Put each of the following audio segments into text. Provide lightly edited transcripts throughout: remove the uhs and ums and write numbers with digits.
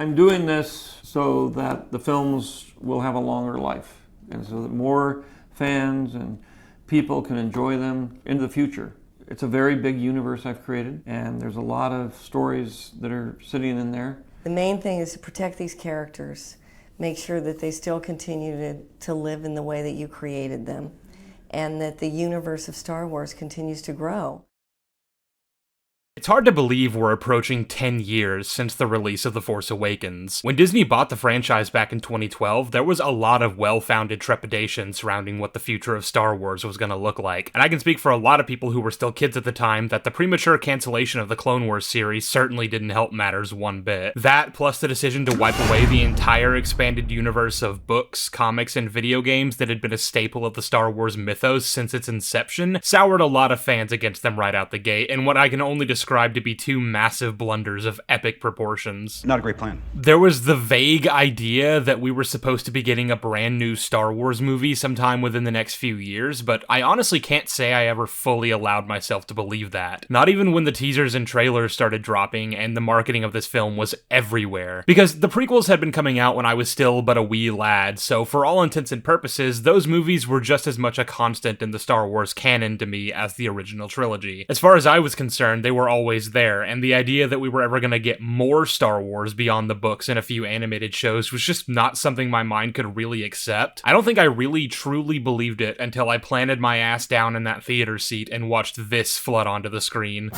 I'm doing this so that the films will have a longer life, and so that more fans and people can enjoy them into the future. It's a very big universe I've created, and there's a lot of stories that are sitting in there. The main thing is to protect these characters, make sure that they still continue to live in the way that you created them, and that the universe of Star Wars continues to grow. It's hard to believe we're approaching 10 years since the release of The Force Awakens. When Disney bought the franchise back in 2012, there was a lot of well-founded trepidation surrounding what the future of Star Wars was going to look like. And I can speak for a lot of people who were still kids at the time that the premature cancellation of the Clone Wars series certainly didn't help matters one bit. That, plus the decision to wipe away the entire expanded universe of books, comics, and video games that had been a staple of the Star Wars mythos since its inception, soured a lot of fans against them right out the gate, and what I can only described to be two massive blunders of epic proportions. Not a great plan. There was the vague idea that we were supposed to be getting a brand new Star Wars movie sometime within the next few years, but I honestly can't say I ever fully allowed myself to believe that. Not even when the teasers and trailers started dropping and the marketing of this film was everywhere. Because the prequels had been coming out when I was still but a wee lad, so for all intents and purposes, those movies were just as much a constant in the Star Wars canon to me as the original trilogy. As far as I was concerned, they were always there, and the idea that we were ever going to get more Star Wars beyond the books and a few animated shows was just not something my mind could really accept. I don't think I really truly believed it until I planted my ass down in that theater seat and watched this flood onto the screen.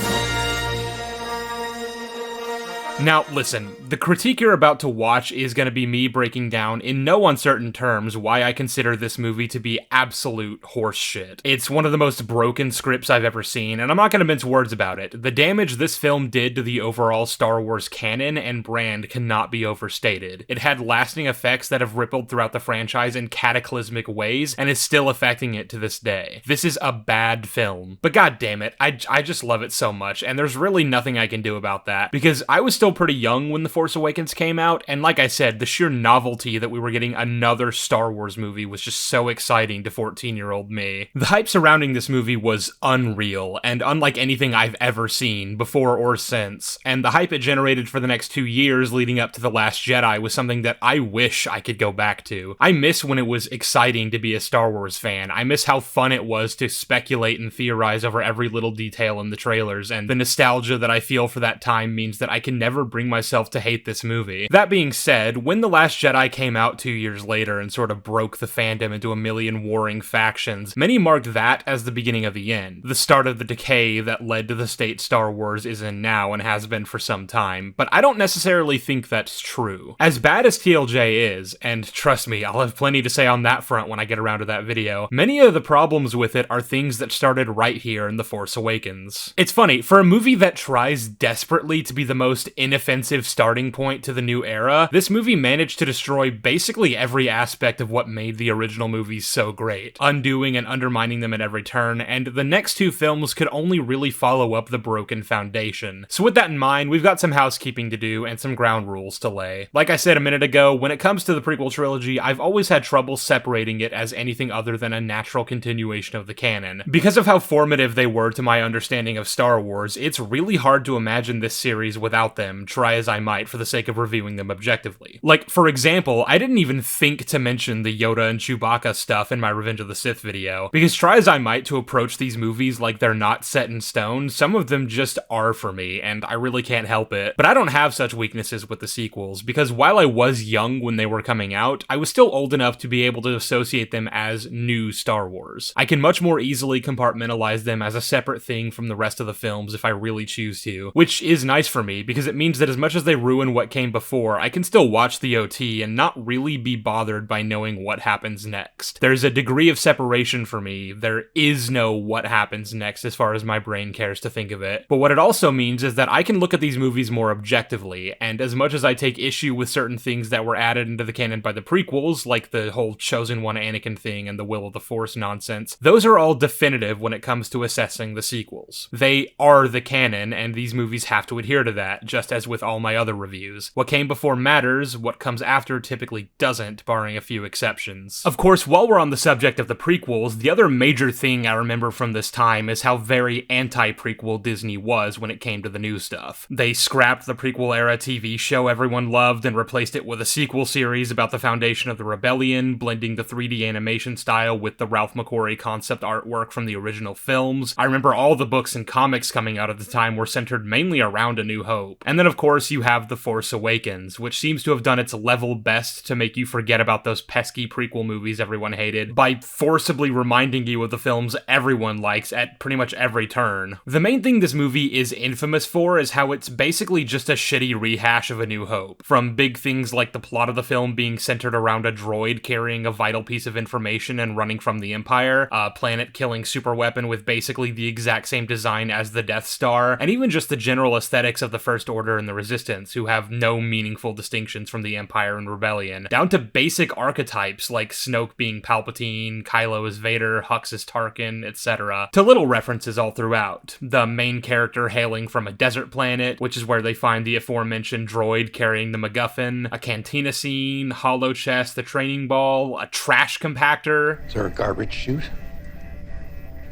Now, listen, the critique you're about to watch is going to be me breaking down in no uncertain terms why I consider this movie to be absolute horseshit. It's one of the most broken scripts I've ever seen, and I'm not going to mince words about it. The damage this film did to the overall Star Wars canon and brand cannot be overstated. It had lasting effects that have rippled throughout the franchise in cataclysmic ways, and is still affecting it to this day. This is a bad film, but god damn it, I just love it so much, and there's really nothing I can do about that, because I was still pretty young when The Force Awakens came out, and like I said, the sheer novelty that we were getting another Star Wars movie was just so exciting to 14-year-old me. The hype surrounding this movie was unreal, and unlike anything I've ever seen, before or since, and the hype it generated for the next 2 years leading up to The Last Jedi was something that I wish I could go back to. I miss when it was exciting to be a Star Wars fan. I miss how fun it was to speculate and theorize over every little detail in the trailers, and the nostalgia that I feel for that time means that I can never bring myself to hate this movie. That being said, when The Last Jedi came out 2 years later and sort of broke the fandom into a million warring factions, many marked that as the beginning of the end, the start of the decay that led to the state Star Wars is in now and has been for some time, but I don't necessarily think that's true. As bad as TLJ is, and trust me, I'll have plenty to say on that front when I get around to that video, many of the problems with it are things that started right here in The Force Awakens. It's funny, for a movie that tries desperately to be the most inoffensive starting point to the new era, this movie managed to destroy basically every aspect of what made the original movies so great, undoing and undermining them at every turn, and the next two films could only really follow up the broken foundation. So with that in mind, we've got some housekeeping to do and some ground rules to lay. Like I said a minute ago, when it comes to the prequel trilogy, I've always had trouble separating it as anything other than a natural continuation of the canon. Because of how formative they were to my understanding of Star Wars, it's really hard to imagine this series without them, try as I might for the sake of reviewing them objectively. Like, for example, I didn't even think to mention the Yoda and Chewbacca stuff in my Revenge of the Sith video, because try as I might to approach these movies like they're not set in stone, some of them just are for me, and I really can't help it. But I don't have such weaknesses with the sequels, because while I was young when they were coming out, I was still old enough to be able to associate them as new Star Wars. I can much more easily compartmentalize them as a separate thing from the rest of the films if I really choose to, which is nice for me, because it means that as much as they ruin what came before, I can still watch the OT and not really be bothered by knowing what happens next. There's a degree of separation for me. There is no what happens next as far as my brain cares to think of it. But what it also means is that I can look at these movies more objectively, and as much as I take issue with certain things that were added into the canon by the prequels, like the whole Chosen One Anakin thing and the Will of the Force nonsense, those are all definitive when it comes to assessing the sequels. They are the canon, and these movies have to adhere to that, just as with all my other reviews. What came before matters, what comes after typically doesn't, barring a few exceptions. Of course, while we're on the subject of the prequels, the other major thing I remember from this time is how very anti-prequel Disney was when it came to the new stuff. They scrapped the prequel-era TV show everyone loved and replaced it with a sequel series about the foundation of the rebellion, blending the 3D animation style with the Ralph McQuarrie concept artwork from the original films. I remember all the books and comics coming out at the time were centered mainly around A New Hope. And then of course you have The Force Awakens, which seems to have done its level best to make you forget about those pesky prequel movies everyone hated by forcibly reminding you of the films everyone likes at pretty much every turn. The main thing this movie is infamous for is how it's basically just a shitty rehash of A New Hope. From big things like the plot of the film being centered around a droid carrying a vital piece of information and running from the Empire, a planet-killing superweapon with basically the exact same design as the Death Star, and even just the general aesthetics of the First Order and the Resistance, who have no meaningful distinctions from the Empire and Rebellion, down to basic archetypes like Snoke being Palpatine, Kylo as Vader, Hux as Tarkin, etc., to little references all throughout. The main character hailing from a desert planet, which is where they find the aforementioned droid carrying the MacGuffin, a cantina scene, hollow chest, the training ball, a trash compactor. Is there a garbage chute?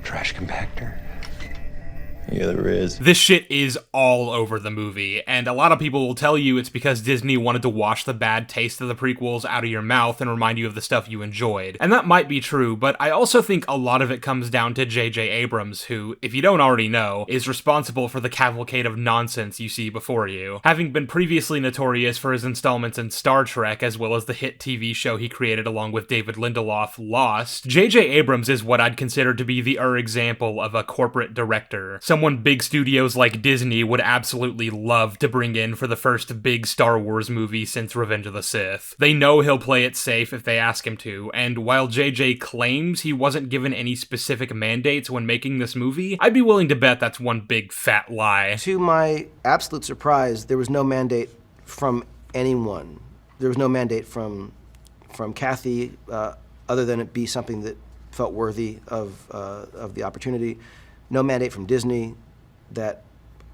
Trash compactor? Yeah, there is. This shit is all over the movie, and a lot of people will tell you it's because Disney wanted to wash the bad taste of the prequels out of your mouth and remind you of the stuff you enjoyed. And that might be true, but I also think a lot of it comes down to J.J. Abrams, who, if you don't already know, is responsible for the cavalcade of nonsense you see before you. Having been previously notorious for his installments in Star Trek, as well as the hit TV show he created along with David Lindelof, Lost, J.J. Abrams is what I'd consider to be the example of a corporate director. Someone big studios like Disney would absolutely love to bring in for the first big Star Wars movie since Revenge of the Sith. They know he'll play it safe if they ask him to, and while JJ claims he wasn't given any specific mandates when making this movie, I'd be willing to bet that's one big fat lie. To my absolute surprise, there was no mandate from anyone. There was no mandate from Kathy, other than it be something that felt worthy of the opportunity. No mandate from Disney. That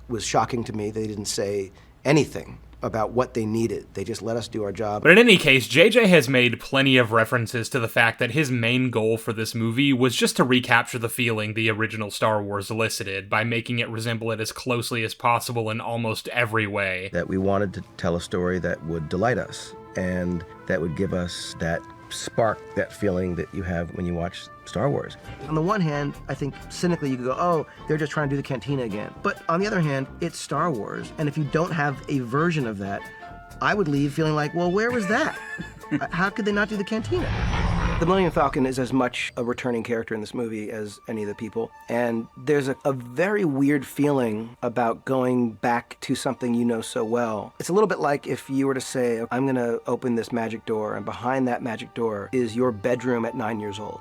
was shocking to me. They didn't say anything about what they needed. They just let us do our job. But in any case, JJ has made plenty of references to the fact that his main goal for this movie was just to recapture the feeling the original Star Wars elicited by making it resemble it as closely as possible in almost every way. That we wanted to tell a story that would delight us and that would give us that spark, that feeling that you have when you watch Star Wars. On the one hand, I think cynically you could go, oh, they're just trying to do the cantina again. But on the other hand, it's Star Wars, and if you don't have a version of that, I would leave feeling like, well, where was that? How could they not do the cantina? The Millennium Falcon is as much a returning character in this movie as any of the people, and there's a very weird feeling about going back to something you know so well. It's a little bit like if you were to say, I'm gonna open this magic door, and behind that magic door is your bedroom at 9 years old.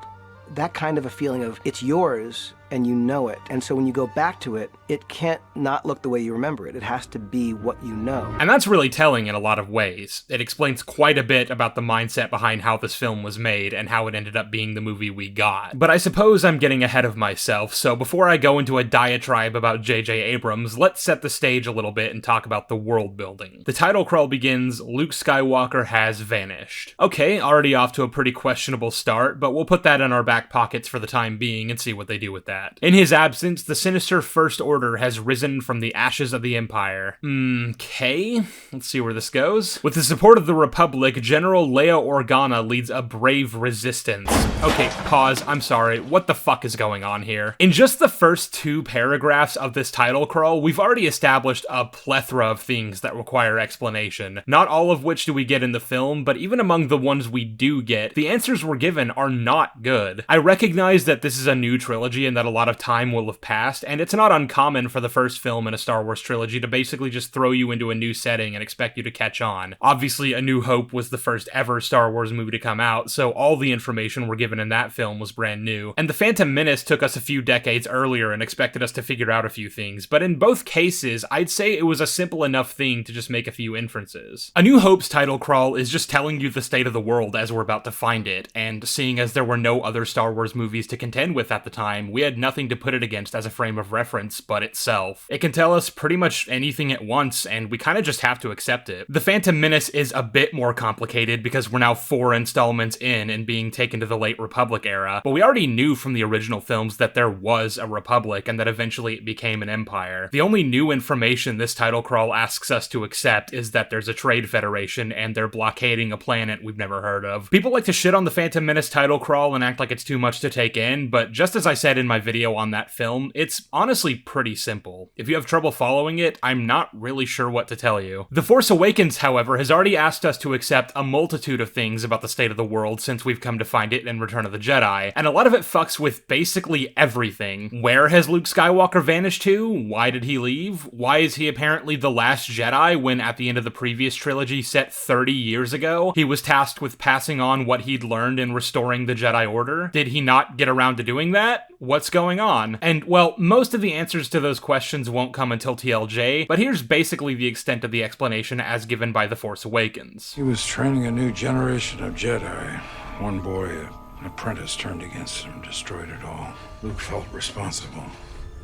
That kind of a feeling of it's yours and you know it. And so when you go back to it, it can't not look the way you remember it. It has to be what you know. And that's really telling in a lot of ways. It explains quite a bit about the mindset behind how this film was made and how it ended up being the movie we got. But I suppose I'm getting ahead of myself, so before I go into a diatribe about J.J. Abrams, let's set the stage a little bit and talk about the world building. The title crawl begins, Luke Skywalker has vanished. Okay, already off to a pretty questionable start, but we'll put that in our back pockets for the time being and see what they do with that. In his absence, the sinister First Order has risen from the ashes of the Empire. Okay, let's see where this goes. With the support of the Republic, General Leia Organa leads a brave resistance. Okay, pause, I'm sorry, what the fuck is going on here? In just the first 2 paragraphs of this title crawl, we've already established a plethora of things that require explanation. Not all of which do we get in the film, but even among the ones we do get, the answers we're given are not good. I recognize that this is a new trilogy and that a lot of time will have passed, and it's not uncommon for the first film in a Star Wars trilogy to basically just throw you into a new setting and expect you to catch on. Obviously, A New Hope was the first ever Star Wars movie to come out, so all the information we're given in that film was brand new. And The Phantom Menace took us a few decades earlier and expected us to figure out a few things, but in both cases, I'd say it was a simple enough thing to just make a few inferences. A New Hope's title crawl is just telling you the state of the world as we're about to find it, and seeing as there were no other Star Wars movies to contend with at the time, we had had nothing to put it against as a frame of reference but itself. It can tell us pretty much anything at once, and we kind of just have to accept it. The Phantom Menace is a bit more complicated because we're now 4 installments in and being taken to the late Republic era, but we already knew from the original films that there was a Republic and that eventually it became an empire. The only new information this title crawl asks us to accept is that there's a trade federation and they're blockading a planet we've never heard of. People like to shit on the Phantom Menace title crawl and act like it's too much to take in, but just as I said in my video on that film, it's honestly pretty simple. If you have trouble following it, I'm not really sure what to tell you. The Force Awakens, however, has already asked us to accept a multitude of things about the state of the world since we've come to find it in Return of the Jedi, and a lot of it fucks with basically everything. Where has Luke Skywalker vanished to? Why did he leave? Why is he apparently the last Jedi when at the end of the previous trilogy set 30 years ago, he was tasked with passing on what he'd learned and restoring the Jedi Order? Did he not get around to doing that? What's going on? And, well, most of the answers to those questions won't come until TLJ, but here's basically the extent of the explanation as given by The Force Awakens. He was training a new generation of Jedi. One boy, an apprentice, turned against him, destroyed it all. Luke felt responsible.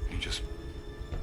He just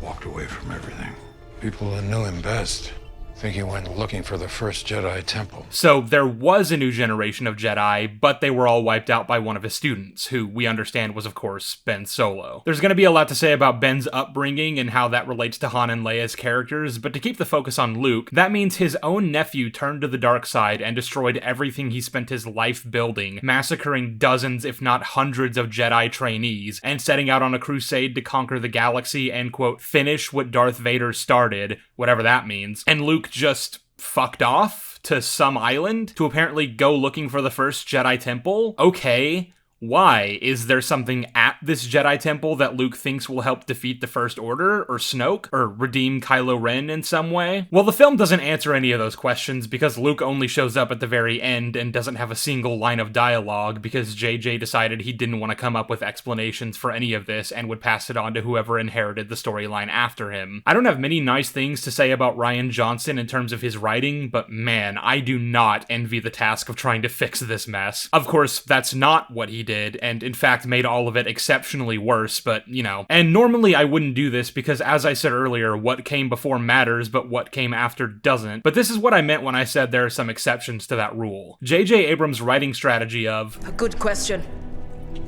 walked away from everything. People that knew him best think he went looking for the first Jedi temple. So there was a new generation of Jedi, but they were all wiped out by one of his students, who we understand was, of course, Ben Solo. There's going to be a lot to say about Ben's upbringing and how that relates to Han and Leia's characters, but to keep the focus on Luke, that means his own nephew turned to the dark side and destroyed everything he spent his life building, massacring dozens, if not hundreds of Jedi trainees, and setting out on a crusade to conquer the galaxy and, quote, finish what Darth Vader started, whatever that means. And Luke just fucked off to some island to apparently go looking for the first Jedi temple? Okay. Why? Is there something at this Jedi temple that Luke thinks will help defeat the First Order, or Snoke, or redeem Kylo Ren in some way? Well, the film doesn't answer any of those questions because Luke only shows up at the very end and doesn't have a single line of dialogue because JJ decided he didn't want to come up with explanations for any of this and would pass it on to whoever inherited the storyline after him. I don't have many nice things to say about Rian Johnson in terms of his writing, but man, I do not envy the task of trying to fix this mess. Of course, that's not what he did, and in fact made all of it exceptionally worse, but you know. And normally I wouldn't do this because, as I said earlier, what came before matters, but what came after doesn't. But this is what I meant when I said there are some exceptions to that rule. J.J. Abrams' writing strategy of a good question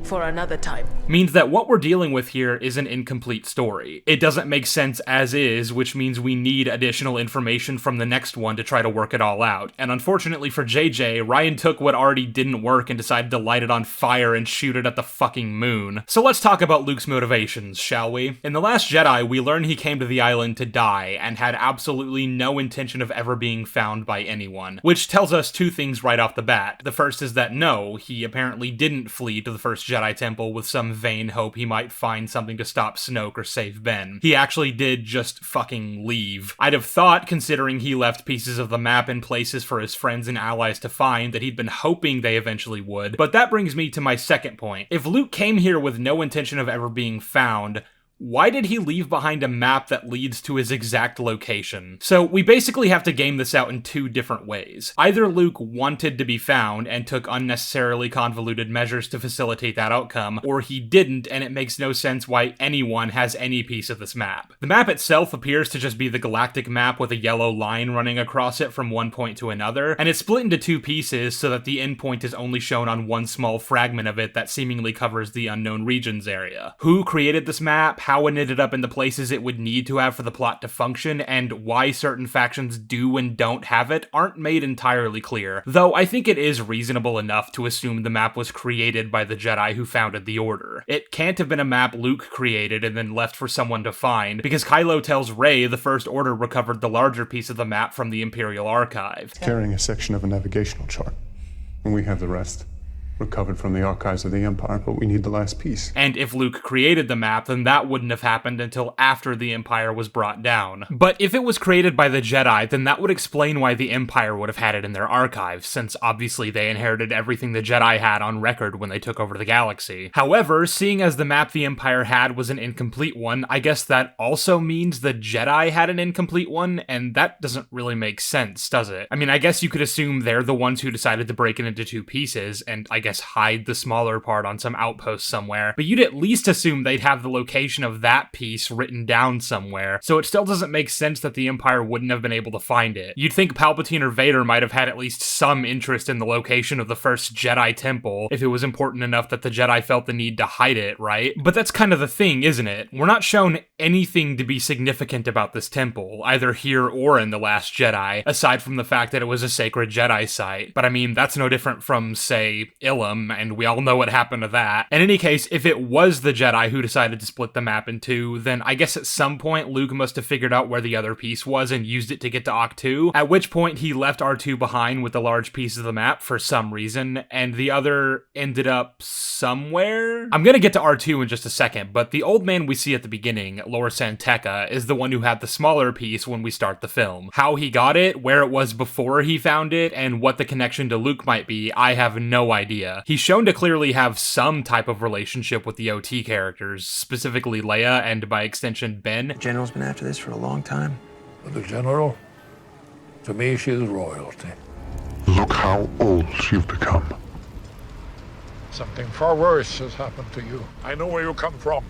for another time means that what we're dealing with here is an incomplete story. It doesn't make sense as is, which means we need additional information from the next one to try to work it all out. And unfortunately for JJ, Ryan took what already didn't work and decided to light it on fire and shoot it at the fucking moon. So let's talk about Luke's motivations, shall we? In The Last Jedi, we learn he came to the island to die and had absolutely no intention of ever being found by anyone, which tells us two things right off the bat. The first is that no, he apparently didn't flee to the first Jedi temple with some vain hope he might find something to stop Snoke or save Ben. He actually did just fucking leave. I'd have thought, considering he left pieces of the map in places for his friends and allies to find, that he'd been hoping they eventually would. But that brings me to my second point. If Luke came here with no intention of ever being found, why did he leave behind a map that leads to his exact location? So we basically have to game this out in two different ways. Either Luke wanted to be found and took unnecessarily convoluted measures to facilitate that outcome, or he didn't, and it makes no sense why anyone has any piece of this map. The map itself appears to just be the galactic map with a yellow line running across it from one point to another, and it's split into two pieces so that the endpoint is only shown on one small fragment of it that seemingly covers the unknown regions area. Who created this map? How it ended up in the places it would need to have for the plot to function, and why certain factions do and don't have it aren't made entirely clear, though I think it is reasonable enough to assume the map was created by the Jedi who founded the Order. It can't have been a map Luke created and then left for someone to find, because Kylo tells Rey the First Order recovered the larger piece of the map from the Imperial Archive. Carrying a section of a navigational chart, and we have the rest. Recovered from the archives of the Empire, but we need the last piece. And if Luke created the map, then that wouldn't have happened until after the Empire was brought down. But if it was created by the Jedi, then that would explain why the Empire would have had it in their archives, since obviously they inherited everything the Jedi had on record when they took over the galaxy. However, seeing as the map the Empire had was an incomplete one, I guess that also means the Jedi had an incomplete one, and that doesn't really make sense, does it? I mean, I guess you could assume they're the ones who decided to break it into two pieces, and I guess, hide the smaller part on some outpost somewhere, but you'd at least assume they'd have the location of that piece written down somewhere, so it still doesn't make sense that the Empire wouldn't have been able to find it. You'd think Palpatine or Vader might have had at least some interest in the location of the first Jedi temple if it was important enough that the Jedi felt the need to hide it, right? But that's kind of the thing, isn't it? We're not shown anything to be significant about this temple, either here or in The Last Jedi, aside from the fact that it was a sacred Jedi site. But I mean, that's no different from, say, Ilum, and we all know what happened to that. In any case, if it was the Jedi who decided to split the map in two, then I guess at some point Luke must have figured out where the other piece was and used it to get to Ahch-To, at which point he left R2 behind with the large piece of the map for some reason, and the other ended up somewhere? I'm gonna get to R2 in just a second, but the old man we see at the beginning, Lor San Tekka, is the one who had the smaller piece when we start the film. How he got it, where it was before he found it, and what the connection to Luke might be, I have no idea. He's shown to clearly have some type of relationship with the OT characters, specifically Leia and by extension Ben. The General's been after this for a long time. But the General, to me, she is royalty. Look how old you've become. Something far worse has happened to you. I know where you come from.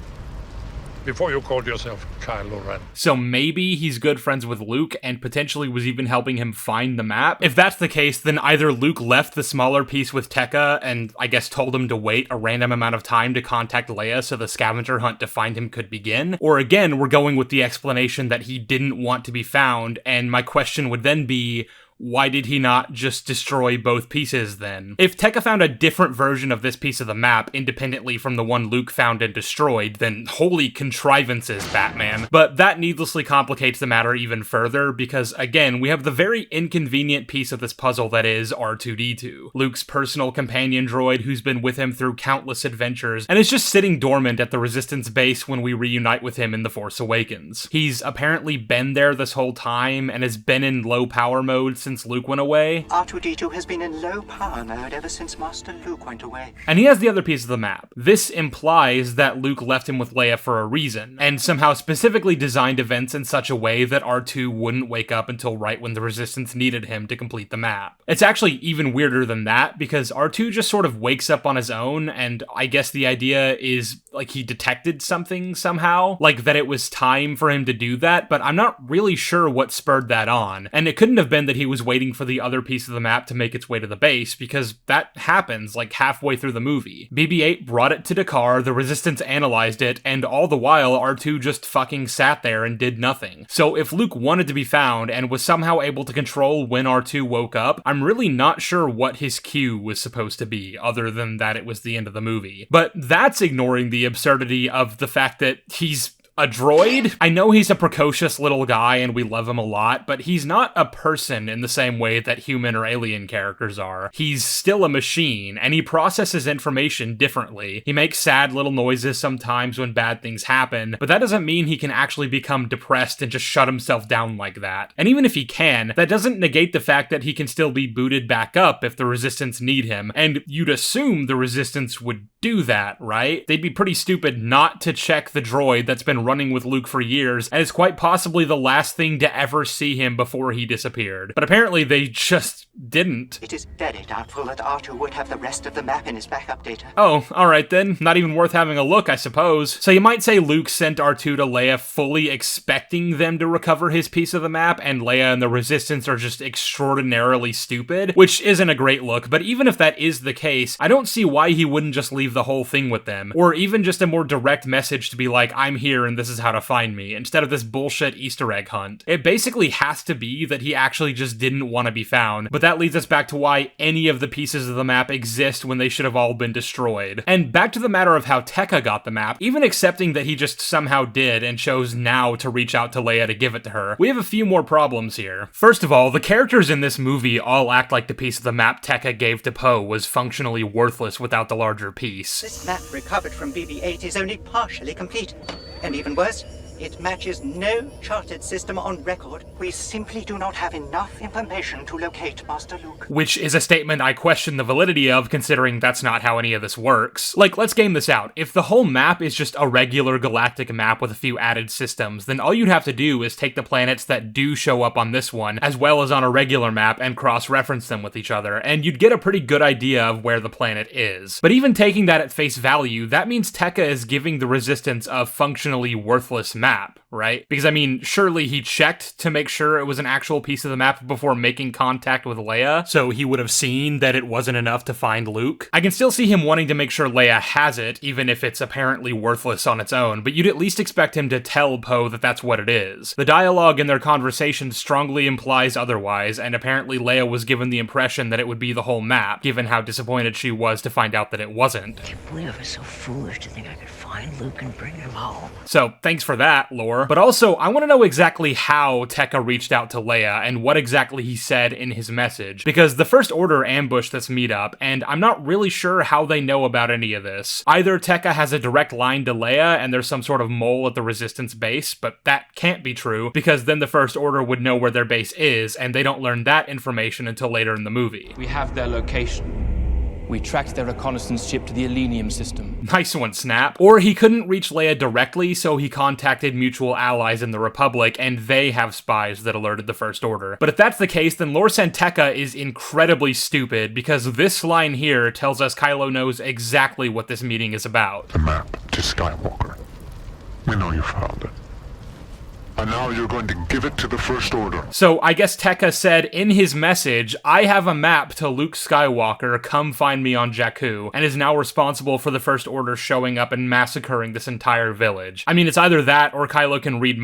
Before you called yourself Kylo Ren. So maybe he's good friends with Luke and potentially was even helping him find the map. If that's the case, then either Luke left the smaller piece with Tekka and I guess told him to wait a random amount of time to contact Leia so the scavenger hunt to find him could begin. Or again, we're going with the explanation that he didn't want to be found, and my question would then be, why did he not just destroy both pieces then? If Tekka found a different version of this piece of the map independently from the one Luke found and destroyed, then holy contrivances, Batman. But that needlessly complicates the matter even further because, again, we have the very inconvenient piece of this puzzle that is R2-D2, Luke's personal companion droid who's been with him through countless adventures and is just sitting dormant at the Resistance base when we reunite with him in The Force Awakens. He's apparently been there this whole time and has been in low power mode since Luke went away. R2-D2 has been in low power mode ever since Master Luke went away. And he has the other piece of the map. This implies that Luke left him with Leia for a reason, and somehow specifically designed events in such a way that R2 wouldn't wake up until right when the Resistance needed him to complete the map. It's actually even weirder than that, because R2 just sort of wakes up on his own, and I guess the idea is like he detected something somehow, like that it was time for him to do that, but I'm not really sure what spurred that on. And it couldn't have been that he was waiting for the other piece of the map to make its way to the base, because that happens like halfway through the movie. BB-8 brought it to Dakar, the Resistance analyzed it, and all the while R2 just fucking sat there and did nothing. So if Luke wanted to be found and was somehow able to control when R2 woke up, I'm really not sure what his cue was supposed to be, other than that it was the end of the movie. But that's ignoring the absurdity of the fact that he's a droid? I know he's a precocious little guy and we love him a lot, but he's not a person in the same way that human or alien characters are. He's still a machine, and he processes information differently. He makes sad little noises sometimes when bad things happen, but that doesn't mean he can actually become depressed and just shut himself down like that. And even if he can, that doesn't negate the fact that he can still be booted back up if the Resistance need him, and you'd assume the Resistance would do that, right? They'd be pretty stupid not to check the droid that's been running with Luke for years, and is quite possibly the last thing to ever see him before he disappeared. But apparently they just didn't. It is very doubtful that R2 would have the rest of the map in his backup data. Oh, alright then. Not even worth having a look, I suppose. So you might say Luke sent R2 to Leia fully expecting them to recover his piece of the map, and Leia and the Resistance are just extraordinarily stupid, which isn't a great look, but even if that is the case, I don't see why he wouldn't just leave the whole thing with them, or even just a more direct message to be like, I'm here and this is how to find me, instead of this bullshit Easter egg hunt. It basically has to be that he actually just didn't want to be found, but that leads us back to why any of the pieces of the map exist when they should have all been destroyed. And back to the matter of how Tekka got the map, even accepting that he just somehow did and chose now to reach out to Leia to give it to her, we have a few more problems here. First of all, the characters in this movie all act like the piece of the map Tekka gave to Poe was functionally worthless without the larger piece. This map recovered from BB-8 is only partially complete. And even worse, It matches no charted system on record. We simply do not have enough information to locate Master Luke. Which is a statement I question the validity of, considering that's not how any of this works. Like, let's game this out. If the whole map is just a regular galactic map with a few added systems, then all you'd have to do is take the planets that do show up on this one, as well as on a regular map, and cross-reference them with each other, and you'd get a pretty good idea of where the planet is. But even taking that at face value, that means Tekka is giving the Resistance a functionally worthless map, right? Because, I mean, surely he checked to make sure it was an actual piece of the map before making contact with Leia, so he would have seen that it wasn't enough to find Luke. I can still see him wanting to make sure Leia has it, even if it's apparently worthless on its own, but you'd at least expect him to tell Poe that that's what it is. The dialogue in their conversation strongly implies otherwise, and apparently Leia was given the impression that it would be the whole map, given how disappointed she was to find out that it wasn't. I can't believe I was so foolish to think I could find Luke and bring him home. So, thanks for that, lore. But also, I want to know exactly how Tekka reached out to Leia, and what exactly he said in his message, because the First Order ambushed this meetup, and I'm not really sure how they know about any of this. Either Tekka has a direct line to Leia, and there's some sort of mole at the Resistance base, but that can't be true, because then the First Order would know where their base is, and they don't learn that information until later in the movie. We have their location. We tracked their reconnaissance ship to the Elenium system. Nice one, Snap. Or he couldn't reach Leia directly, so he contacted mutual allies in the Republic, and they have spies that alerted the First Order. But if that's the case, then Lor San Tekka is incredibly stupid, because this line here tells us Kylo knows exactly what this meeting is about. The map to Skywalker. We know you found it. And now you're going to give it to the First Order. So I guess Tekka said in his message, I have a map to Luke Skywalker, come find me on Jakku, and is now responsible for the First Order showing up and massacring this entire village. I mean, it's either that or Kylo can read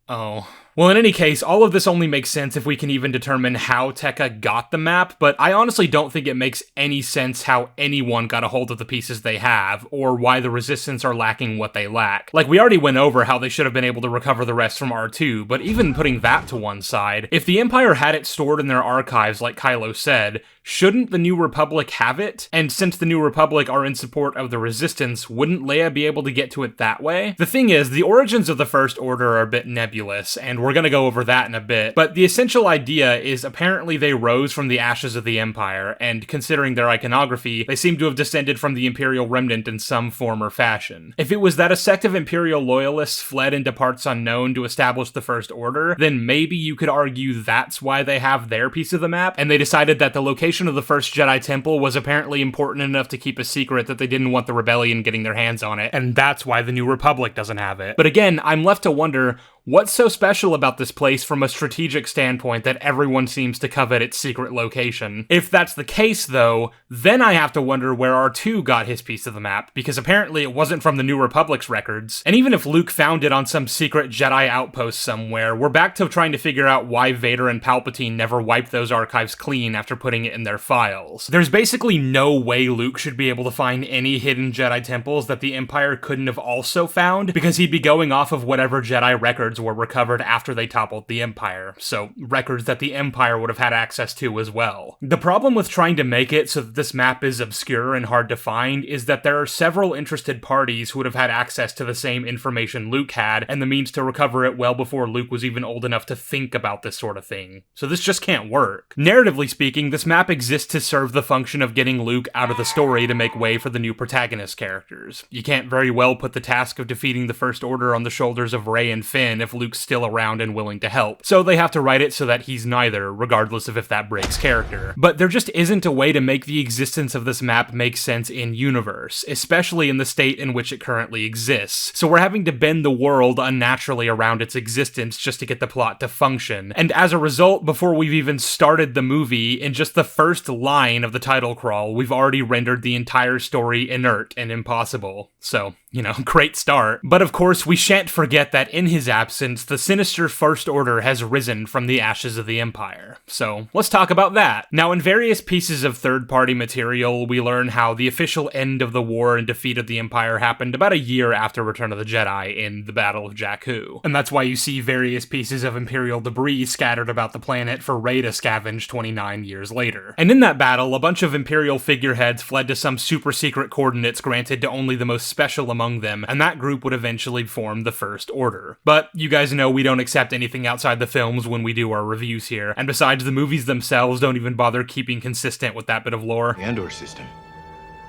Oh. Well, in any case, all of this only makes sense if we can even determine how Tekka got the map, but I honestly don't think it makes any sense how anyone got a hold of the pieces they have, or why the Resistance are lacking what they lack. Like, we already went over how they should have been able to recover the rest from R2, but even putting that to one side, if the Empire had it stored in their archives like Kylo said, shouldn't the New Republic have it? And since the New Republic are in support of the Resistance, wouldn't Leia be able to get to it that way? The thing is, the origins of the First Order are a bit nebulous, and we're gonna go over that in a bit, but the essential idea is apparently they rose from the ashes of the Empire, and considering their iconography, they seem to have descended from the Imperial remnant in some form or fashion. If it was that a sect of Imperial loyalists fled into parts unknown to establish the First Order, then maybe you could argue that's why they have their piece of the map, and they decided that the location of the first Jedi Temple was apparently important enough to keep a secret that they didn't want the Rebellion getting their hands on it, and that's why the New Republic doesn't have it. But again, I'm left to wonder, what's so special about this place from a strategic standpoint that everyone seems to covet its secret location? If that's the case, though, then I have to wonder where R2 got his piece of the map, because apparently it wasn't from the New Republic's records. And even if Luke found it on some secret Jedi outpost somewhere, we're back to trying to figure out why Vader and Palpatine never wiped those archives clean after putting it in their files. There's basically no way Luke should be able to find any hidden Jedi temples that the Empire couldn't have also found, because he'd be going off of whatever Jedi records were recovered after they toppled the Empire, so records that the Empire would have had access to as well. The problem with trying to make it so that this map is obscure and hard to find is that there are several interested parties who would have had access to the same information Luke had, and the means to recover it well before Luke was even old enough to think about this sort of thing. So this just can't work. Narratively speaking, this map exists to serve the function of getting Luke out of the story to make way for the new protagonist characters. You can't very well put the task of defeating the First Order on the shoulders of Rey and Finn if Luke's still around and willing to help, so they have to write it so that he's neither, regardless of if that breaks character. But there just isn't a way to make the existence of this map make sense in universe, especially in the state in which it currently exists, so we're having to bend the world unnaturally around its existence just to get the plot to function. And as a result, before we've even started the movie, in just the first line of the title crawl, we've already rendered the entire story inert and impossible. So, great start. But of course, we shan't forget that in his absence, the sinister First Order has risen from the ashes of the Empire. So, let's talk about that. Now, in various pieces of third-party material, we learn how the official end of the war and defeat of the Empire happened about a year after Return of the Jedi in the Battle of Jakku. And that's why you see various pieces of Imperial debris scattered about the planet for Rey to scavenge 29 years later. And in that battle, a bunch of Imperial figureheads fled to some super-secret coordinates granted to only the most special among among them, and that group would eventually form the First Order. But you guys know we don't accept anything outside the films when we do our reviews here, and besides, the movies themselves don't even bother keeping consistent with that bit of lore. The Andor system.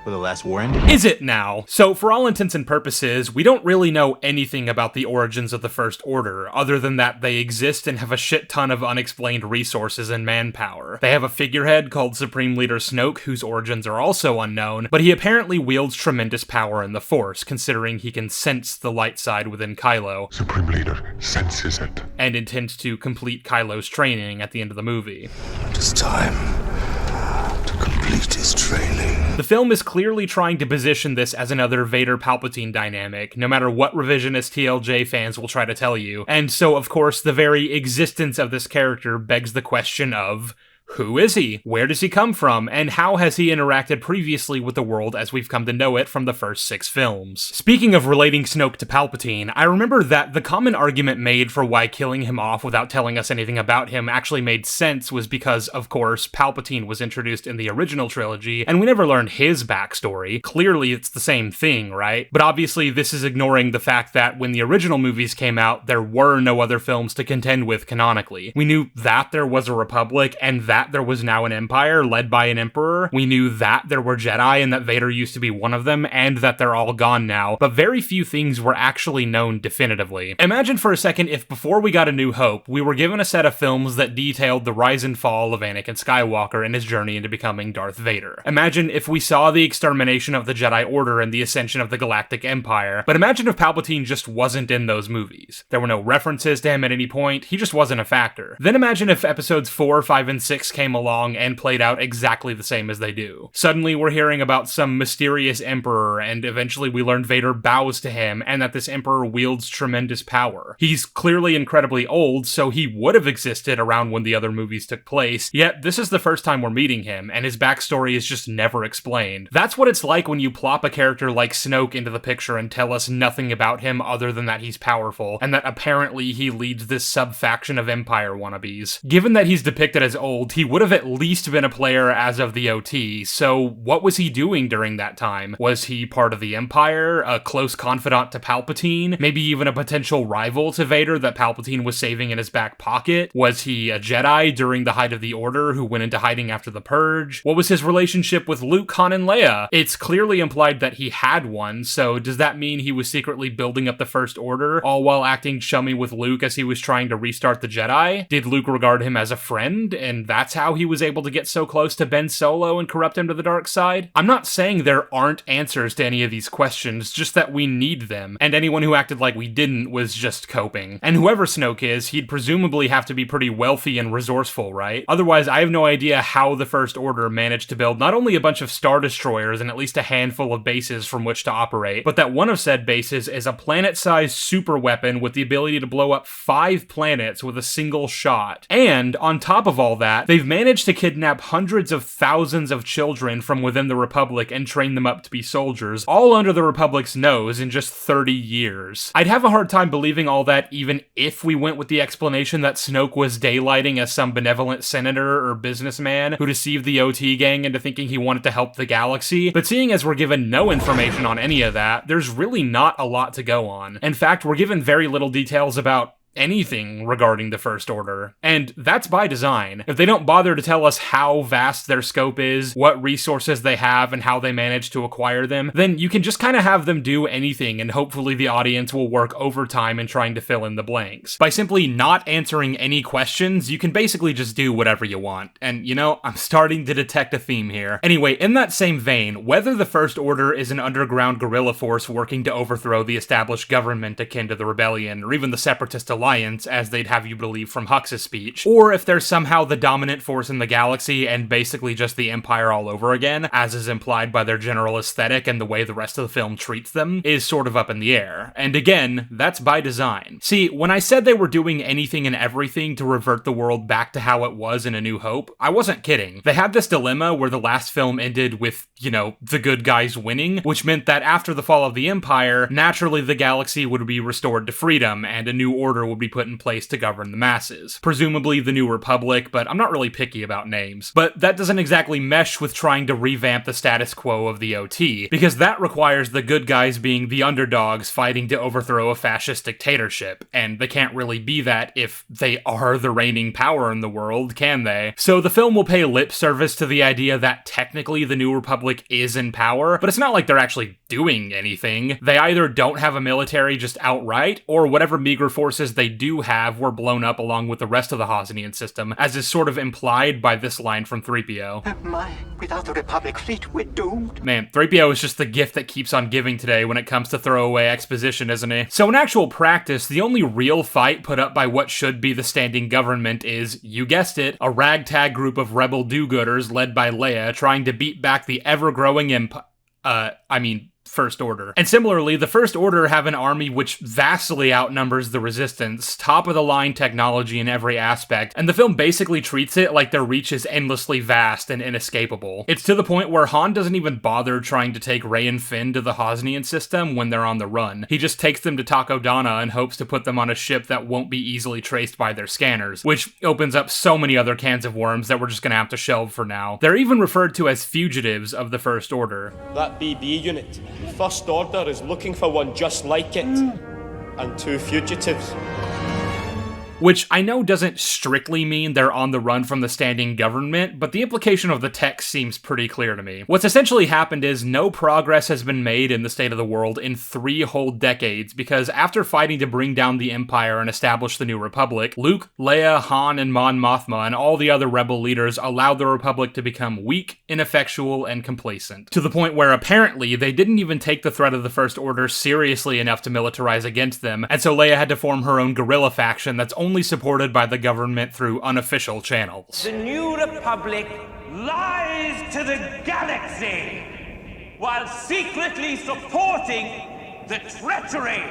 Where the last war ended? Is it now? So for all intents and purposes, we don't really know anything about the origins of the First Order, other than that they exist and have a shit ton of unexplained resources and manpower. They have a figurehead called Supreme Leader Snoke, whose origins are also unknown, but he apparently wields tremendous power in the Force, considering he can sense the light side within Kylo. Supreme Leader senses it. And intends to complete Kylo's training at the end of the movie. It is time to complete his training. The film is clearly trying to position this as another Vader-Palpatine dynamic, no matter what revisionist TLJ fans will try to tell you. And so, of course, the very existence of this character begs the question of, who is he? Where does he come from? And how has he interacted previously with the world as we've come to know it from the first 6 films? Speaking of relating Snoke to Palpatine, I remember that the common argument made for why killing him off without telling us anything about him actually made sense was because, of course, Palpatine was introduced in the original trilogy, and we never learned his backstory. Clearly, it's the same thing, right? But obviously, this is ignoring the fact that when the original movies came out, there were no other films to contend with canonically. We knew that there was a Republic, and that there was now an empire led by an emperor. We knew that there were Jedi and that Vader used to be one of them, and that they're all gone now, but very few things were actually known definitively. Imagine for a second if before we got A New Hope, we were given a set of films that detailed the rise and fall of Anakin Skywalker and his journey into becoming Darth Vader. Imagine if we saw the extermination of the Jedi Order and the ascension of the Galactic Empire, but imagine if Palpatine just wasn't in those movies. There were no references to him at any point, he just wasn't a factor. Then imagine if episodes 4, 5, and 6 came along and played out exactly the same as they do. Suddenly we're hearing about some mysterious emperor, and eventually we learn Vader bows to him, and that this emperor wields tremendous power. He's clearly incredibly old, so he would have existed around when the other movies took place, yet this is the first time we're meeting him, and his backstory is just never explained. That's what it's like when you plop a character like Snoke into the picture and tell us nothing about him other than that he's powerful, and that apparently he leads this sub-faction of Empire wannabes. Given that he's depicted as old, he would have at least been a player as of the OT, so what was he doing during that time? Was he part of the Empire, a close confidant to Palpatine, maybe even a potential rival to Vader that Palpatine was saving in his back pocket? Was he a Jedi during the height of the Order who went into hiding after the Purge? What was his relationship with Luke, Han, and Leia? It's clearly implied that he had one, so does that mean he was secretly building up the First Order, all while acting chummy with Luke as he was trying to restart the Jedi? Did Luke regard him as a friend, and that's how he was able to get so close to Ben Solo and corrupt him to the dark side? I'm not saying there aren't answers to any of these questions, just that we need them, and anyone who acted like we didn't was just coping. And whoever Snoke is, he'd presumably have to be pretty wealthy and resourceful, right? Otherwise, I have no idea how the First Order managed to build not only a bunch of Star Destroyers and at least a handful of bases from which to operate, but that one of said bases is a planet-sized super weapon with the ability to blow up 5 planets with a single shot. And, on top of all that, they've managed to kidnap hundreds of thousands of children from within the Republic and train them up to be soldiers, all under the Republic's nose in just 30 years. I'd have a hard time believing all that even if we went with the explanation that Snoke was daylighting as some benevolent senator or businessman who deceived the OT gang into thinking he wanted to help the galaxy, but seeing as we're given no information on any of that, there's really not a lot to go on. In fact, we're given very little details about anything regarding the First Order, and that's by design. If they don't bother to tell us how vast their scope is, what resources they have, and how they manage to acquire them, then you can just kind of have them do anything, and hopefully the audience will work overtime in trying to fill in the blanks. By simply not answering any questions, you can basically just do whatever you want, and you know, I'm starting to detect a theme here. Anyway, in that same vein, whether the First Order is an underground guerrilla force working to overthrow the established government akin to the Rebellion, or even the Separatist Alliance, as they'd have you believe from Hux's speech, or if they're somehow the dominant force in the galaxy and basically just the Empire all over again, as is implied by their general aesthetic and the way the rest of the film treats them, is sort of up in the air. And again, that's by design. See, when I said they were doing anything and everything to revert the world back to how it was in A New Hope, I wasn't kidding. They had this dilemma where the last film ended with, you know, the good guys winning, which meant that after the fall of the Empire, naturally the galaxy would be restored to freedom and a new order would would be put in place to govern the masses. Presumably the New Republic, but I'm not really picky about names. But that doesn't exactly mesh with trying to revamp the status quo of the OT, because that requires the good guys being the underdogs fighting to overthrow a fascist dictatorship, and they can't really be that if they are the reigning power in the world, can they? So the film will pay lip service to the idea that technically the New Republic is in power, but it's not like they're actually doing anything. They either don't have a military just outright, or whatever meager forces they do have were blown up along with the rest of the Hosnian system, as is sort of implied by this line from 3PO. Without the Republic fleet, we're doomed. Man, 3PO is just the gift that keeps on giving today when it comes to throwaway exposition, isn't he? So in actual practice, the only real fight put up by what should be the standing government is, you guessed it, a ragtag group of rebel do-gooders led by Leia trying to beat back the ever-growing First Order. And similarly, the First Order have an army which vastly outnumbers the Resistance, top-of-the-line technology in every aspect, and the film basically treats it like their reach is endlessly vast and inescapable. It's to the point where Han doesn't even bother trying to take Rey and Finn to the Hosnian system when they're on the run. He just takes them to Takodana and hopes to put them on a ship that won't be easily traced by their scanners, which opens up so many other cans of worms that we're just gonna have to shelve for now. They're even referred to as fugitives of the First Order. That BB unit, First Order is looking for one just like it, and 2 fugitives. Which I know doesn't strictly mean they're on the run from the standing government, but the implication of the text seems pretty clear to me. What's essentially happened is no progress has been made in the state of the world in 3 whole decades, because after fighting to bring down the Empire and establish the New Republic, Luke, Leia, Han, and Mon Mothma, and all the other rebel leaders allowed the Republic to become weak, ineffectual, and complacent. To the point where apparently they didn't even take the threat of the First Order seriously enough to militarize against them, and so Leia had to form her own guerrilla faction that's only supported by the government through unofficial channels. The New Republic lies to the galaxy while secretly supporting the treachery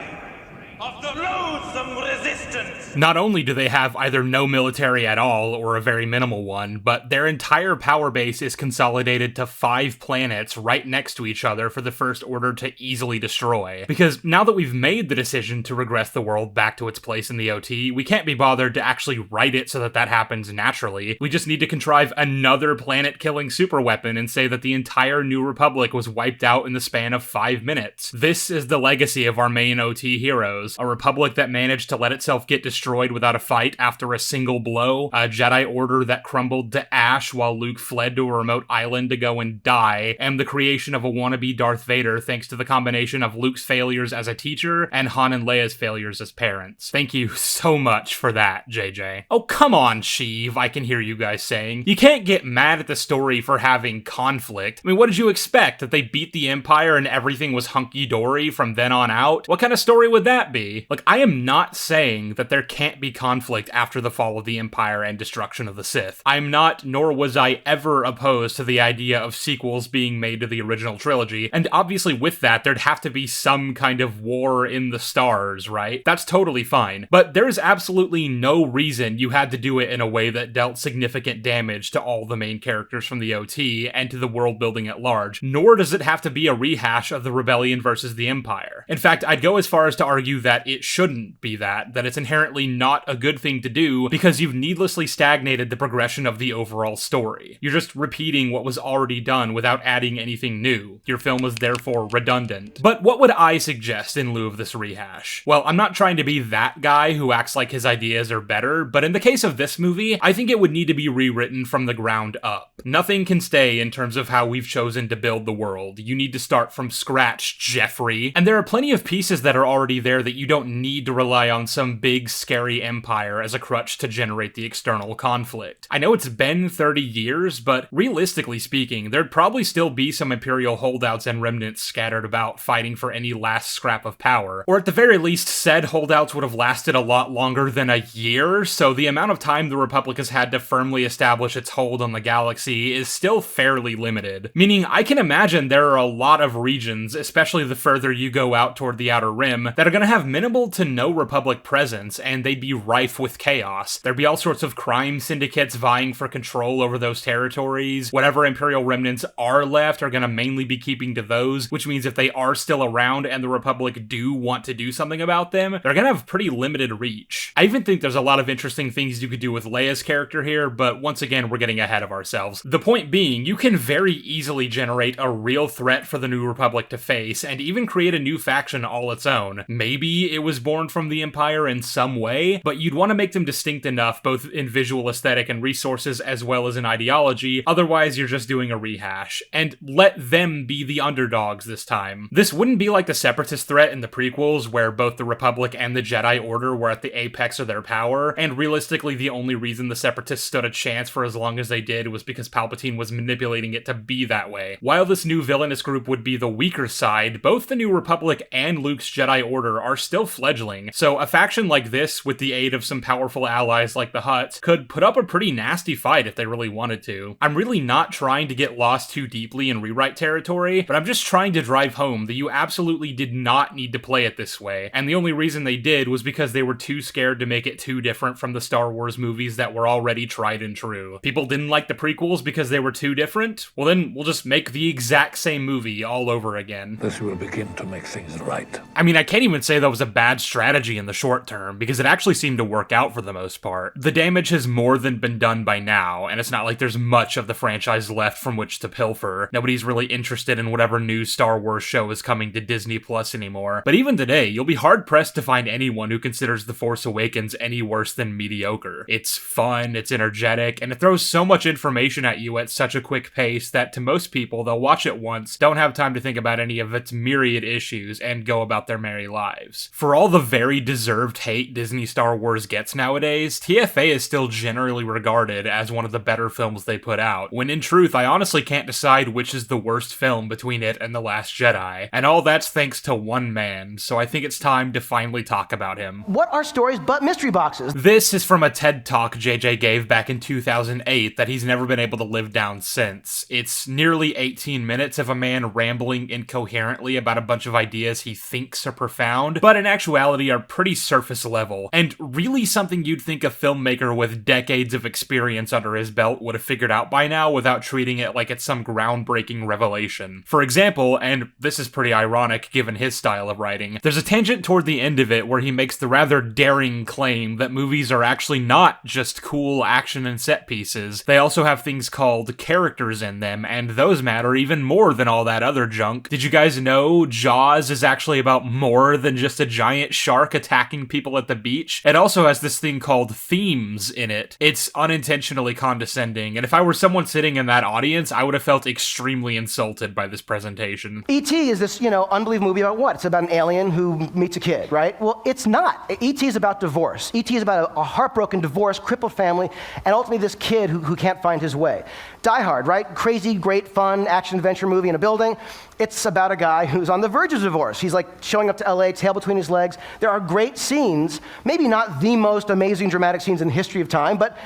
of the loathsome Resistance. Not only do they have either no military at all or a very minimal one, but their entire power base is consolidated to 5 planets right next to each other for the First Order to easily destroy. Because now that we've made the decision to regress the world back to its place in the OT, we can't be bothered to actually write it so that that happens naturally. We just need to contrive another planet-killing superweapon and say that the entire New Republic was wiped out in the span of 5 minutes. This is the legacy of our main OT heroes. A republic that managed to let itself get destroyed without a fight after a single blow, a Jedi Order that crumbled to ash while Luke fled to a remote island to go and die, and the creation of a wannabe Darth Vader thanks to the combination of Luke's failures as a teacher and Han and Leia's failures as parents. Thank you so much for that, JJ. Oh, come on, Sheev, I can hear you guys saying. You can't get mad at the story for having conflict. I mean, what did you expect? That they beat the Empire and everything was hunky-dory from then on out? What kind of story would that be? Like, I am not saying that there can't be conflict after the fall of the Empire and destruction of the Sith. I'm not, nor was I ever opposed to the idea of sequels being made to the original trilogy, and obviously with that, there'd have to be some kind of war in the stars, right? That's totally fine. But there's absolutely no reason you had to do it in a way that dealt significant damage to all the main characters from the OT and to the world building at large, nor does it have to be a rehash of the Rebellion versus the Empire. In fact, I'd go as far as to argue that it shouldn't be that it's inherently not a good thing to do because you've needlessly stagnated the progression of the overall story. You're just repeating what was already done without adding anything new. Your film is therefore redundant. But what would I suggest in lieu of this rehash? Well, I'm not trying to be that guy who acts like his ideas are better, but in the case of this movie, I think it would need to be rewritten from the ground up. Nothing can stay in terms of how we've chosen to build the world. You need to start from scratch, Jeffrey. And there are plenty of pieces that are already there that you don't need to rely on some big, scary empire as a crutch to generate the external conflict. I know it's been 30 years, but realistically speaking, there'd probably still be some Imperial holdouts and remnants scattered about fighting for any last scrap of power. Or at the very least, said holdouts would have lasted a lot longer than a year, so the amount of time the Republic has had to firmly establish its hold on the galaxy is still fairly limited. Meaning, I can imagine there are a lot of regions, especially the further you go out toward the Outer Rim, that are gonna have have minimal to no Republic presence, and they'd be rife with chaos. There'd be all sorts of crime syndicates vying for control over those territories. Whatever Imperial remnants are left are gonna mainly be keeping to those, which means if they are still around and the Republic do want to do something about them, they're gonna have pretty limited reach. I even think there's a lot of interesting things you could do with Leia's character here, but once again, we're getting ahead of ourselves. The point being, you can very easily generate a real threat for the New Republic to face, and even create a new faction all its own. Maybe it was born from the Empire in some way, but you'd want to make them distinct enough, both in visual aesthetic and resources, as well as in ideology, otherwise you're just doing a rehash. And let them be the underdogs this time. This wouldn't be like the Separatist threat in the prequels, where both the Republic and the Jedi Order were at the apex of their power, and realistically the only reason the Separatists stood a chance for as long as they did was because Palpatine was manipulating it to be that way. While this new villainous group would be the weaker side, both the New Republic and Luke's Jedi Order are still fledgling, so a faction like this, with the aid of some powerful allies like the Hutts, could put up a pretty nasty fight if they really wanted to. I'm really not trying to get lost too deeply in rewrite territory, but I'm just trying to drive home that you absolutely did not need to play it this way, and the only reason they did was because they were too scared to make it too different from the Star Wars movies that were already tried and true. People didn't like the prequels because they were too different? Well then, we'll just make the exact same movie all over again. This will begin to make things right. I mean, I can't even say that was a bad strategy in the short term, because it actually seemed to work out for the most part. The damage has more than been done by now, and it's not like there's much of the franchise left from which to pilfer. Nobody's really interested in whatever new Star Wars show is coming to Disney Plus anymore. But even today, you'll be hard-pressed to find anyone who considers The Force Awakens any worse than mediocre. It's fun, it's energetic, and it throws so much information at you at such a quick pace that to most people, they'll watch it once, don't have time to think about any of its myriad issues, and go about their merry lives. For all the very deserved hate Disney Star Wars gets nowadays, TFA is still generally regarded as one of the better films they put out, when in truth, I honestly can't decide which is the worst film between it and The Last Jedi. And all that's thanks to one man, so I think it's time to finally talk about him. What are stories but mystery boxes? This is from a TED Talk JJ gave back in 2008 that he's never been able to live down since. It's nearly 18 minutes of a man rambling incoherently about a bunch of ideas he thinks are profound, but in actuality are pretty surface level, and really something you'd think a filmmaker with decades of experience under his belt would have figured out by now without treating it like it's some groundbreaking revelation. For example, and this is pretty ironic given his style of writing, there's a tangent toward the end of it where he makes the rather daring claim that movies are actually not just cool action and set pieces, they also have things called characters in them, and those matter even more than all that other junk. Did you guys know Jaws is actually about more than just a giant shark attacking people at the beach? It also has this thing called themes in it. It's unintentionally condescending, and if I were someone sitting in that audience, I would have felt extremely insulted by this presentation. E.T. is this, unbelievable movie about what? It's about an alien who meets a kid, right? Well, it's not. E.T. is about divorce. E.T. is about a heartbroken, divorced, crippled family, and ultimately this kid who can't find his way. Die Hard, right? Crazy, great, fun, action-adventure movie in a building. It's about a guy who's on the verge of divorce. He's like showing up to LA, tail between his legs. There are great scenes, maybe not the most amazing dramatic scenes in the history of time, but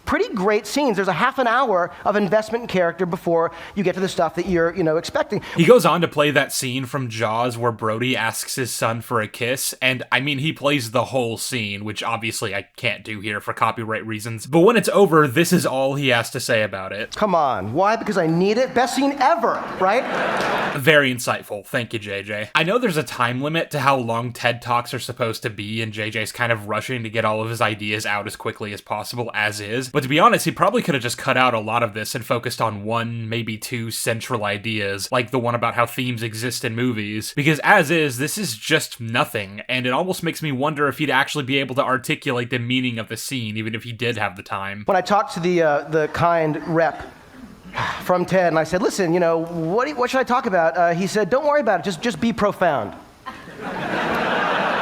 pretty great scenes. There's a half an hour of investment in character before you get to the stuff that you're, expecting. He goes on to play that scene from Jaws where Brody asks his son for a kiss, and I mean, he plays the whole scene, which obviously I can't do here for copyright reasons, but when it's over, this is all he has to say about it. Come on, why? Because I need it? Best scene ever, right? Very insightful. Thank you, JJ. I know there's a time limit to how long TED Talks are supposed to be, and JJ's kind of rushing to get all of his ideas out as quickly as possible as is, but to be honest, he probably could have just cut out a lot of this and focused on one, maybe two central ideas, like the one about how themes exist in movies, because as is, this is just nothing, and it almost makes me wonder if he'd actually be able to articulate the meaning of the scene, even if he did have the time. When I talked to the kind rep from TED, and I said, listen, what should I talk about? He said, don't worry about it, just be profound.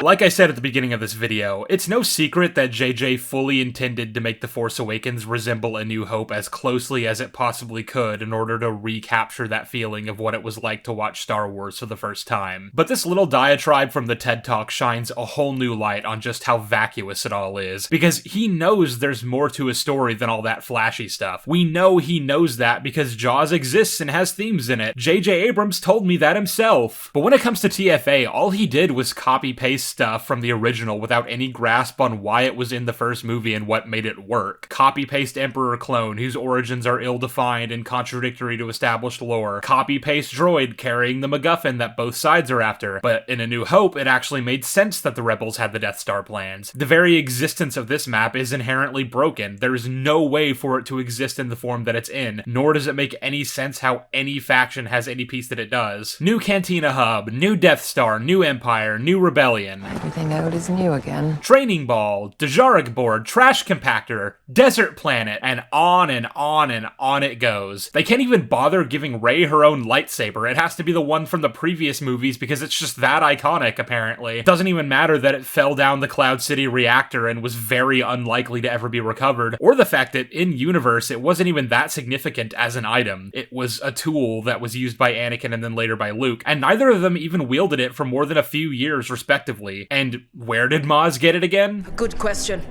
Like I said at the beginning of this video, it's no secret that JJ fully intended to make The Force Awakens resemble A New Hope as closely as it possibly could in order to recapture that feeling of what it was like to watch Star Wars for the first time. But this little diatribe from the TED Talk shines a whole new light on just how vacuous it all is, because he knows there's more to a story than all that flashy stuff. We know he knows that because Jaws exists and has themes in it. J.J. Abrams told me that himself. But when it comes to TFA, all he did was copy-paste stuff from the original without any grasp on why it was in the first movie and what made it work. Copy-paste Emperor clone, whose origins are ill-defined and contradictory to established lore. Copy-paste droid carrying the MacGuffin that both sides are after. But in A New Hope, it actually made sense that the rebels had the Death Star plans. The very existence of this map is inherently broken. There is no way for it to exist in the form that it's in, nor does it make any sense how any faction has any piece that it does. New Cantina Hub, new Death Star, new Empire, new Rebellion. Everything out is new again. Training Ball, Dejarik Board, Trash Compactor, Desert Planet, and on and on and on it goes. They can't even bother giving Rey her own lightsaber. It has to be the one from the previous movies because it's just that iconic, apparently. It doesn't even matter that it fell down the Cloud City reactor and was very unlikely to ever be recovered, or the fact that in-universe it wasn't even that significant as an item. It was a tool that was used by Anakin and then later by Luke, and neither of them even wielded it for more than a few years, respectively. And where did Maz get it again? Good question.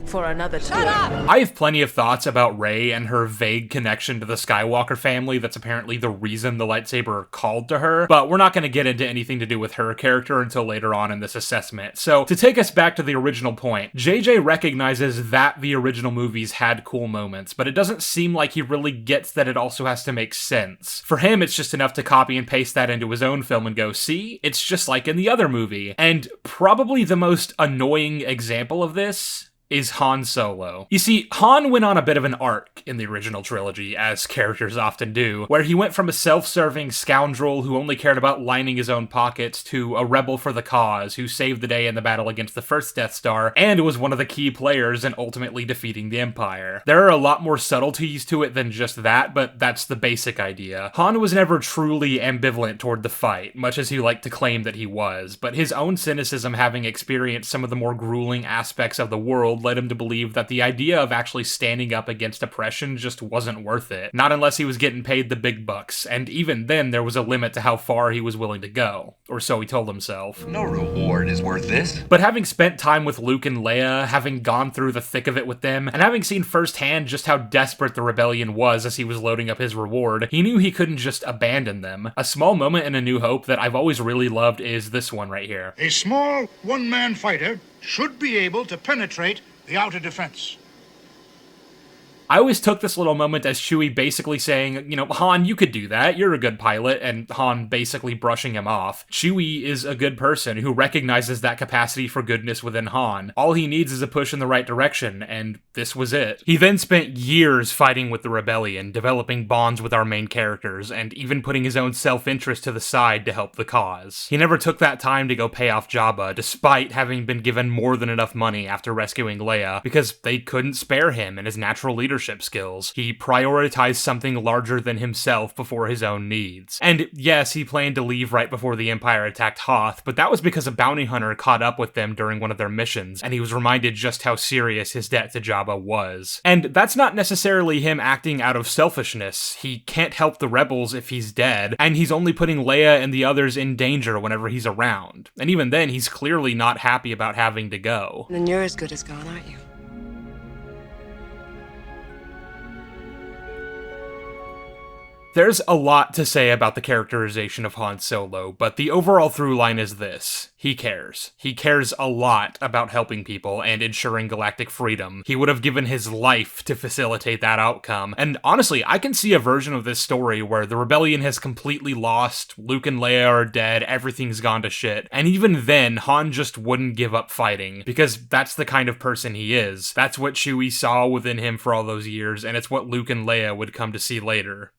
For another time. I have plenty of thoughts about Rey and her vague connection to the Skywalker family that's apparently the reason the lightsaber called to her, but we're not going to get into anything to do with her character until later on in this assessment. So, to take us back to the original point, JJ recognizes that the original movies had cool moments, but it doesn't seem like he really gets that it also has to make sense. For him, it's just enough to copy and paste that into his own film and go, see, it's just like in the other movie. And probably the most annoying example of this is Han Solo. You see, Han went on a bit of an arc in the original trilogy, as characters often do, where he went from a self-serving scoundrel who only cared about lining his own pockets to a rebel for the cause who saved the day in the battle against the first Death Star and was one of the key players in ultimately defeating the Empire. There are a lot more subtleties to it than just that, but that's the basic idea. Han was never truly ambivalent toward the fight, much as he liked to claim that he was, but his own cynicism, having experienced some of the more grueling aspects of the world, led him to believe that the idea of actually standing up against oppression just wasn't worth it. Not unless he was getting paid the big bucks, and even then there was a limit to how far he was willing to go. Or so he told himself. No reward is worth this. But having spent time with Luke and Leia, having gone through the thick of it with them, and having seen firsthand just how desperate the rebellion was as he was loading up his reward, he knew he couldn't just abandon them. A small moment in A New Hope that I've always really loved is this one right here. A small one-man fighter should be able to penetrate the outer defense. I always took this little moment as Chewie basically saying, you know, Han, you could do that, you're a good pilot, and Han basically brushing him off. Chewie is a good person who recognizes that capacity for goodness within Han. All he needs is a push in the right direction, and this was it. He then spent years fighting with the rebellion, developing bonds with our main characters, and even putting his own self-interest to the side to help the cause. He never took that time to go pay off Jabba, despite having been given more than enough money after rescuing Leia, because they couldn't spare him and his natural leadership skills. He prioritized something larger than himself before his own needs. And yes, he planned to leave right before the Empire attacked Hoth, but that was because a bounty hunter caught up with them during one of their missions, and he was reminded just how serious his debt to Jabba was. And that's not necessarily him acting out of selfishness. He can't help the rebels if he's dead, and he's only putting Leia and the others in danger whenever he's around. And even then, he's clearly not happy about having to go. Then you're as good as gone, aren't you? There's a lot to say about the characterization of Han Solo, but the overall through line is this. He cares. He cares a lot about helping people and ensuring galactic freedom. He would have given his life to facilitate that outcome. And honestly, I can see a version of this story where the rebellion has completely lost, Luke and Leia are dead, everything's gone to shit. And even then, Han just wouldn't give up fighting, because that's the kind of person he is. That's what Chewie saw within him for all those years, and it's what Luke and Leia would come to see later.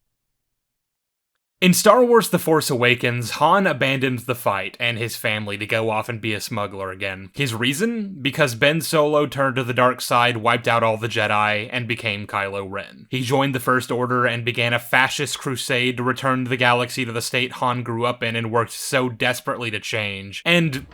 In Star Wars The Force Awakens, Han abandoned the fight and his family to go off and be a smuggler again. His reason? Because Ben Solo turned to the dark side, wiped out all the Jedi, and became Kylo Ren. He joined the First Order and began a fascist crusade to return the galaxy to the state Han grew up in and worked so desperately to change. And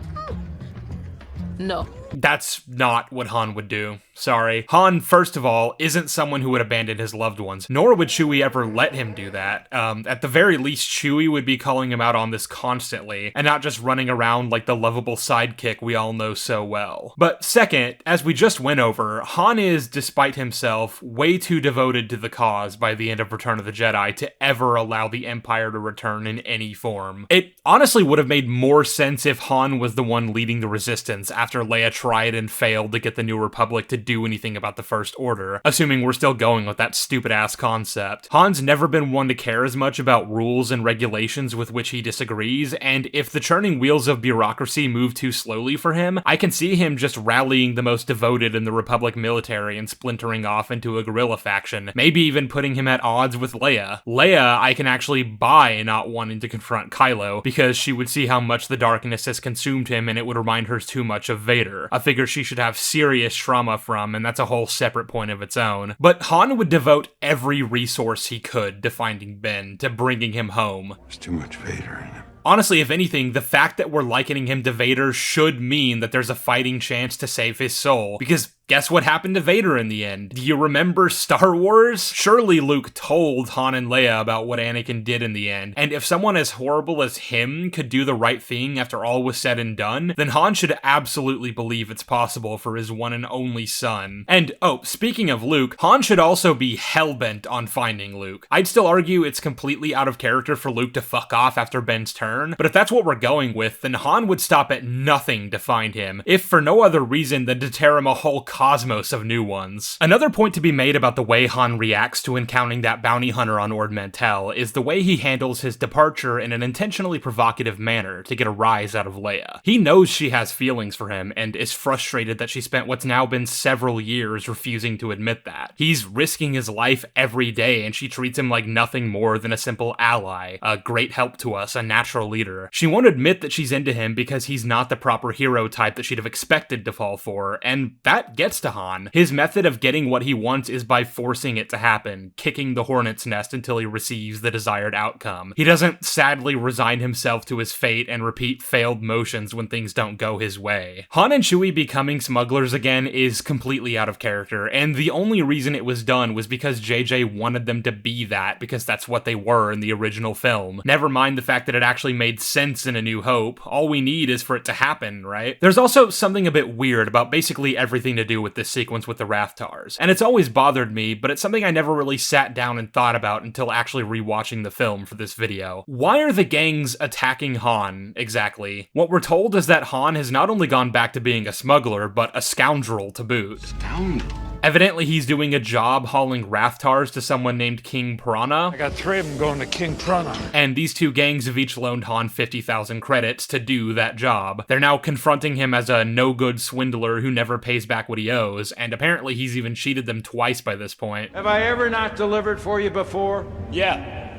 No. That's not what Han would do. Sorry. Han, first of all, isn't someone who would abandon his loved ones, nor would Chewie ever let him do that. At the very least, Chewie would be calling him out on this constantly, and not just running around like the lovable sidekick we all know so well. But second, as we just went over, Han is, despite himself, way too devoted to the cause by the end of Return of the Jedi to ever allow the Empire to return in any form. It honestly would have made more sense if Han was the one leading the Resistance after Leia tried and failed to get the New Republic to do anything about the First Order, assuming we're still going with that stupid-ass concept. Han's never been one to care as much about rules and regulations with which he disagrees, and if the churning wheels of bureaucracy move too slowly for him, I can see him just rallying the most devoted in the Republic military and splintering off into a guerrilla faction, maybe even putting him at odds with Leia. Leia, I can actually buy not wanting to confront Kylo, because she would see how much the darkness has consumed him and it would remind her too much of Vader, a figure she should have serious trauma from, and that's a whole separate point of its own. But Han would devote every resource he could to finding Ben, to bringing him home. There's too much Vader in him. Honestly, if anything, the fact that we're likening him to Vader should mean that there's a fighting chance to save his soul, because guess what happened to Vader in the end? Do you remember Star Wars? Surely Luke told Han and Leia about what Anakin did in the end, and if someone as horrible as him could do the right thing after all was said and done, then Han should absolutely believe it's possible for his one and only son. And, oh, speaking of Luke, Han should also be hellbent on finding Luke. I'd still argue it's completely out of character for Luke to fuck off after Ben's turn, but if that's what we're going with, then Han would stop at nothing to find him, if for no other reason than to tear him a whole cosmos of new ones. Another point to be made about the way Han reacts to encountering that bounty hunter on Ord Mantell is the way he handles his departure in an intentionally provocative manner to get a rise out of Leia. He knows she has feelings for him and is frustrated that she spent what's now been several years refusing to admit that. He's risking his life every day and she treats him like nothing more than a simple ally, a great help to us, a natural leader. She won't admit that she's into him because he's not the proper hero type that she'd have expected to fall for, and that gets to Han. His method of getting what he wants is by forcing it to happen, kicking the hornet's nest until he receives the desired outcome. He doesn't sadly resign himself to his fate and repeat failed motions when things don't go his way. Han and Chewie becoming smugglers again is completely out of character, and the only reason it was done was because JJ wanted them to be that, because that's what they were in the original film. Never mind the fact that it actually made sense in A New Hope. All we need is for it to happen, right? There's also something a bit weird about basically everything to do with this sequence with the Rathtars, and it's always bothered me, but it's something I never really sat down and thought about until actually rewatching the film for this video. Why are the gangs attacking Han, exactly? What we're told is that Han has not only gone back to being a smuggler, but a scoundrel to boot. Scoundrel? Evidently, he's doing a job hauling Rathtars to someone named King Piranha. I got 3 of them going to King Piranha. And these two gangs have each loaned Han 50,000 credits to do that job. They're now confronting him as a no-good swindler who never pays back what he owes, and apparently he's even cheated them twice by this point. Have I ever not delivered for you before? Yeah.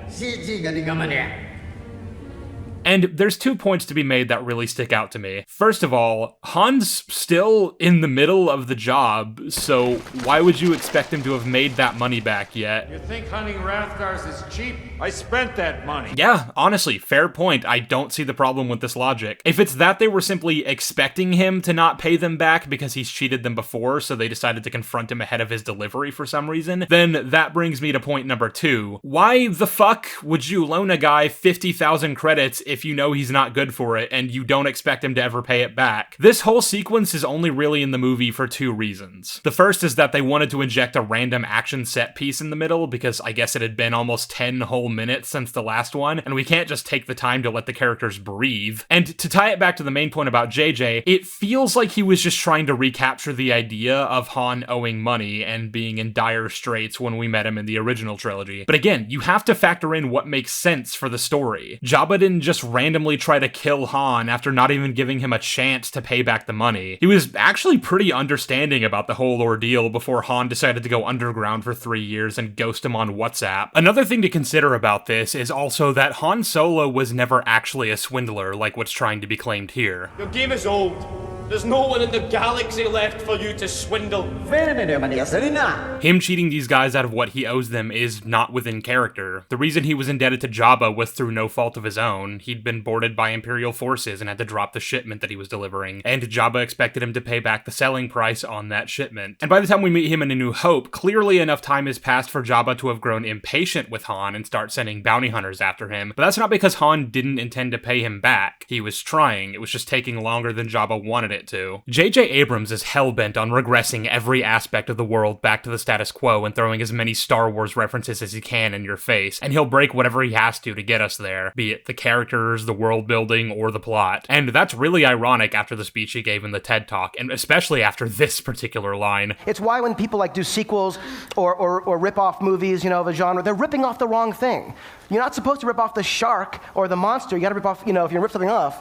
And there's 2 points to be made that really stick out to me. First of all, Han's still in the middle of the job, so why would you expect him to have made that money back yet? You think hunting Rathtars is cheap? I spent that money. Yeah, honestly, fair point. I don't see the problem with this logic. If it's that they were simply expecting him to not pay them back because he's cheated them before, so they decided to confront him ahead of his delivery for some reason, then that brings me to point number 2. Why the fuck would you loan a guy 50,000 credits if you know he's not good for it and you don't expect him to ever pay it back? This whole sequence is only really in the movie for 2 reasons. The first is that they wanted to inject a random action set piece in the middle because I guess it had been almost 10 whole minutes since the last one, and we can't just take the time to let the characters breathe. And to tie it back to the main point about JJ, it feels like he was just trying to recapture the idea of Han owing money and being in dire straits when we met him in the original trilogy. But again, you have to factor in what makes sense for the story. Jabba didn't just randomly try to kill Han after not even giving him a chance to pay back the money. He was actually pretty understanding about the whole ordeal before Han decided to go underground for 3 years and ghost him on WhatsApp. Another thing to consider about this is also that Han Solo was never actually a swindler like what's trying to be claimed here. Your game is old. There's no one in the galaxy left for you to swindle. Him cheating these guys out of what he owes them is not within character. The reason he was indebted to Jabba was through no fault of his own. He'd been boarded by Imperial forces and had to drop the shipment that he was delivering, and Jabba expected him to pay back the selling price on that shipment. And by the time we meet him in A New Hope, clearly enough time has passed for Jabba to have grown impatient with Han and start sending bounty hunters after him, but that's not because Han didn't intend to pay him back. He was trying, it was just taking longer than Jabba wanted it to. J.J. Abrams is hellbent on regressing every aspect of the world back to the status quo and throwing as many Star Wars references as he can in your face, and he'll break whatever he has to get us there, be it the characters, the world building, or the plot. And that's really ironic after the speech he gave in the TED Talk, and especially after this particular line. It's why when people do sequels or rip off movies, of a genre, they're ripping off the wrong thing. You're not supposed to rip off the shark or the monster. You gotta rip off, if you're gonna rip something off,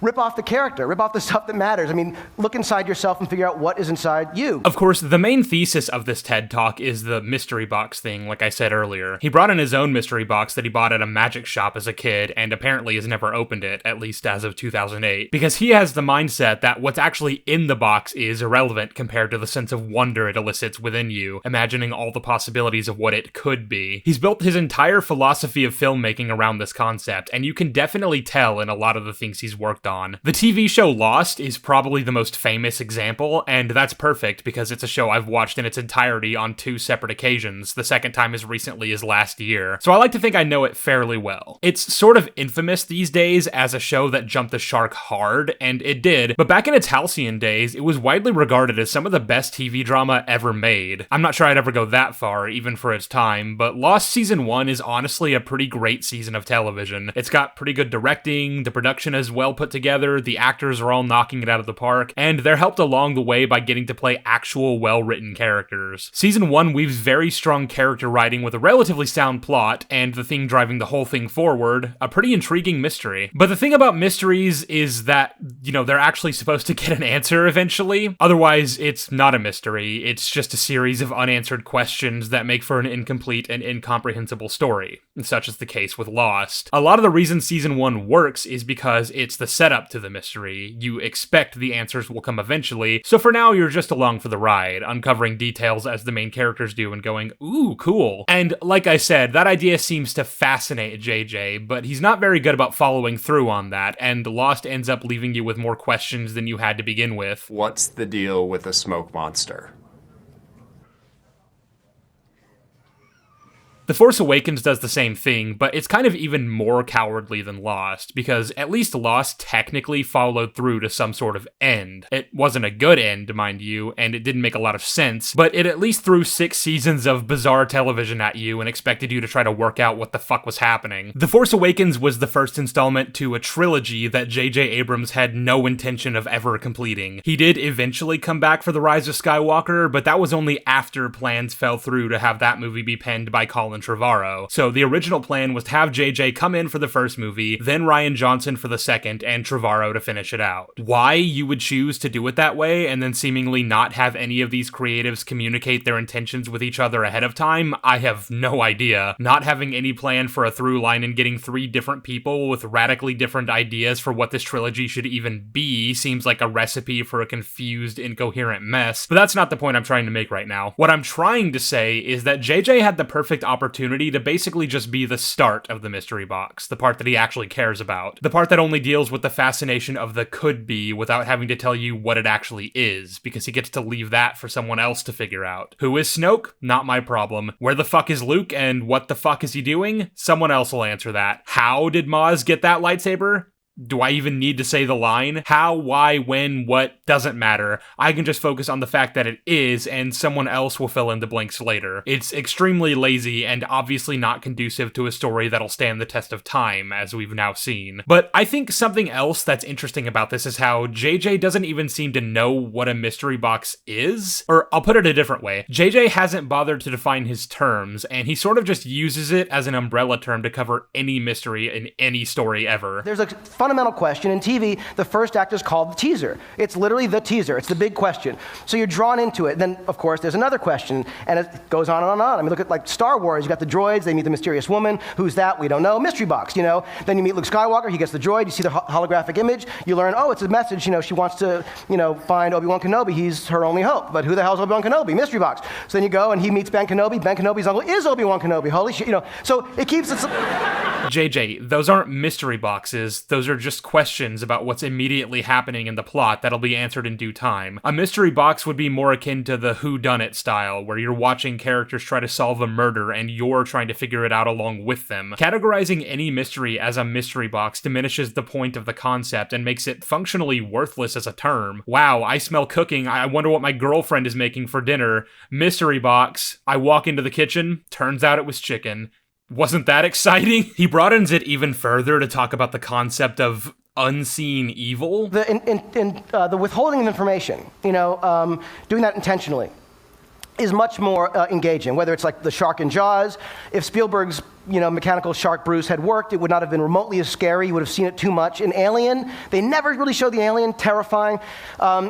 rip off the character, rip off the stuff that matters. I mean, look inside yourself and figure out what is inside you. Of course, the main thesis of this TED Talk is the mystery box thing, like I said earlier. He brought in his own mystery box that he bought at a magic shop as a kid, and apparently has never opened it, at least as of 2008, because he has the mindset that what's actually in the box is irrelevant compared to the sense of wonder it elicits within you, imagining all the possibilities of what it could be. He's built his entire philosophy of filmmaking around this concept, and you can definitely tell in a lot of the things he's worked on. The TV show Lost is probably the most famous example, and that's perfect because it's a show I've watched in its entirety on 2 separate occasions, the second time as recently as last year, so I like to think I know it fairly well. It's sort of infamous these days as a show that jumped the shark hard, and it did, but back in its halcyon days, it was widely regarded as some of the best TV drama ever made. I'm not sure I'd ever go that far, even for its time, but Lost Season 1 is honestly a pretty great season of television. It's got pretty good directing, the production is well put together, the actors are all knocking it out of the park, and they're helped along the way by getting to play actual well-written characters. Season 1 weaves very strong character writing with a relatively sound plot, and the thing driving the whole thing forward, a pretty intriguing mystery. But the thing about mysteries is that, they're actually supposed to get an answer eventually. Otherwise, it's not a mystery, it's just a series of unanswered questions that make for an incomplete and incomprehensible story, such as the case with Lost. A lot of the reason Season 1 works is because it's the setup to the mystery. You expect the answers will come eventually, so for now you're just along for the ride, uncovering details as the main characters do and going, ooh, cool. And like I said, that idea seems to fascinate JJ, but he's not very good about following through on that, and Lost ends up leaving you with more questions than you had to begin with. What's the deal with the smoke monster? The Force Awakens does the same thing, but it's kind of even more cowardly than Lost, because at least Lost technically followed through to some sort of end. It wasn't a good end, mind you, and it didn't make a lot of sense, but it at least threw 6 seasons of bizarre television at you and expected you to try to work out what the fuck was happening. The Force Awakens was the first installment to a trilogy that J.J. Abrams had no intention of ever completing. He did eventually come back for The Rise of Skywalker, but that was only after plans fell through to have that movie be penned by Colin Trevorrow. So the original plan was to have JJ come in for the first movie, then Rian Johnson for the second, and Trevorrow to finish it out. Why you would choose to do it that way and then seemingly not have any of these creatives communicate their intentions with each other ahead of time, I have no idea. Not having any plan for a through line and getting 3 different people with radically different ideas for what this trilogy should even be seems like a recipe for a confused, incoherent mess, but that's not the point I'm trying to make right now. What I'm trying to say is that JJ had the perfect opportunity to basically just be the start of the mystery box, the part that he actually cares about, the part that only deals with the fascination of the could be without having to tell you what it actually is, because he gets to leave that for someone else to figure out. Who is Snoke? Not my problem. Where the fuck is Luke and what the fuck is he doing? Someone else will answer that. How did Maz get that lightsaber? Do I even need to say the line? How, why, when, what, doesn't matter. I can just focus on the fact that it is, and someone else will fill in the blanks later. It's extremely lazy and obviously not conducive to a story that'll stand the test of time, as we've now seen. But I think something else that's interesting about this is how JJ doesn't even seem to know what a mystery box is. Or I'll put it a different way. JJ hasn't bothered to define his terms, and he sort of just uses it as an umbrella term to cover any mystery in any story ever. There's a fundamental question. In TV, the first act is called the teaser. It's literally the teaser. It's the big question. So you're drawn into it. Then, of course, there's another question, and it goes on and on and on. I mean, look at like Star Wars. You got the droids. They meet the mysterious woman. Who's that? We don't know. Mystery box, you know. Then you meet Luke Skywalker. He gets the droid. You see the holographic image. You learn, oh, it's a message. You know, she wants to, you know, find Obi-Wan Kenobi. He's her only hope. But who the hell is Obi-Wan Kenobi? Mystery box. So then you go, and he meets Ben Kenobi. Ben Kenobi's uncle is Obi-Wan Kenobi. Holy shit, you know. So it keeps it. JJ, those aren't mystery boxes. Those are just questions about what's immediately happening in the plot that'll be answered in due time. A mystery box would be more akin to the whodunit style, where you're watching characters try to solve a murder and you're trying to figure it out along with them. Categorizing any mystery as a mystery box diminishes the point of the concept and makes it functionally worthless as a term. Wow, I smell cooking. I wonder what my girlfriend is making for dinner. Mystery box. I walk into the kitchen. Turns out it was chicken. Wasn't that exciting? He broadens it even further to talk about the concept of unseen evil. The withholding of information, you know, doing that intentionally is much more engaging, whether it's like the shark in Jaws. If Spielberg's, you know, mechanical shark Bruce had worked, it would not have been remotely as scary. You would have seen it too much. In Alien, they never really showed the alien. Terrifying.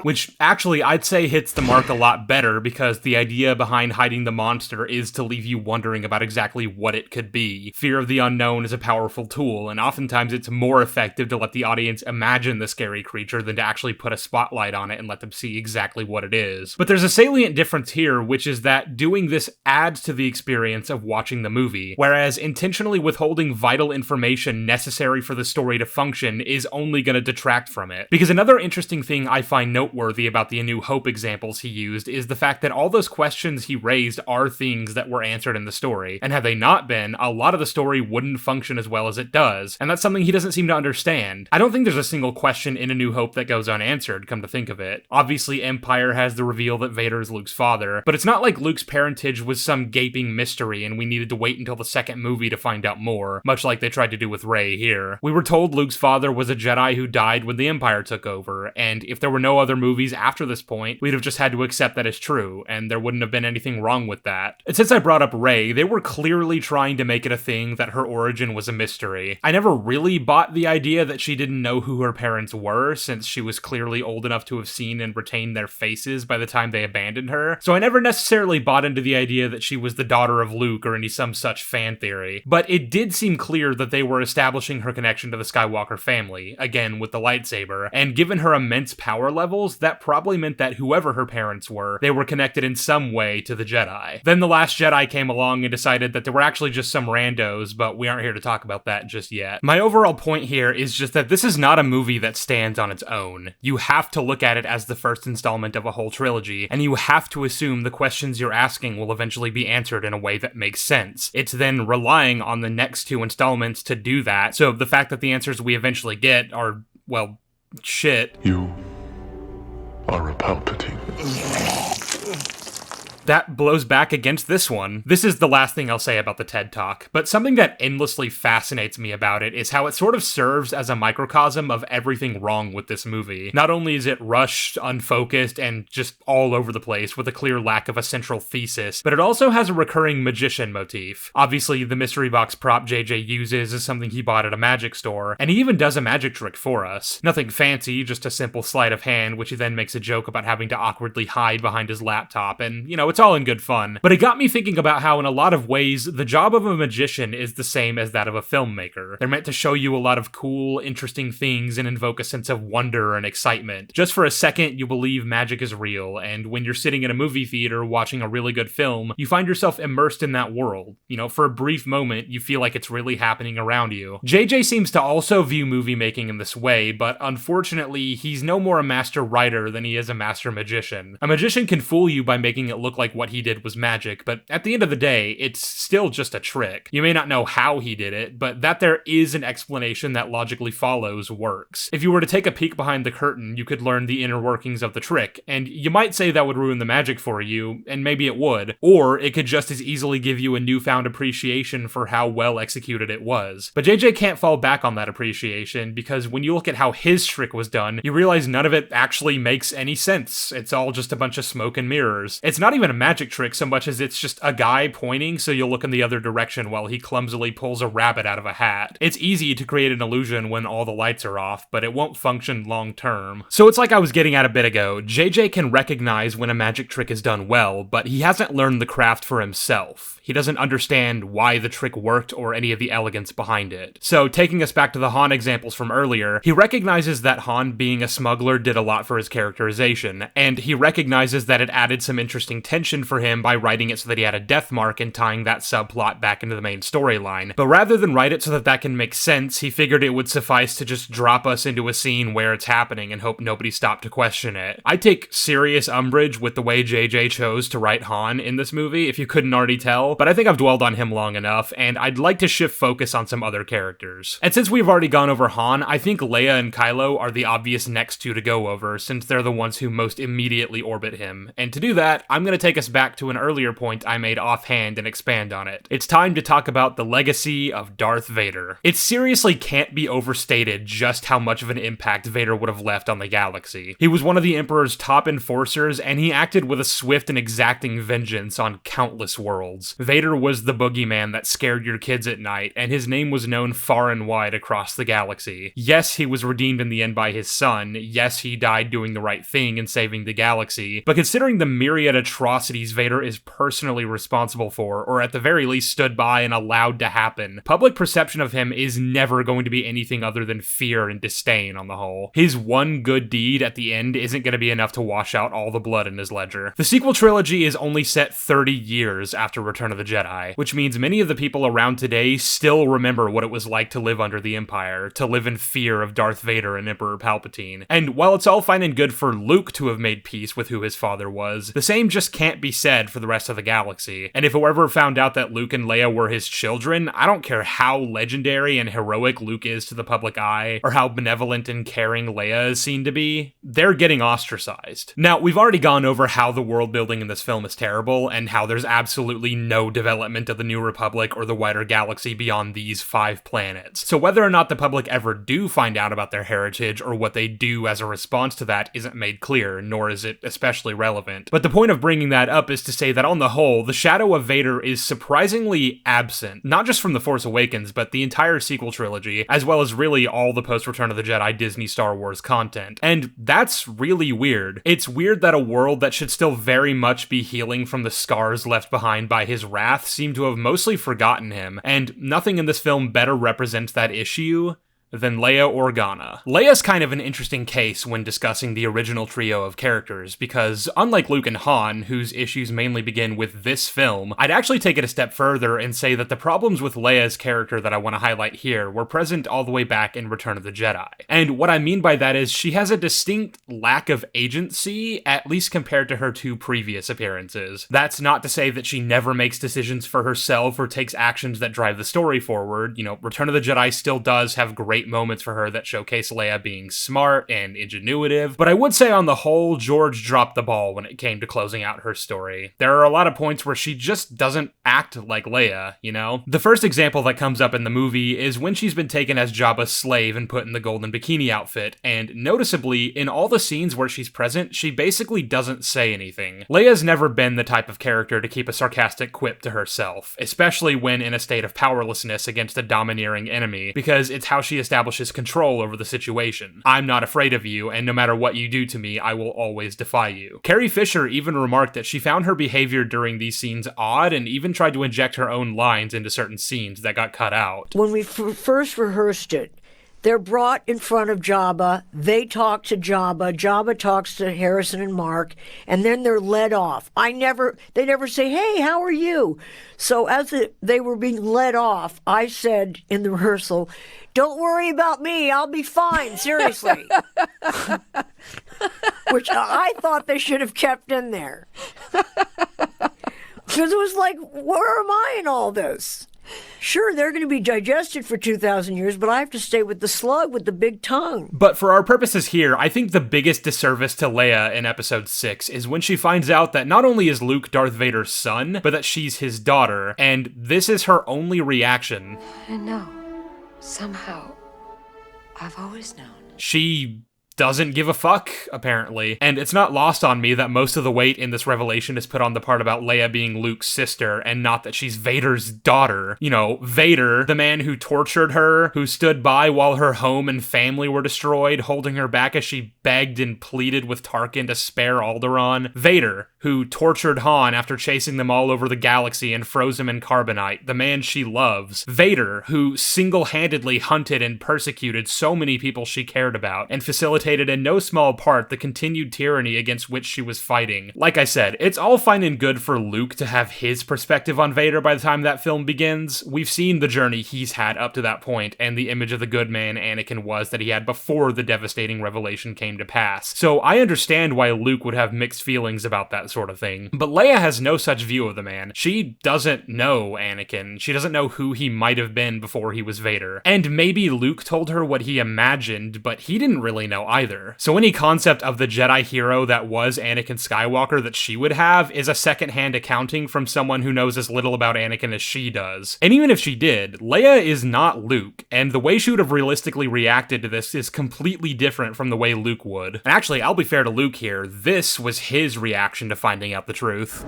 Which actually I'd say hits the mark a lot better, because the idea behind hiding the monster is to leave you wondering about exactly what it could be. Fear of the unknown is a powerful tool, and oftentimes it's more effective to let the audience imagine the scary creature than to actually put a spotlight on it and let them see exactly what it is. But there's a salient difference here, which is that doing this adds to the experience of watching the movie, whereas intentionally withholding vital information necessary for the story to function is only going to detract from it. Because another interesting thing I find noteworthy about the A New Hope examples he used is the fact that all those questions he raised are things that were answered in the story, and had they not been, a lot of the story wouldn't function as well as it does, and that's something he doesn't seem to understand. I don't think there's a single question in A New Hope that goes unanswered, come to think of it. Obviously, Empire has the reveal that Vader is Luke's father, but it's not like Luke's parentage was some gaping mystery and we needed to wait until the second movie to find out more, much like they tried to do with Rey here. We were told Luke's father was a Jedi who died when the Empire took over, and if there were no other movies after this point, we'd have just had to accept that as true, and there wouldn't have been anything wrong with that. And since I brought up Rey, they were clearly trying to make it a thing that her origin was a mystery. I never really bought the idea that she didn't know who her parents were, since she was clearly old enough to have seen and retained their faces by the time they abandoned her, so I never necessarily bought into the idea that she was the daughter of Luke or any some such fan theory. But it did seem clear that they were establishing her connection to the Skywalker family, again with the lightsaber, and given her immense power levels, that probably meant that whoever her parents were, they were connected in some way to the Jedi. Then The Last Jedi came along and decided that they were actually just some randos, but we aren't here to talk about that just yet. My overall point here is just that this is not a movie that stands on its own. You have to look at it as the first installment of a whole trilogy, and you have to assume the questions you're asking will eventually be answered in a way that makes sense. It's then relying on the next two installments to do that, so the fact that the answers we eventually get are, well, shit. You are a Palpatine. That blows back against this one. This is the last thing I'll say about the TED Talk, but something that endlessly fascinates me about it is how it sort of serves as a microcosm of everything wrong with this movie. Not only is it rushed, unfocused, and just all over the place with a clear lack of a central thesis, but it also has a recurring magician motif. Obviously, the mystery box prop JJ uses is something he bought at a magic store, and he even does a magic trick for us. Nothing fancy, just a simple sleight of hand, which he then makes a joke about having to awkwardly hide behind his laptop, and, you know, it's all in good fun. But it got me thinking about how in a lot of ways, the job of a magician is the same as that of a filmmaker. They're meant to show you a lot of cool, interesting things and invoke a sense of wonder and excitement. Just for a second, you believe magic is real, and when you're sitting in a movie theater watching a really good film, you find yourself immersed in that world. You know, for a brief moment, you feel like it's really happening around you. JJ seems to also view movie making in this way, but unfortunately, he's no more a master writer than he is a master magician. A magician can fool you by making it look like what he did was magic, but at the end of the day, it's still just a trick. You may not know how he did it, but that there is an explanation that logically follows works. If you were to take a peek behind the curtain, you could learn the inner workings of the trick, and you might say that would ruin the magic for you, and maybe it would, or it could just as easily give you a newfound appreciation for how well executed it was. But JJ can't fall back on that appreciation, because when you look at how his trick was done, you realize none of it actually makes any sense. It's all just a bunch of smoke and mirrors. It's not even even a magic trick so much as it's just a guy pointing so you'll look in the other direction while he clumsily pulls a rabbit out of a hat. It's easy to create an illusion when all the lights are off, but it won't function long term. So it's like I was getting at a bit ago, JJ can recognize when a magic trick is done well, but he hasn't learned the craft for himself. He doesn't understand why the trick worked or any of the elegance behind it. So taking us back to the Han examples from earlier, he recognizes that Han being a smuggler did a lot for his characterization, and he recognizes that it added some interesting tension for him by writing it so that he had a death mark and tying that subplot back into the main storyline. But rather than write it so that that can make sense, he figured it would suffice to just drop us into a scene where it's happening and hope nobody stopped to question it. I take serious umbrage with the way JJ chose to write Han in this movie, if you couldn't already tell, but I think I've dwelled on him long enough, and I'd like to shift focus on some other characters. And since we've already gone over Han, I think Leia and Kylo are the obvious next two to go over, since they're the ones who most immediately orbit him. And to do that, I'm going to take us back to an earlier point I made offhand and expand on it. It's time to talk about the legacy of Darth Vader. It seriously can't be overstated just how much of an impact Vader would have left on the galaxy. He was one of the Emperor's top enforcers, and he acted with a swift and exacting vengeance on countless worlds. Vader was the boogeyman that scared your kids at night, and his name was known far and wide across the galaxy. Yes, he was redeemed in the end by his son. Yes, he died doing the right thing and saving the galaxy. But considering the myriad atrocities Vader is personally responsible for, or at the very least stood by and allowed to happen, public perception of him is never going to be anything other than fear and disdain on the whole. His one good deed at the end isn't going to be enough to wash out all the blood in his ledger. The sequel trilogy is only set 30 years after Return of the Jedi, which means many of the people around today still remember what it was like to live under the Empire, to live in fear of Darth Vader and Emperor Palpatine. And while it's all fine and good for Luke to have made peace with who his father was, the same just can't be said for the rest of the galaxy. And if whoever found out that Luke and Leia were his children, I don't care how legendary and heroic Luke is to the public eye, or how benevolent and caring Leia is seen to be, they're getting ostracized. Now, we've already gone over how the world building in this film is terrible, and how there's absolutely no development of the New Republic or the wider galaxy beyond these 5 planets. So whether or not the public ever do find out about their heritage, or what they do as a response to that, isn't made clear, nor is it especially relevant. But the point of bringing that up is to say that on the whole, the shadow of Vader is surprisingly absent, not just from The Force Awakens, but the entire sequel trilogy, as well as really all the post-Return of the Jedi Disney Star Wars content. And that's really weird. It's weird that a world that should still very much be healing from the scars left behind by his wrath seem to have mostly forgotten him, and nothing in this film better represents that issue than Leia Organa. Leia's kind of an interesting case when discussing the original trio of characters, because unlike Luke and Han, whose issues mainly begin with this film, I'd actually take it a step further and say that the problems with Leia's character that I want to highlight here were present all the way back in Return of the Jedi. And what I mean by that is she has a distinct lack of agency, at least compared to her 2 previous appearances. That's not to say that she never makes decisions for herself or takes actions that drive the story forward. You know, Return of the Jedi still does have great moments for her that showcase Leia being smart and ingenuitive, but I would say on the whole, George dropped the ball when it came to closing out her story. There are a lot of points where she just doesn't act like Leia, you know? The first example that comes up in the movie is when she's been taken as Jabba's slave and put in the golden bikini outfit, and noticeably, in all the scenes where she's present, she basically doesn't say anything. Leia's never been the type of character to keep a sarcastic quip to herself, especially when in a state of powerlessness against a domineering enemy, because it's how she establishes control over the situation. I'm not afraid of you, and no matter what you do to me, I will always defy you. Carrie Fisher even remarked that she found her behavior during these scenes odd, and even tried to inject her own lines into certain scenes that got cut out. When we first rehearsed it, they're brought in front of Jabba, they talk to Jabba, Jabba talks to Harrison and Mark, and then they're led off. They never say, hey, how are you? So as they were being led off, I said in the rehearsal, don't worry about me, I'll be fine, seriously. Which I thought they should have kept in there. Because it was like, where am I in all this? Sure, they're going to be digested for 2,000 years, but I have to stay with the slug with the big tongue. But for our purposes here, I think the biggest disservice to Leia in Episode 6 is when she finds out that not only is Luke Darth Vader's son, but that she's his daughter, and this is her only reaction. I know. Somehow, I've always known. She doesn't give a fuck, apparently. And it's not lost on me that most of the weight in this revelation is put on the part about Leia being Luke's sister, and not that she's Vader's daughter. You know, Vader, the man who tortured her, who stood by while her home and family were destroyed, holding her back as she begged and pleaded with Tarkin to spare Alderaan. Vader, who tortured Han after chasing them all over the galaxy and froze him in carbonite, the man she loves. Vader, who single-handedly hunted and persecuted so many people she cared about, and facilitated in no small part the continued tyranny against which she was fighting. Like I said, it's all fine and good for Luke to have his perspective on Vader by the time that film begins. We've seen the journey he's had up to that point, and the image of the good man Anakin was that he had before the devastating revelation came to pass. So I understand why Luke would have mixed feelings about that sort of thing. But Leia has no such view of the man. She doesn't know Anakin. She doesn't know who he might have been before he was Vader. And maybe Luke told her what he imagined, but he didn't really know either. So any concept of the Jedi hero that was Anakin Skywalker that she would have is a secondhand accounting from someone who knows as little about Anakin as she does. And even if she did, Leia is not Luke, and the way she would have realistically reacted to this is completely different from the way Luke would. And actually, I'll be fair to Luke here, this was his reaction to finding out the truth.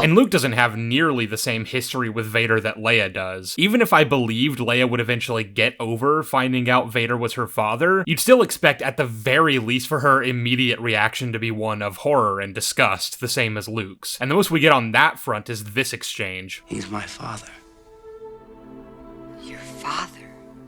And Luke doesn't have nearly the same history with Vader that Leia does. Even if I believed Leia would eventually get over finding out Vader was her father, you'd still expect at the very least for her immediate reaction to be one of horror and disgust, the same as Luke's. And the most we get on that front is this exchange. He's my father. Your father?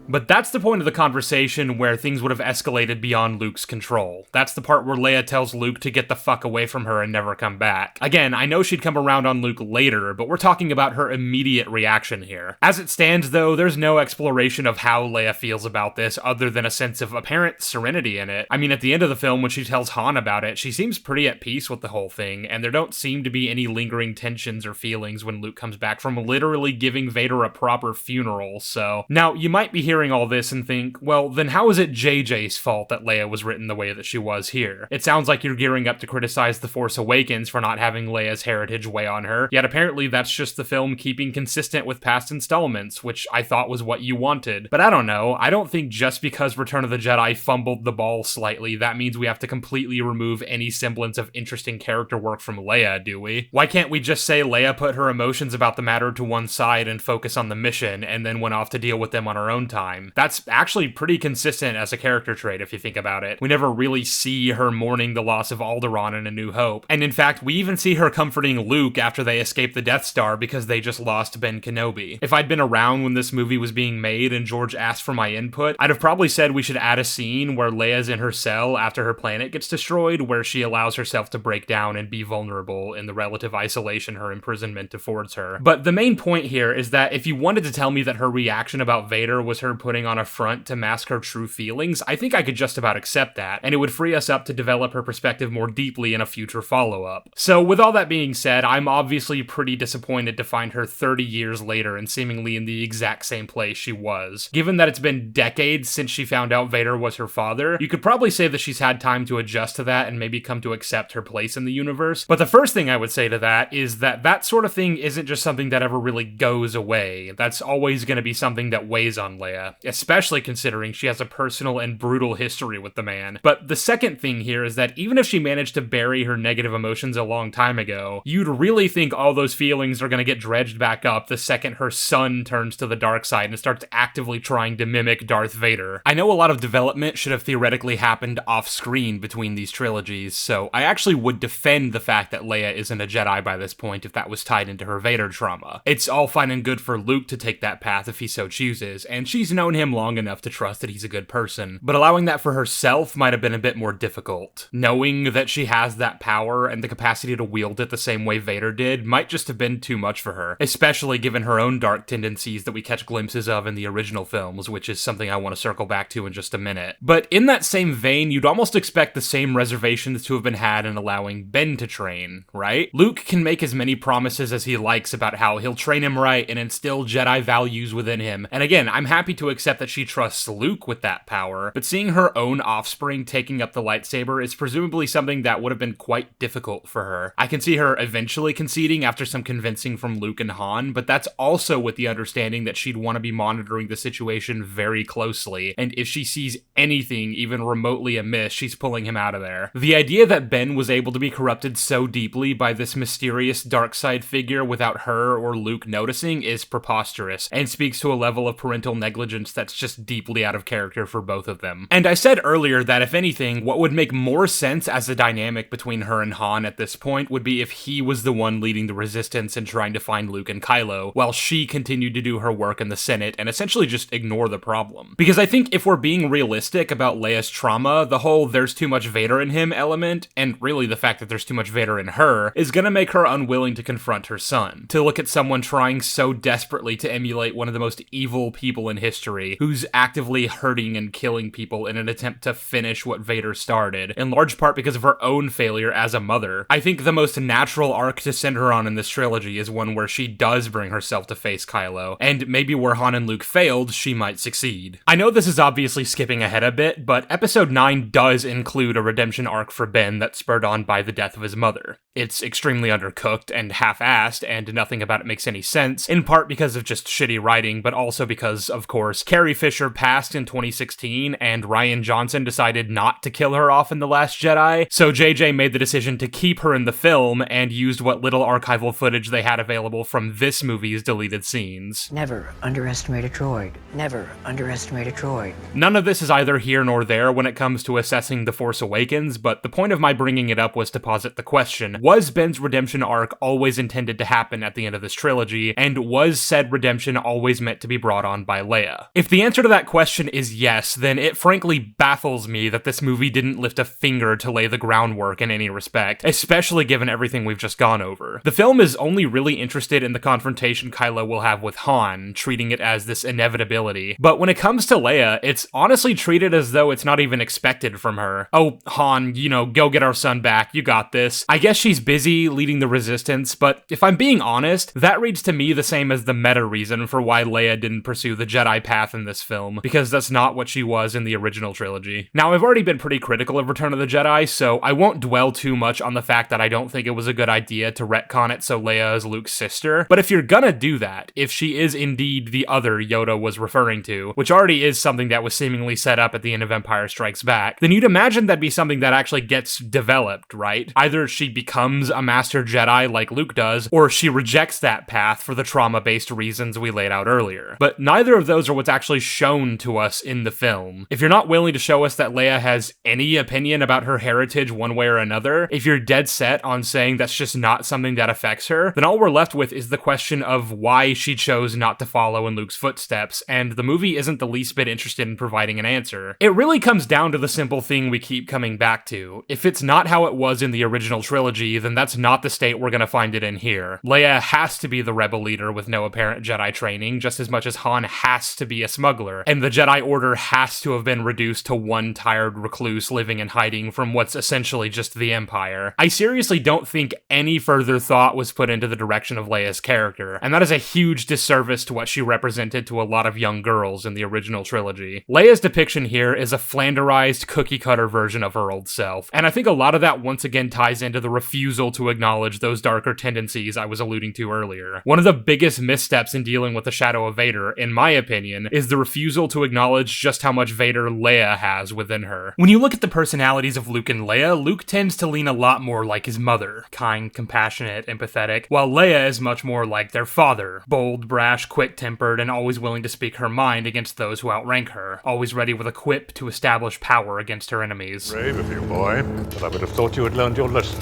But that's the point of the conversation where things would have escalated beyond Luke's control. That's the part where Leia tells Luke to get the fuck away from her and never come back. Again, I know she'd come around on Luke later, but we're talking about her immediate reaction here. As it stands, though, there's no exploration of how Leia feels about this other than a sense of apparent serenity in it. I mean, at the end of the film, when she tells Han about it, she seems pretty at peace with the whole thing, and there don't seem to be any lingering tensions or feelings when Luke comes back from literally giving Vader a proper funeral, so... Now, you might be hearing all this and think, well, then how is it JJ's fault that Leia was written the way that she was here? It sounds like you're gearing up to criticize The Force Awakens for not having Leia's heritage weigh on her, yet apparently that's just the film keeping consistent with past installments, which I thought was what you wanted. But I don't know, I don't think just because Return of the Jedi fumbled the ball slightly, that means we have to completely remove any semblance of interesting character work from Leia, do we? Why can't we just say Leia put her emotions about the matter to one side and focus on the mission, and then went off to deal with them on her own time? That's actually pretty consistent as a character trait if you think about it. We never really see her mourning the loss of Alderaan in A New Hope. And in fact, we even see her comforting Luke after they escape the Death Star because they just lost Ben Kenobi. If I'd been around when this movie was being made and George asked for my input, I'd have probably said we should add a scene where Leia's in her cell after her planet gets destroyed, where she allows herself to break down and be vulnerable in the relative isolation her imprisonment affords her. But the main point here is that if you wanted to tell me that her reaction about Vader was her putting on a front to mask her true feelings, I think I could just about accept that, and it would free us up to develop her perspective more deeply in a future follow-up. So with all that being said, I'm obviously pretty disappointed to find her 30 years later and seemingly in the exact same place she was. Given that it's been decades since she found out Vader was her father, you could probably say that she's had time to adjust to that and maybe come to accept her place in the universe. But the first thing I would say to that is that that sort of thing isn't just something that ever really goes away. That's always going to be something that weighs on Leia, especially considering she has a personal and brutal history with the man. But the second thing here is that even if she managed to bury her negative emotions a long time ago, you'd really think all those feelings are going to get dredged back up the second her son turns to the dark side and starts actively trying to mimic Darth Vader. I know a lot of development should have theoretically happened off-screen between these trilogies, so I actually would defend the fact that Leia isn't a Jedi by this point if that was tied into her Vader trauma. It's all fine and good for Luke to take that path if he so chooses, and she's known him long enough to trust that he's a good person, but allowing that for herself might have been a bit more difficult. Knowing that she has that power and the capacity to wield it the same way Vader did might just have been too much for her, especially given her own dark tendencies that we catch glimpses of in the original films, which is something I want to circle back to in just a minute. But in that same vein, you'd almost expect the same reservations to have been had in allowing Ben to train, right? Luke can make as many promises as he likes about how he'll train him right and instill Jedi values within him, and again, I'm happy to accept that she trusts Luke with that power, but seeing her own offspring taking up the lightsaber is presumably something that would have been quite difficult for her. I can see her eventually conceding after some convincing from Luke and Han, but that's also with the understanding that she'd want to be monitoring the situation very closely, and if she sees anything even remotely amiss, she's pulling him out of there. The idea that Ben was able to be corrupted so deeply by this mysterious dark side figure without her or Luke noticing is preposterous, and speaks to a level of parental negligence that's just deeply out of character for both of them. And I said earlier that if anything, what would make more sense as a dynamic between her and Han at this point would be if he was the one leading the resistance and trying to find Luke and Kylo, while she continued to do her work in the Senate and essentially just ignore the problem. Because I think if we're being realistic about Leia's trauma, the whole "there's too much Vader in him" element, and really the fact that there's too much Vader in her, is gonna make her unwilling to confront her son. To look at someone trying so desperately to emulate one of the most evil people in history, who's actively hurting and killing people in an attempt to finish what Vader started, in large part because of her own failure as a mother. I think the most natural arc to send her on in this trilogy is one where she does bring herself to face Kylo, and maybe where Han and Luke failed, she might succeed. I know this is obviously skipping ahead a bit, but Episode 9 does include a redemption arc for Ben that's spurred on by the death of his mother. It's extremely undercooked and half-assed, and nothing about it makes any sense, in part because of just shitty writing, but also because, of course, Carrie Fisher passed in 2016, and Rian Johnson decided not to kill her off in The Last Jedi, so JJ made the decision to keep her in the film, and used what little archival footage they had available from this movie's deleted scenes. Never underestimate a droid. Never underestimate a droid. None of this is either here nor there when it comes to assessing The Force Awakens, but the point of my bringing it up was to posit the question, was Ben's redemption arc always intended to happen at the end of this trilogy, and was said redemption always meant to be brought on by Leia? If the answer to that question is yes, then it frankly baffles me that this movie didn't lift a finger to lay the groundwork in any respect, especially given everything we've just gone over. The film is only really interested in the confrontation Kylo will have with Han, treating it as this inevitability, but when it comes to Leia, it's honestly treated as though it's not even expected from her. Oh, Han, go get our son back, you got this. I guess she's busy leading the resistance, but if I'm being honest, that reads to me the same as the meta reason for why Leia didn't pursue the Jedi path in this film, because that's not what she was in the original trilogy. Now, I've already been pretty critical of Return of the Jedi, so I won't dwell too much on the fact that I don't think it was a good idea to retcon it so Leia is Luke's sister, but if you're gonna do that, if she is indeed the other Yoda was referring to, which already is something that was seemingly set up at the end of Empire Strikes Back, then you'd imagine that'd be something that actually gets developed, right? Either she becomes a Master Jedi like Luke does, or she rejects that path for the trauma-based reasons we laid out earlier. But neither of those are what's actually shown to us in the film. If you're not willing to show us that Leia has any opinion about her heritage one way or another, if you're dead set on saying that's just not something that affects her, then all we're left with is the question of why she chose not to follow in Luke's footsteps, and the movie isn't the least bit interested in providing an answer. It really comes down to the simple thing we keep coming back to. If it's not how it was in the original trilogy, then that's not the state we're gonna find it in here. Leia has to be the rebel leader with no apparent Jedi training, just as much as Han has to be a smuggler, and the Jedi Order has to have been reduced to one tired recluse living in hiding from what's essentially just the Empire. I seriously don't think any further thought was put into the direction of Leia's character, and that is a huge disservice to what she represented to a lot of young girls in the original trilogy. Leia's depiction here is a flanderized, cookie-cutter version of her old self, and I think a lot of that once again ties into the refusal to acknowledge those darker tendencies I was alluding to earlier. One of the biggest missteps in dealing with the Shadow of Vader, in my opinion, is the refusal to acknowledge just how much Vader Leia has within her. When you look at the personalities of Luke and Leia, Luke tends to lean a lot more like his mother, kind, compassionate, empathetic, while Leia is much more like their father, bold, brash, quick-tempered, and always willing to speak her mind against those who outrank her, always ready with a quip to establish power against her enemies. Brave of you, boy, but I would have thought you had learned your lesson.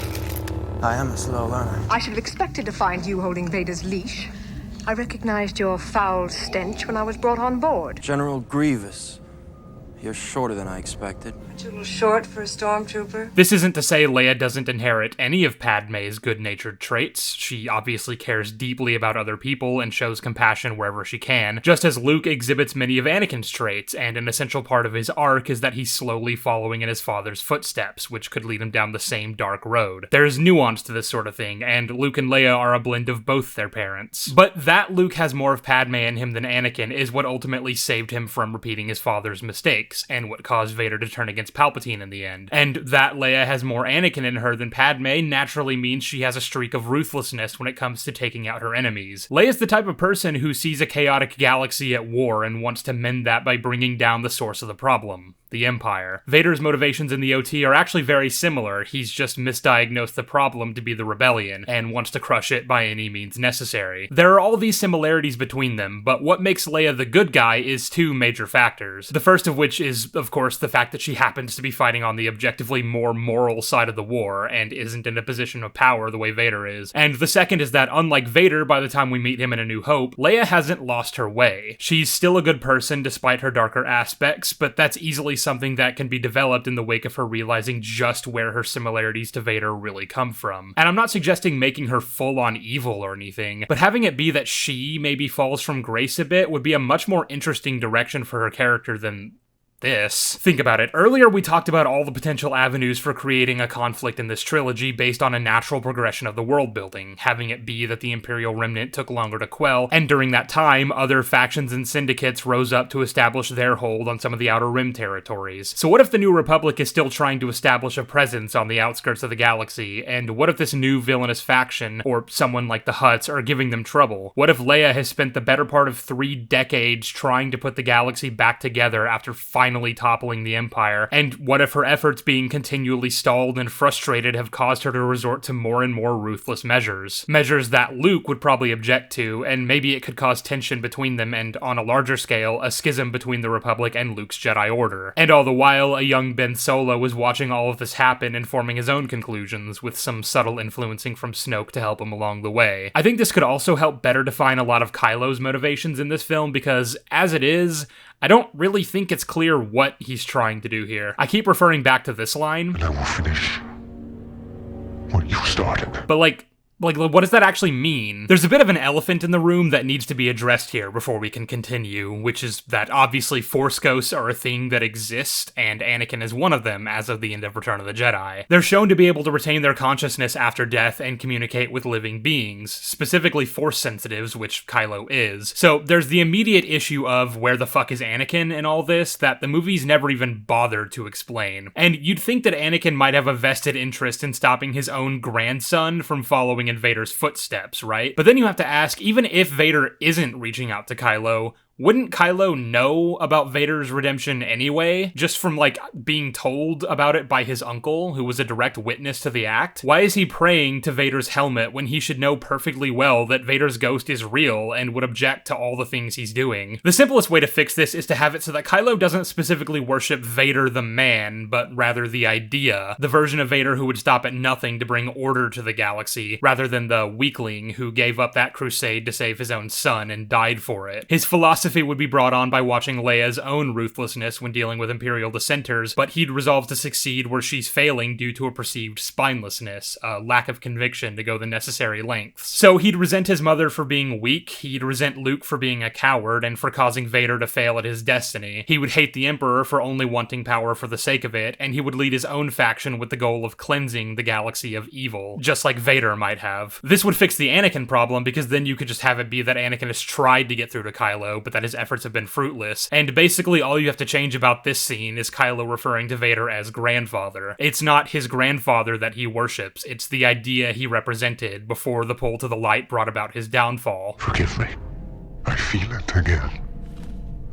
I am a slow learner. I should have expected to find you holding Vader's leash. I recognized your foul stench when I was brought on board. General Grievous. You're shorter than I expected. Aren't you a little short for a stormtrooper? This isn't to say Leia doesn't inherit any of Padme's good-natured traits. She obviously cares deeply about other people and shows compassion wherever she can, just as Luke exhibits many of Anakin's traits, and an essential part of his arc is that he's slowly following in his father's footsteps, which could lead him down the same dark road. There's nuance to this sort of thing, and Luke and Leia are a blend of both their parents. But that Luke has more of Padme in him than Anakin is what ultimately saved him from repeating his father's mistakes, and what caused Vader to turn against Palpatine in the end. And that Leia has more Anakin in her than Padme naturally means she has a streak of ruthlessness when it comes to taking out her enemies. Leia's the type of person who sees a chaotic galaxy at war and wants to mend that by bringing down the source of the problem, the Empire. Vader's motivations in the OT are actually very similar. He's just misdiagnosed the problem to be the rebellion, and wants to crush it by any means necessary. There are all these similarities between them, but what makes Leia the good guy is two major factors. The first of which is, of course, the fact that she happens to be fighting on the objectively more moral side of the war, and isn't in a position of power the way Vader is. And the second is that, unlike Vader, by the time we meet him in A New Hope, Leia hasn't lost her way. She's still a good person despite her darker aspects, but that's easily something that can be developed in the wake of her realizing just where her similarities to Vader really come from. And I'm not suggesting making her full-on evil or anything, but having it be that she maybe falls from grace a bit would be a much more interesting direction for her character than this. Think about it. Earlier we talked about all the potential avenues for creating a conflict in this trilogy based on a natural progression of the world building, having it be that the Imperial Remnant took longer to quell, and during that time, other factions and syndicates rose up to establish their hold on some of the Outer Rim territories. So what if the New Republic is still trying to establish a presence on the outskirts of the galaxy, and what if this new villainous faction, or someone like the Hutts, are giving them trouble? What if Leia has spent the better part of 3 decades trying to put the galaxy back together after finally toppling the Empire, and what if her efforts being continually stalled and frustrated have caused her to resort to more and more ruthless measures? Measures that Luke would probably object to, and maybe it could cause tension between them and, on a larger scale, a schism between the Republic and Luke's Jedi Order. And all the while, a young Ben Solo was watching all of this happen and forming his own conclusions, with some subtle influencing from Snoke to help him along the way. I think this could also help better define a lot of Kylo's motivations in this film, because, as it is, I don't really think it's clear what he's trying to do here. I keep referring back to this line. And I will finish what you started. But like, what does that actually mean? There's a bit of an elephant in the room that needs to be addressed here before we can continue, which is that obviously Force Ghosts are a thing that exist, and Anakin is one of them as of the end of Return of the Jedi. They're shown to be able to retain their consciousness after death and communicate with living beings, specifically Force sensitives, which Kylo is. So there's the immediate issue of where the fuck is Anakin in all this that the movies never even bothered to explain. And you'd think that Anakin might have a vested interest in stopping his own grandson from following in Vader's footsteps, right? But then you have to ask, even if Vader isn't reaching out to Kylo, wouldn't Kylo know about Vader's redemption anyway, just from, like, being told about it by his uncle, who was a direct witness to the act? Why is he praying to Vader's helmet when he should know perfectly well that Vader's ghost is real and would object to all the things he's doing? The simplest way to fix this is to have it so that Kylo doesn't specifically worship Vader the man, but rather the idea, the version of Vader who would stop at nothing to bring order to the galaxy, rather than the weakling who gave up that crusade to save his own son and died for it. His philosophy would be brought on by watching Leia's own ruthlessness when dealing with Imperial dissenters, but he'd resolve to succeed where she's failing due to a perceived spinelessness, a lack of conviction to go the necessary lengths. So he'd resent his mother for being weak, he'd resent Luke for being a coward and for causing Vader to fail at his destiny. He would hate the Emperor for only wanting power for the sake of it, and he would lead his own faction with the goal of cleansing the galaxy of evil, just like Vader might have. This would fix the Anakin problem, because then you could just have it be that Anakin has tried to get through to Kylo, but that his efforts have been fruitless, and basically all you have to change about this scene is Kylo referring to Vader as grandfather. It's not his grandfather that he worships, it's the idea he represented before the pull to the light brought about his downfall. Forgive me. I feel it again.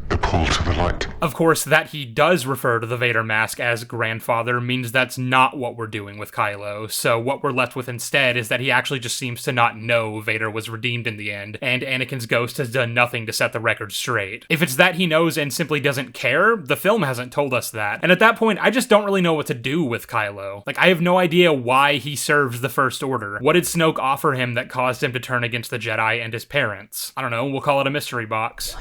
The pull to the light. Of course, that he does refer to the Vader mask as grandfather means that's not what we're doing with Kylo, so what we're left with instead is that he actually just seems to not know Vader was redeemed in the end, and Anakin's ghost has done nothing to set the record straight. If it's that he knows and simply doesn't care, the film hasn't told us that, and at that point, I just don't really know what to do with Kylo. Like, I have no idea why he serves the First Order. What did Snoke offer him that caused him to turn against the Jedi and his parents? I don't know, we'll call it a mystery box.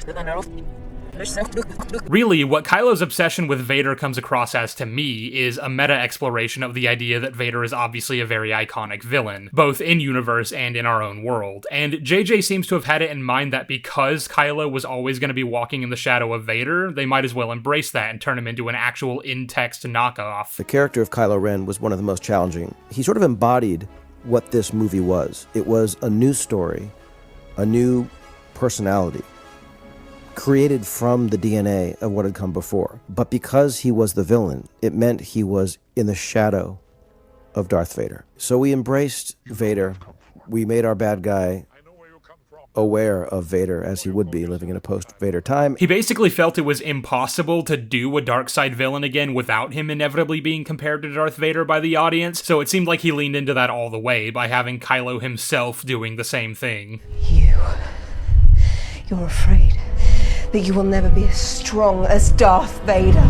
Really, what Kylo's obsession with Vader comes across as to me is a meta-exploration of the idea that Vader is obviously a very iconic villain, both in-universe and in our own world. And JJ seems to have had it in mind that because Kylo was always going to be walking in the shadow of Vader, they might as well embrace that and turn him into an actual in-text knockoff. The character of Kylo Ren was one of the most challenging. He sort of embodied what this movie was. It was a new story, a new personality, created from the DNA of what had come before. But because he was the villain, it meant he was in the shadow of Darth Vader. So we embraced Vader. We made our bad guy aware of Vader as he would be living in a post-Vader time. He basically felt it was impossible to do a dark side villain again without him inevitably being compared to Darth Vader by the audience, so it seemed like he leaned into that all the way by having Kylo himself doing the same thing. You're afraid that you will never be as strong as Darth Vader.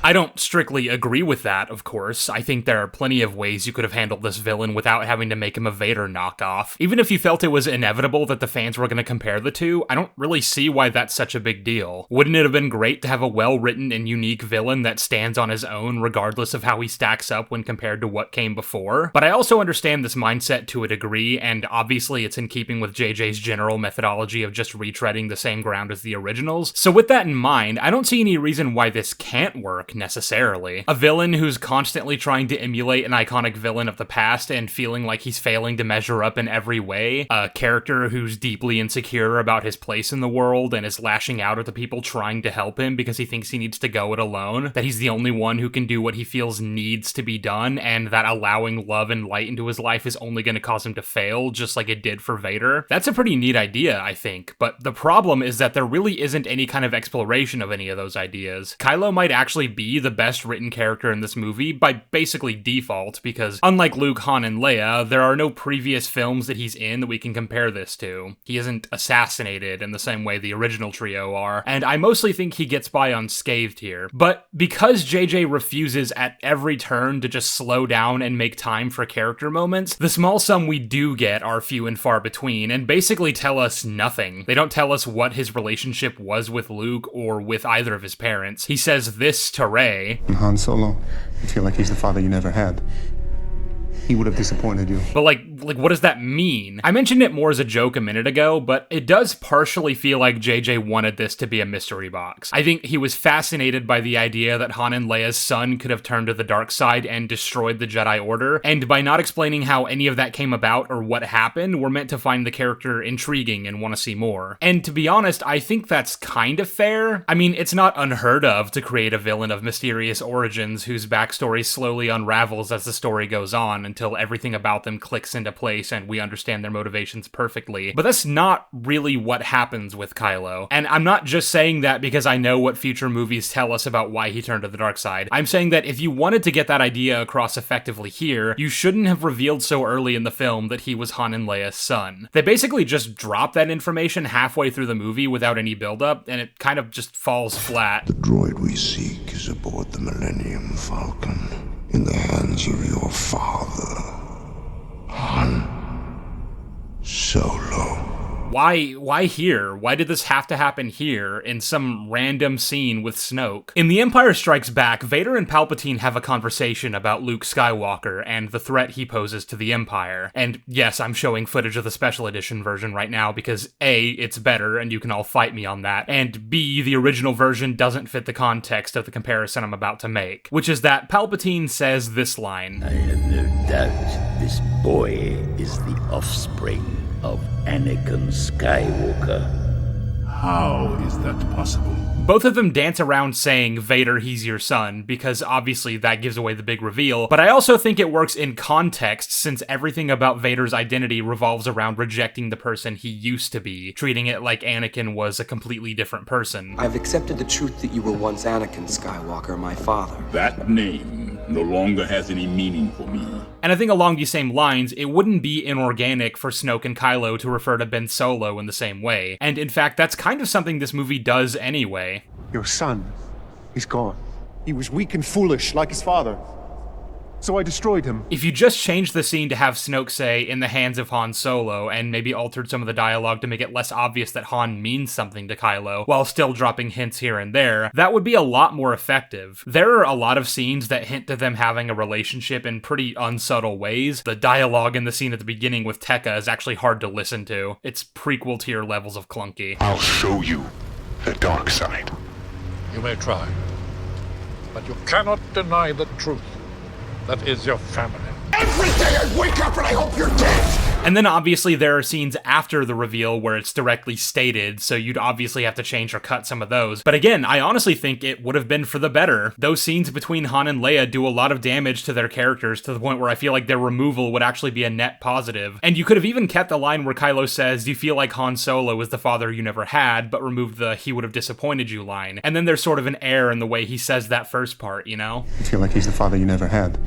I don't strictly agree with that, of course. I think there are plenty of ways you could have handled this villain without having to make him a Vader knockoff. Even if you felt it was inevitable that the fans were going to compare the two, I don't really see why that's such a big deal. Wouldn't it have been great to have a well-written and unique villain that stands on his own regardless of how he stacks up when compared to what came before? But I also understand this mindset to a degree, and obviously it's in keeping with JJ's general methodology of just retreading the same ground as the originals. So with that in mind, I don't see any reason why this can't work necessarily. A villain who's constantly trying to emulate an iconic villain of the past and feeling like he's failing to measure up in every way. A character who's deeply insecure about his place in the world and is lashing out at the people trying to help him because he thinks he needs to go it alone. That he's the only one who can do what he feels needs to be done, and that allowing love and light into his life is only going to cause him to fail, just like it did for Vader. That's a pretty neat idea, I think, but the problem is that there really isn't any kind of exploration of any of those ideas. Kylo might actually be the best written character in this movie by basically default, because unlike Luke, Han, and Leia, there are no previous films that he's in that we can compare this to. He isn't assassinated in the same way the original trio are, and I mostly think he gets by unscathed here. But because JJ refuses at every turn to just slow down and make time for character moments, the small sum we do get are few and far between, and basically tell us nothing. They don't tell us what his relationship was with Luke or with either of his parents. He says this to Rey. And Han Solo, you feel like he's the father you never had. He would have disappointed you. But like what does that mean? I mentioned it more as a joke a minute ago, but it does partially feel like JJ wanted this to be a mystery box. I think he was fascinated by the idea that Han and Leia's son could have turned to the dark side and destroyed the Jedi Order, and by not explaining how any of that came about or what happened, we're meant to find the character intriguing and want to see more. And to be honest, I think that's kind of fair. I mean, it's not unheard of to create a villain of mysterious origins whose backstory slowly unravels as the story goes on until everything about them clicks into place and we understand their motivations perfectly. But that's not really what happens with Kylo. And I'm not just saying that because I know what future movies tell us about why he turned to the dark side. I'm saying that if you wanted to get that idea across effectively here, you shouldn't have revealed so early in the film that he was Han and Leia's son. They basically just drop that information halfway through the movie without any buildup, and it kind of just falls flat. The droid we seek is aboard the Millennium Falcon, in the hands of your father, Han Solo. Why here? Why did this have to happen here, in some random scene with Snoke? In The Empire Strikes Back, Vader and Palpatine have a conversation about Luke Skywalker and the threat he poses to the Empire. And yes, I'm showing footage of the special edition version right now because A, it's better and you can all fight me on that, and B, the original version doesn't fit the context of the comparison I'm about to make, which is that Palpatine says this line: I have no doubt this boy is the offspring of Anakin Skywalker. How is that possible? Both of them dance around saying, Vader, he's your son, because obviously that gives away the big reveal, but I also think it works in context since everything about Vader's identity revolves around rejecting the person he used to be, treating it like Anakin was a completely different person. I've accepted the truth that you were once Anakin Skywalker, my father. That name no longer has any meaning for me. And I think along these same lines, it wouldn't be inorganic for Snoke and Kylo to refer to Ben Solo in the same way. And in fact, that's kind of something this movie does anyway. Your son, he's gone. He was weak and foolish like his father. so I destroyed him. If you just changed the scene to have Snoke say, "in the hands of Han Solo," and maybe altered some of the dialogue to make it less obvious that Han means something to Kylo, while still dropping hints here and there, that would be a lot more effective. There are a lot of scenes that hint to them having a relationship in pretty unsubtle ways. The dialogue in the scene at the beginning with Tekka is actually hard to listen to. It's prequel tier levels of clunky. I'll show you the dark side. You may try, but you cannot deny the truth. That is your family. Every day I wake up and I hope you're dead! And then obviously there are scenes after the reveal where it's directly stated, so you'd obviously have to change or cut some of those. But again, I honestly think it would have been for the better. Those scenes between Han and Leia do a lot of damage to their characters to the point where I feel like their removal would actually be a net positive. And you could have even kept the line where Kylo says, "You feel like Han Solo is the father you never had," but removed the "he would have disappointed you" line. And then there's sort of an air in the way he says that first part, you know? You feel like he's the father you never had.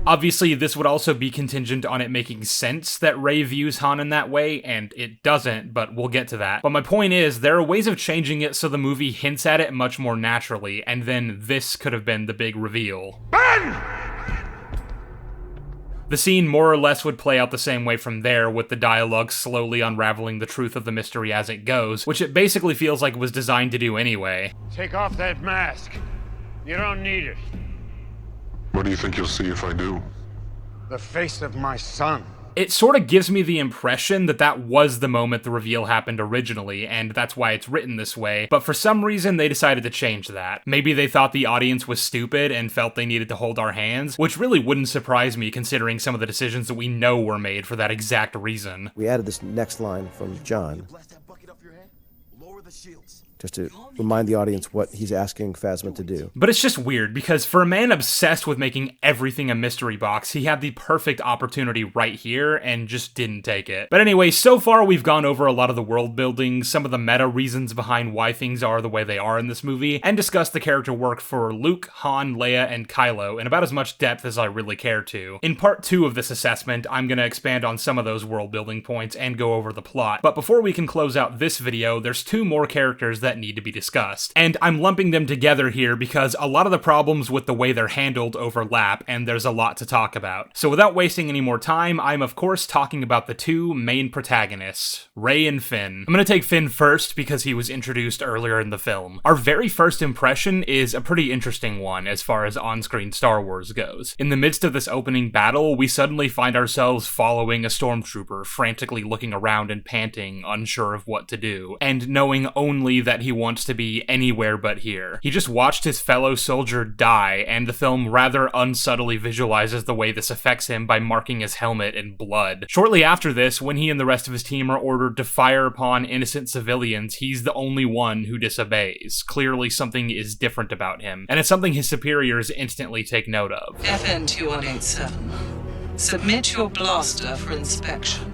Obviously, this would also be contingent on it making sense that Rey views Han in that way, and it doesn't, but we'll get to that. But my point is, there are ways of changing it so the movie hints at it much more naturally, and then this could have been the big reveal. Ben! The scene more or less would play out the same way from there, with the dialogue slowly unraveling the truth of the mystery as it goes, which it basically feels like it was designed to do anyway. Take off that mask. You don't need it. What do you think you'll see if I do? The face of my son. It sort of gives me the impression that that was the moment the reveal happened originally, and that's why it's written this way, but for some reason they decided to change that. Maybe they thought the audience was stupid and felt they needed to hold our hands, which really wouldn't surprise me considering some of the decisions that we know were made for that exact reason. We added this next line from John, just to remind the audience what he's asking Phasma to do. But it's just weird, because for a man obsessed with making everything a mystery box, he had the perfect opportunity right here and just didn't take it. But anyway, so far we've gone over a lot of the world building, some of the meta reasons behind why things are the way they are in this movie, and discussed the character work for Luke, Han, Leia, and Kylo in about as much depth as I really care to. In part 2 of this assessment, I'm gonna expand on some of those world building points and go over the plot. But before we can close out this video, there's 2 more characters that need to be discussed. And I'm lumping them together here because a lot of the problems with the way they're handled overlap, and there's a lot to talk about. So without wasting any more time, I'm of course talking about the 2 main protagonists, Rey and Finn. I'm gonna take Finn first because he was introduced earlier in the film. Our very first impression is a pretty interesting one as far as on-screen Star Wars goes. In the midst of this opening battle, we suddenly find ourselves following a stormtrooper, frantically looking around and panting, unsure of what to do, and knowing only that he wants to be anywhere but here. He just watched his fellow soldier die, and the film rather unsubtly visualizes the way this affects him by marking his helmet in blood. Shortly after this, when he and the rest of his team are ordered to fire upon innocent civilians, he's the only one who disobeys. Clearly something is different about him, and it's something his superiors instantly take note of. FN-2187, submit your blaster for inspection.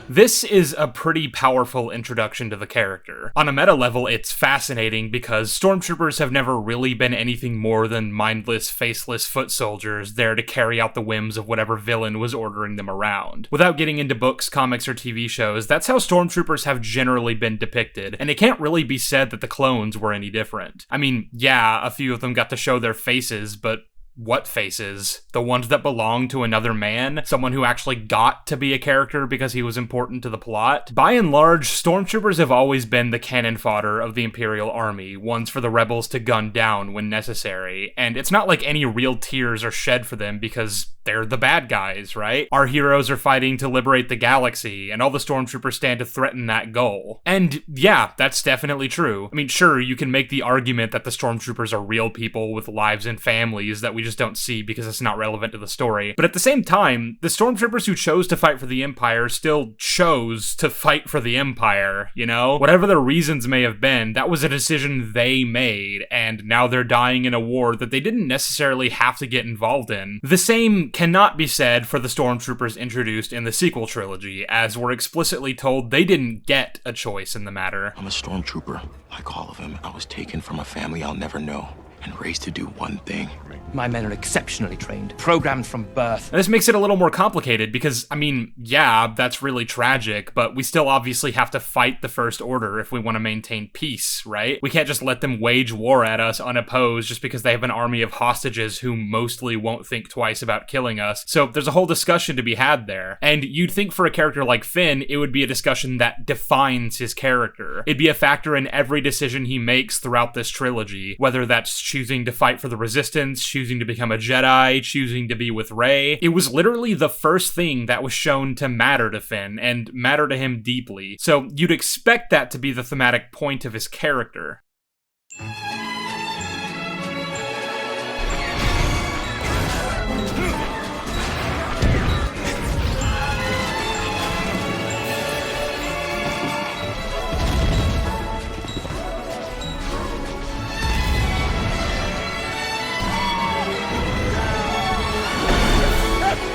This is a pretty powerful introduction to the character. On a meta level, it's fascinating because stormtroopers have never really been anything more than mindless, faceless foot soldiers there to carry out the whims of whatever villain was ordering them around. Without getting into books, comics, or TV shows, that's how stormtroopers have generally been depicted, and it can't really be said that the clones were any different. I mean, yeah, a few of them got to show their faces, but what faces? The ones that belong to another man? Someone who actually got to be a character because he was important to the plot? By and large, stormtroopers have always been the cannon fodder of the Imperial Army, ones for the rebels to gun down when necessary, and it's not like any real tears are shed for them because they're the bad guys, right? Our heroes are fighting to liberate the galaxy, and all the stormtroopers stand to threaten that goal. And yeah, that's definitely true. I mean, sure, you can make the argument that the stormtroopers are real people with lives and families that we just don't see because it's not relevant to the story. But at the same time, the stormtroopers who chose to fight for the Empire still chose to fight for the Empire, you know? Whatever their reasons may have been, that was a decision they made, and now they're dying in a war that they didn't necessarily have to get involved in. The same cannot be said for the stormtroopers introduced in the sequel trilogy, as we're explicitly told they didn't get a choice in the matter. I'm a stormtrooper, like all of them. I was taken from a family I'll never know. and raised to do one thing. My men are exceptionally trained, programmed from birth. And this makes it a little more complicated because, I mean, yeah, that's really tragic, but we still obviously have to fight the First Order if we want to maintain peace, right? We can't just let them wage war at us unopposed just because they have an army of hostages who mostly won't think twice about killing us. So there's a whole discussion to be had there. And you'd think for a character like Finn, it would be a discussion that defines his character. It'd be a factor in every decision he makes throughout this trilogy, whether that's choosing to fight for the Resistance, choosing to become a Jedi, choosing to be with Rey. It was literally the first thing that was shown to matter to Finn, and matter to him deeply. So you'd expect that to be the thematic point of his character.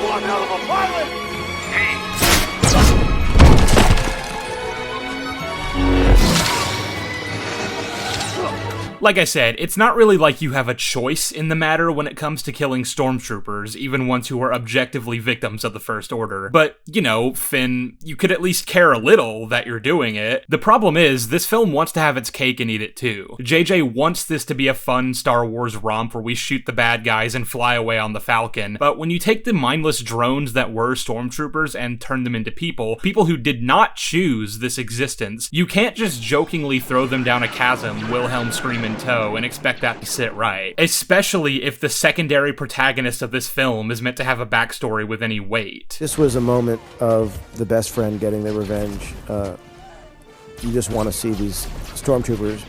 One hell of a pilot! Like I said, it's not really like you have a choice in the matter when it comes to killing stormtroopers, even ones who are objectively victims of the First Order. But, you know, Finn, you could at least care a little that you're doing it. The problem is, this film wants to have its cake and eat it too. JJ wants this to be a fun Star Wars romp where we shoot the bad guys and fly away on the Falcon, but when you take the mindless drones that were stormtroopers and turn them into people who did not choose this existence, you can't just jokingly throw them down a chasm, Wilhelm scream in tow, and expect that to sit right. Especially if the secondary protagonist of this film is meant to have a backstory with any weight. This was a moment of the best friend getting their revenge. You just want to see these stormtroopers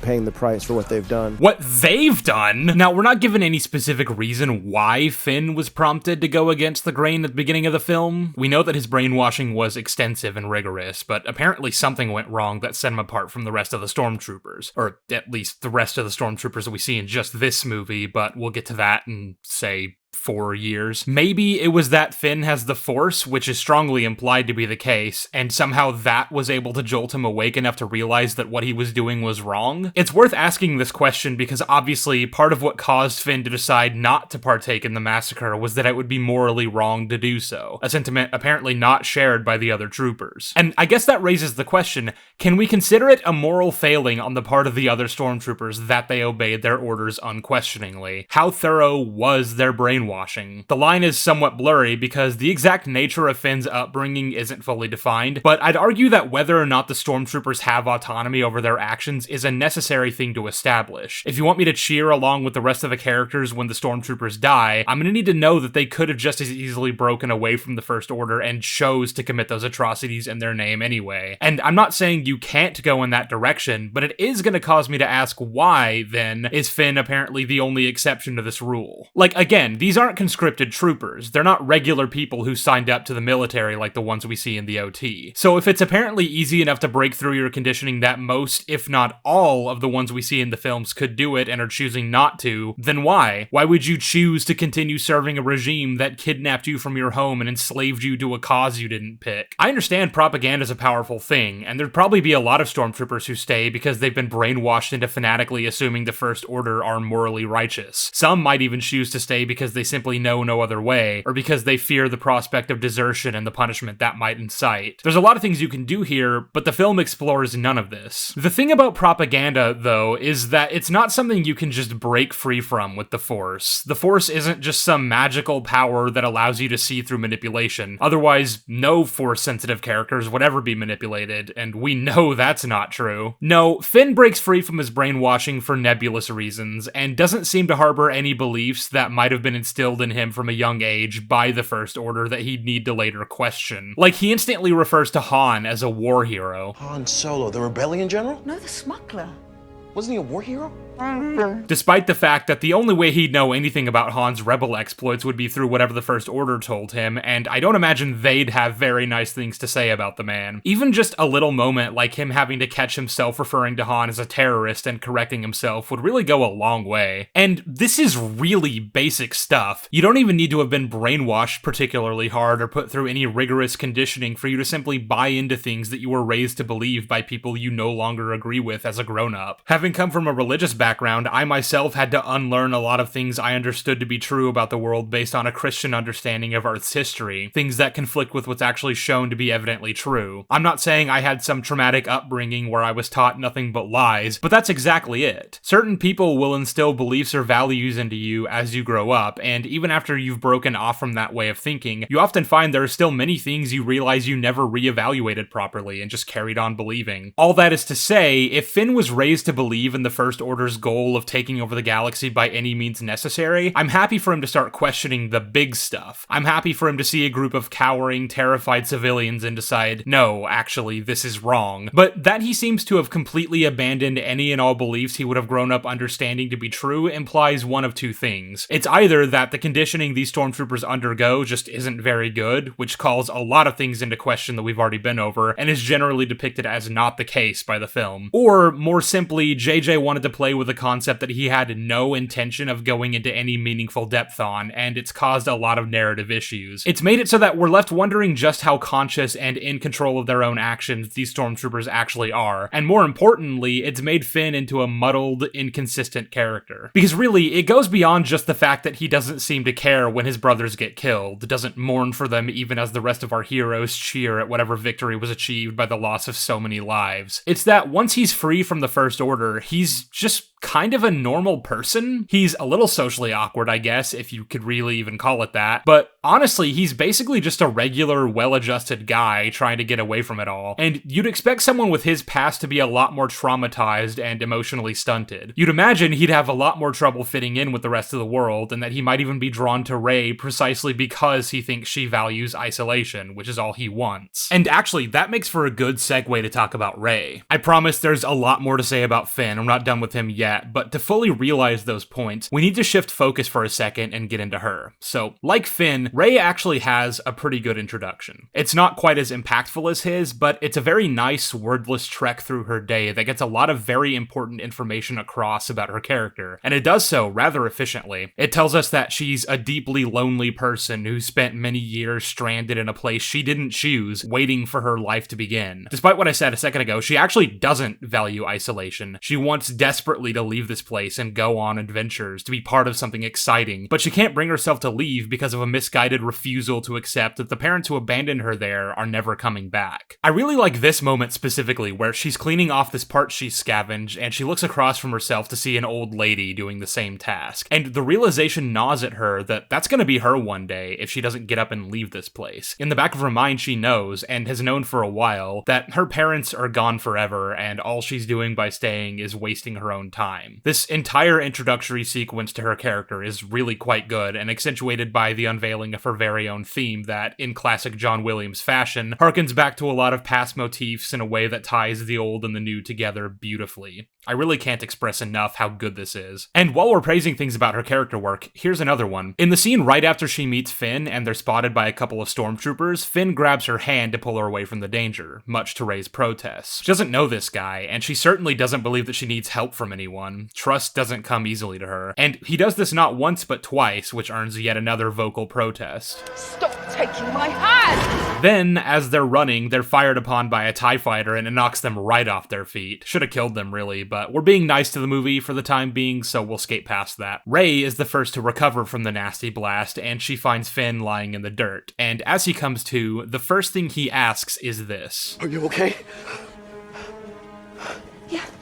paying the price for what they've done. What they've done? Now, we're not given any specific reason why Finn was prompted to go against the grain at the beginning of the film. We know that his brainwashing was extensive and rigorous, but apparently something went wrong that set him apart from the rest of the stormtroopers. Or at least the rest of the stormtroopers that we see in just this movie, but we'll get to that in, say, 4 years. Maybe it was that Finn has the Force, which is strongly implied to be the case, and somehow that was able to jolt him awake enough to realize that what he was doing was wrong. It's worth asking this question because obviously part of what caused Finn to decide not to partake in the massacre was that it would be morally wrong to do so, a sentiment apparently not shared by the other troopers. And I guess that raises the question, can we consider it a moral failing on the part of the other stormtroopers that they obeyed their orders unquestioningly? How thorough was their brainwashing? The line is somewhat blurry because the exact nature of Finn's upbringing isn't fully defined, but I'd argue that whether or not the stormtroopers have autonomy over their actions is a necessary thing to establish. If you want me to cheer along with the rest of the characters when the stormtroopers die, I'm gonna need to know that they could have just as easily broken away from the First Order and chose to commit those atrocities in their name anyway. And I'm not saying you can't go in that direction, but it is gonna cause me to ask why, then, is Finn apparently the only exception to this rule? Like, again, these aren't conscripted troopers. They're not regular people who signed up to the military like the ones we see in the OT. So if it's apparently easy enough to break through your conditioning that most, if not all, of the ones we see in the films could do it and are choosing not to, then why? Why would you choose to continue serving a regime that kidnapped you from your home and enslaved you to a cause you didn't pick? I understand propaganda is a powerful thing, and there'd probably be a lot of stormtroopers who stay because they've been brainwashed into fanatically assuming the First Order are morally righteous. Some might even choose to stay because they simply know no other way, or because they fear the prospect of desertion and the punishment that might incite. There's a lot of things you can do here, but the film explores none of this. The thing about propaganda, though, is that it's not something you can just break free from with the Force. The Force isn't just some magical power that allows you to see through manipulation. Otherwise, no Force-sensitive characters would ever be manipulated, and we know that's not true. No, Finn breaks free from his brainwashing for nebulous reasons, and doesn't seem to harbor any beliefs that might have been instilled in him from a young age by the First Order that he'd need to later question. Like, he instantly refers to Han as a war hero. Han Solo, the rebellion general? No, the smuggler. Wasn't he a war hero? Despite the fact that the only way he'd know anything about Han's rebel exploits would be through whatever the First Order told him, and I don't imagine they'd have very nice things to say about the man. Even just a little moment like him having to catch himself referring to Han as a terrorist and correcting himself would really go a long way. And this is really basic stuff. You don't even need to have been brainwashed particularly hard or put through any rigorous conditioning for you to simply buy into things that you were raised to believe by people you no longer agree with as a grown-up. Having Having come from a religious background, I myself had to unlearn a lot of things I understood to be true about the world based on a Christian understanding of Earth's history, things that conflict with what's actually shown to be evidently true. I'm not saying I had some traumatic upbringing where I was taught nothing but lies, but that's exactly it. Certain people will instill beliefs or values into you as you grow up, and even after you've broken off from that way of thinking, you often find there are still many things you realize you never reevaluated properly and just carried on believing. All that is to say, if Finn was raised to believe in the First Order's goal of taking over the galaxy by any means necessary, I'm happy for him to start questioning the big stuff. I'm happy for him to see a group of cowering, terrified civilians and decide, no, actually, this is wrong. But that he seems to have completely abandoned any and all beliefs he would have grown up understanding to be true implies one of two things. It's either that the conditioning these stormtroopers undergo just isn't very good, which calls a lot of things into question that we've already been over, and is generally depicted as not the case by the film. Or, more simply, JJ wanted to play with the concept that he had no intention of going into any meaningful depth on, and it's caused a lot of narrative issues. It's made it so that we're left wondering just how conscious and in control of their own actions these stormtroopers actually are, and more importantly, it's made Finn into a muddled, inconsistent character. Because really, it goes beyond just the fact that he doesn't seem to care when his brothers get killed, doesn't mourn for them even as the rest of our heroes cheer at whatever victory was achieved by the loss of so many lives. It's that once he's free from the First Order, he's just kind of a normal person. He's a little socially awkward, I guess, if you could really even call it that, but honestly, he's basically just a regular, well-adjusted guy trying to get away from it all, and you'd expect someone with his past to be a lot more traumatized and emotionally stunted. You'd imagine he'd have a lot more trouble fitting in with the rest of the world, and that he might even be drawn to Rey precisely because he thinks she values isolation, which is all he wants. And actually, that makes for a good segue to talk about Rey. I promise there's a lot more to say about Finn, I'm not done with him yet, but to fully realize those points, we need to shift focus for a second and get into her. So, like Finn, Rey actually has a pretty good introduction. It's not quite as impactful as his, but it's a very nice, wordless trek through her day that gets a lot of very important information across about her character, and it does so rather efficiently. It tells us that she's a deeply lonely person who spent many years stranded in a place she didn't choose, waiting for her life to begin. Despite what I said a second ago, she actually doesn't value isolation. She wants desperately to leave this place and go on adventures, to be part of something exciting, but she can't bring herself to leave because of a misguided refusal to accept that the parents who abandoned her there are never coming back. I really like this moment specifically, where she's cleaning off this part she scavenged, and she looks across from herself to see an old lady doing the same task, and the realization gnaws at her that that's gonna be her one day if she doesn't get up and leave this place. In the back of her mind, she knows, and has known for a while, that her parents are gone forever, and all she's doing by staying is wasting her own time. This entire introductory sequence to her character is really quite good, and accentuated by the unveiling of her very own theme that, in classic John Williams fashion, harkens back to a lot of past motifs in a way that ties the old and the new together beautifully. I really can't express enough how good this is. And while we're praising things about her character work, here's another one. In the scene right after she meets Finn and they're spotted by a couple of stormtroopers, Finn grabs her hand to pull her away from the danger, much to Rey's protests. She doesn't know this guy, and she certainly doesn't believe that she needs help from anyone. Trust doesn't come easily to her. And he does this not once but twice, which earns yet another vocal protest. Stop taking my hand! Then, as they're running, they're fired upon by a TIE fighter and it knocks them right off their feet. Should have killed them, really, but we're being nice to the movie for the time being, so we'll skate past that. Rey is the first to recover from the nasty blast, and she finds Finn lying in the dirt. And as he comes to, the first thing he asks is this. Are you okay?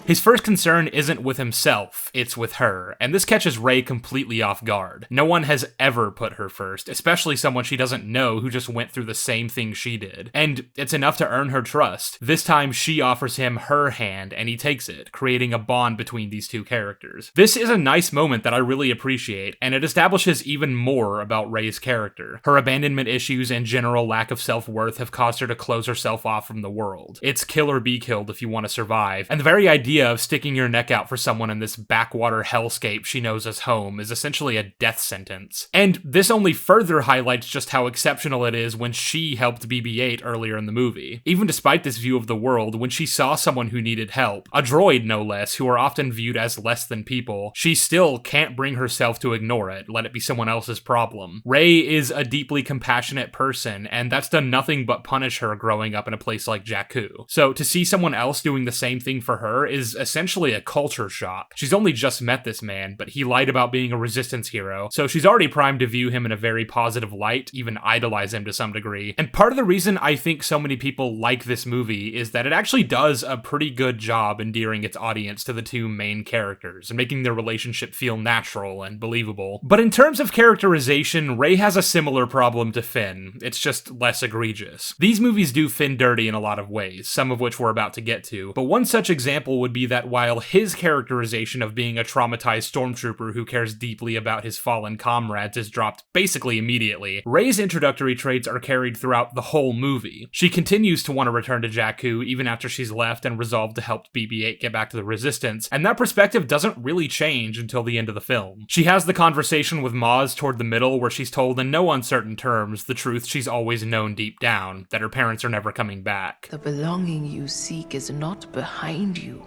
His first concern isn't with himself, it's with her, and this catches Rey completely off guard. No one has ever put her first, especially someone she doesn't know who just went through the same thing she did. And it's enough to earn her trust. This time she offers him her hand, and he takes it, creating a bond between these two characters. This is a nice moment that I really appreciate, and it establishes even more about Rey's character. Her abandonment issues and general lack of self-worth have caused her to close herself off from the world. It's kill or be killed if you want to survive, and the very idea of sticking your neck out for someone in this backwater hellscape she knows as home is essentially a death sentence. And this only further highlights just how exceptional it is when she helped BB-8 earlier in the movie. Even despite this view of the world, when she saw someone who needed help, a droid no less, who are often viewed as less than people, she still can't bring herself to ignore it, let it be someone else's problem. Rey is a deeply compassionate person, and that's done nothing but punish her growing up in a place like Jakku. So to see someone else doing the same thing for her is essentially a culture shock. She's only just met this man, but he lied about being a resistance hero, so she's already primed to view him in a very positive light, even idolize him to some degree. And part of the reason I think so many people like this movie is that it actually does a pretty good job endearing its audience to the two main characters and making their relationship feel natural and believable. But in terms of characterization, Rey has a similar problem to Finn. It's just less egregious. These movies do Finn dirty in a lot of ways, some of which we're about to get to, but one such example would be that while his characterization of being a traumatized stormtrooper who cares deeply about his fallen comrades is dropped basically immediately, Rey's introductory traits are carried throughout the whole movie. She continues to want to return to Jakku even after she's left and resolved to help BB-8 get back to the Resistance, and that perspective doesn't really change until the end of the film. She has the conversation with Maz toward the middle where she's told in no uncertain terms the truth she's always known deep down, that her parents are never coming back. The belonging you seek is not behind you,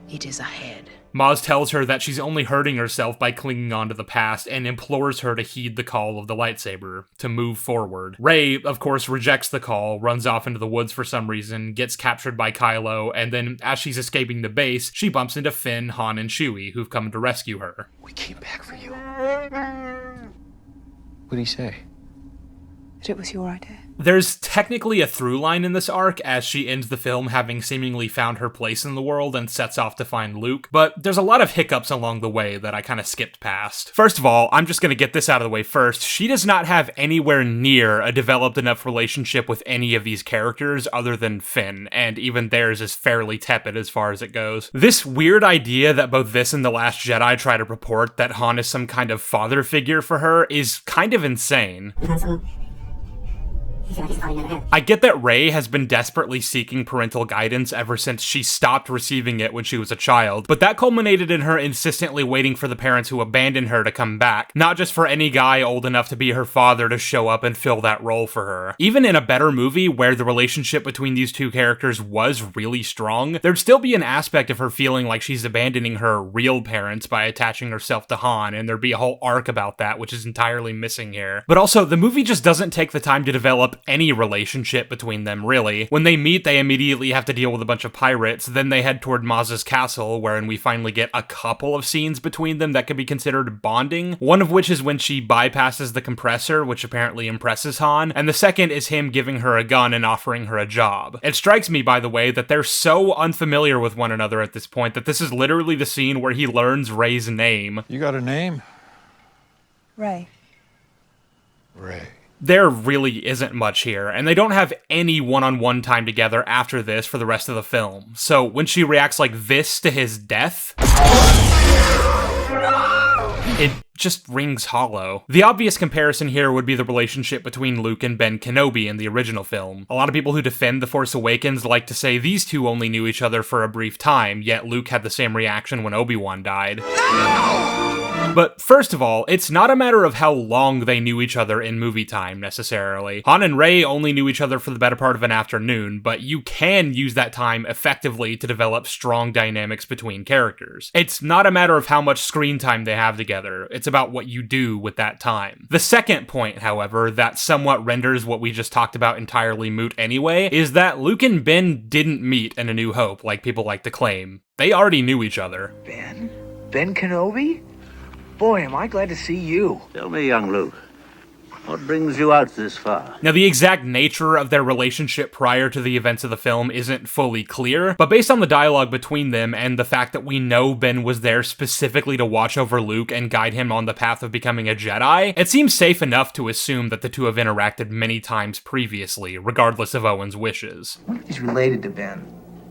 it is ahead. Maz tells her that she's only hurting herself by clinging on to the past and implores her to heed the call of the lightsaber, to move forward. Rey, of course, rejects the call, runs off into the woods for some reason, gets captured by Kylo, and then as she's escaping the base, she bumps into Finn, Han, and Chewie, who've come to rescue her. We came back for you. What'd he say? That it was your idea. There's technically a through line in this arc, as she ends the film having seemingly found her place in the world and sets off to find Luke, but there's a lot of hiccups along the way that I kind of skipped past. First of all, I'm just going to get this out of the way first. She does not have anywhere near a developed enough relationship with any of these characters other than Finn, and even theirs is fairly tepid as far as it goes. This weird idea that both this and The Last Jedi try to purport that Han is some kind of father figure for her is kind of insane. I get that Rey has been desperately seeking parental guidance ever since she stopped receiving it when she was a child, but that culminated in her insistently waiting for the parents who abandoned her to come back, not just for any guy old enough to be her father to show up and fill that role for her. Even in a better movie where the relationship between these two characters was really strong, there'd still be an aspect of her feeling like she's abandoning her real parents by attaching herself to Han, and there'd be a whole arc about that, which is entirely missing here. But also, the movie just doesn't take the time to develop any relationship between them, really. When they meet, they immediately have to deal with a bunch of pirates, then they head toward Maz's castle, wherein we finally get a couple of scenes between them that could be considered bonding, one of which is when she bypasses the compressor, which apparently impresses Han, and the second is him giving her a gun and offering her a job. It strikes me, by the way, that they're so unfamiliar with one another at this point that this is literally the scene where he learns Rey's name. You got a name? Rey. Rey. There really isn't much here, and they don't have any one-on-one time together after this for the rest of the film. So when she reacts like this to his death, it just rings hollow. The obvious comparison here would be the relationship between Luke and Ben Kenobi in the original film. A lot of people who defend The Force Awakens like to say these two only knew each other for a brief time, yet Luke had the same reaction when Obi-Wan died. But first of all, it's not a matter of how long they knew each other in movie time, necessarily. Han and Rey only knew each other for the better part of an afternoon, but you can use that time effectively to develop strong dynamics between characters. It's not a matter of how much screen time they have together, it's about what you do with that time. The second point, however, that somewhat renders what we just talked about entirely moot anyway, is that Luke and Ben didn't meet in A New Hope like people like to claim. They already knew each other. Ben? Ben Kenobi? Boy, am I glad to see you. Tell me, young Luke, what brings you out this far? Now, the exact nature of their relationship prior to the events of the film isn't fully clear, but based on the dialogue between them and the fact that we know Ben was there specifically to watch over Luke and guide him on the path of becoming a Jedi, it seems safe enough to assume that the two have interacted many times previously, regardless of Owen's wishes. What if he's related to Ben?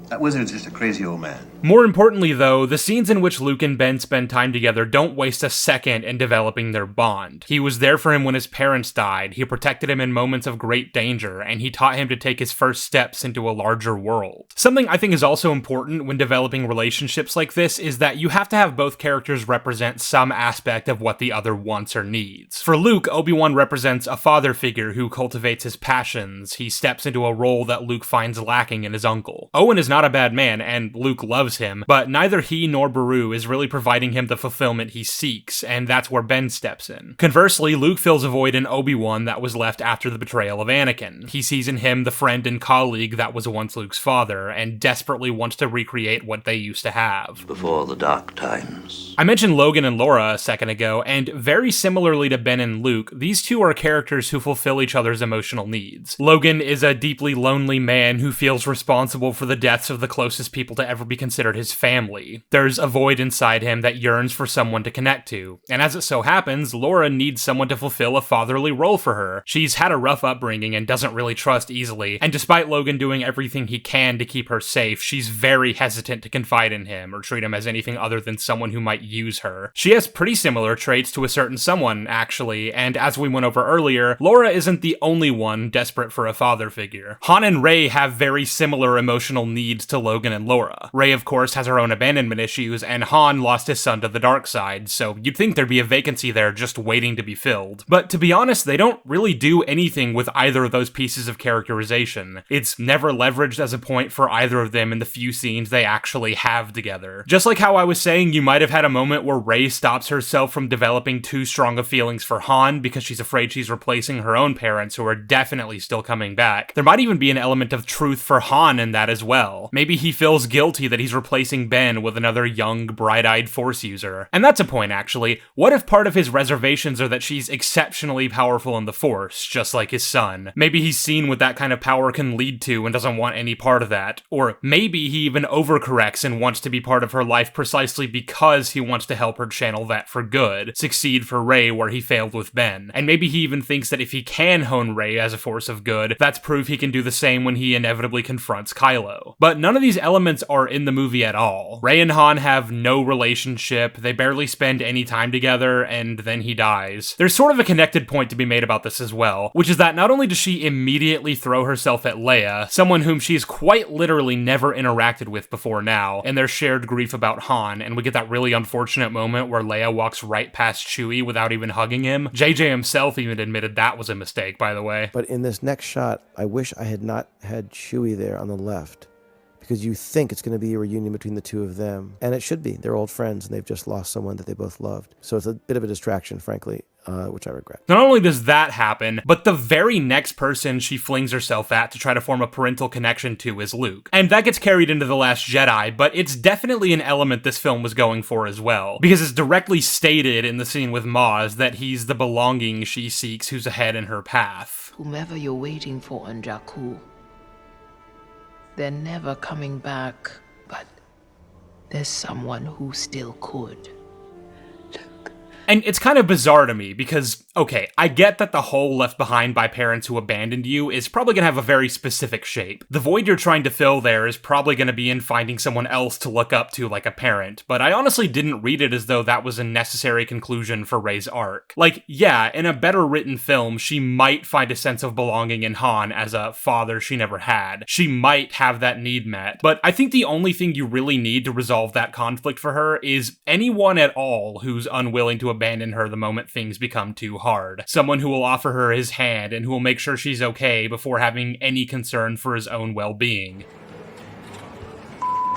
That wizard's just a crazy old man. More importantly, though, the scenes in which Luke and Ben spend time together don't waste a second in developing their bond. He was there for him when his parents died, he protected him in moments of great danger, and he taught him to take his first steps into a larger world. Something I think is also important when developing relationships like this is that you have to have both characters represent some aspect of what the other wants or needs. For Luke, Obi-Wan represents a father figure who cultivates his passions. He steps into a role that Luke finds lacking in his uncle. Owen is not a bad man, and Luke loves him, but neither he nor Beru is really providing him the fulfillment he seeks, and that's where Ben steps in. Conversely, Luke fills a void in Obi-Wan that was left after the betrayal of Anakin. He sees in him the friend and colleague that was once Luke's father, and desperately wants to recreate what they used to have. Before the dark times. I mentioned Logan and Laura a second ago, and very similarly to Ben and Luke, these two are characters who fulfill each other's emotional needs. Logan is a deeply lonely man who feels responsible for the deaths of the closest people to ever be considered his family. There's a void inside him that yearns for someone to connect to, and as it so happens, Laura needs someone to fulfill a fatherly role for her. She's had a rough upbringing and doesn't really trust easily, and despite Logan doing everything he can to keep her safe, she's very hesitant to confide in him or treat him as anything other than someone who might use her. She has pretty similar traits to a certain someone, actually, and as we went over earlier, Laura isn't the only one desperate for a father figure. Han and Rey have very similar emotional needs to Logan and Laura. Rey, of course, has her own abandonment issues, and Han lost his son to the dark side, so you'd think there'd be a vacancy there just waiting to be filled. But to be honest, they don't really do anything with either of those pieces of characterization. It's never leveraged as a point for either of them in the few scenes they actually have together. Just like how I was saying you might have had a moment where Rey stops herself from developing too strong of feelings for Han because she's afraid she's replacing her own parents who are definitely still coming back. There might even be an element of truth for Han in that as well. Maybe he feels guilty that he's replacing Ben with another young, bright-eyed Force user. And that's a point, actually. What if part of his reservations are that she's exceptionally powerful in the Force, just like his son? Maybe he's seen what that kind of power can lead to and doesn't want any part of that. Or maybe he even overcorrects and wants to be part of her life precisely because he wants to help her channel that for good, succeed for Rey where he failed with Ben. And maybe he even thinks that if he can hone Rey as a force of good, that's proof he can do the same when he inevitably confronts Kylo. But none of these elements are in the movie at all. Rey and Han have no relationship, they barely spend any time together, and then he dies. There's sort of a connected point to be made about this as well, which is that not only does she immediately throw herself at Leia, someone whom she's quite literally never interacted with before now, and their shared grief about Han, and we get that really unfortunate moment where Leia walks right past Chewie without even hugging him. JJ himself even admitted that was a mistake, by the way. But in this next shot, I wish I had not had Chewie there on the left, because you think it's going to be a reunion between the two of them. And it should be. They're old friends, and they've just lost someone that they both loved. So it's a bit of a distraction, frankly, which I regret. Not only does that happen, but the very next person she flings herself at to try to form a parental connection to is Luke. And that gets carried into The Last Jedi, but it's definitely an element this film was going for as well, because it's directly stated in the scene with Maz that he's the belonging she seeks who's ahead in her path. Whomever you're waiting for on Jakku, they're never coming back, but there's someone who still could. And it's kind of bizarre to me because, okay, I get that the hole left behind by parents who abandoned you is probably going to have a very specific shape. The void you're trying to fill there is probably going to be in finding someone else to look up to like a parent, but I honestly didn't read it as though that was a necessary conclusion for Rey's arc. Like, yeah, in a better written film, she might find a sense of belonging in Han as a father she never had. She might have that need met, but I think the only thing you really need to resolve that conflict for her is anyone at all who's unwilling to abandon her the moment things become too hard. Someone who will offer her his hand and who will make sure she's okay before having any concern for his own well-being.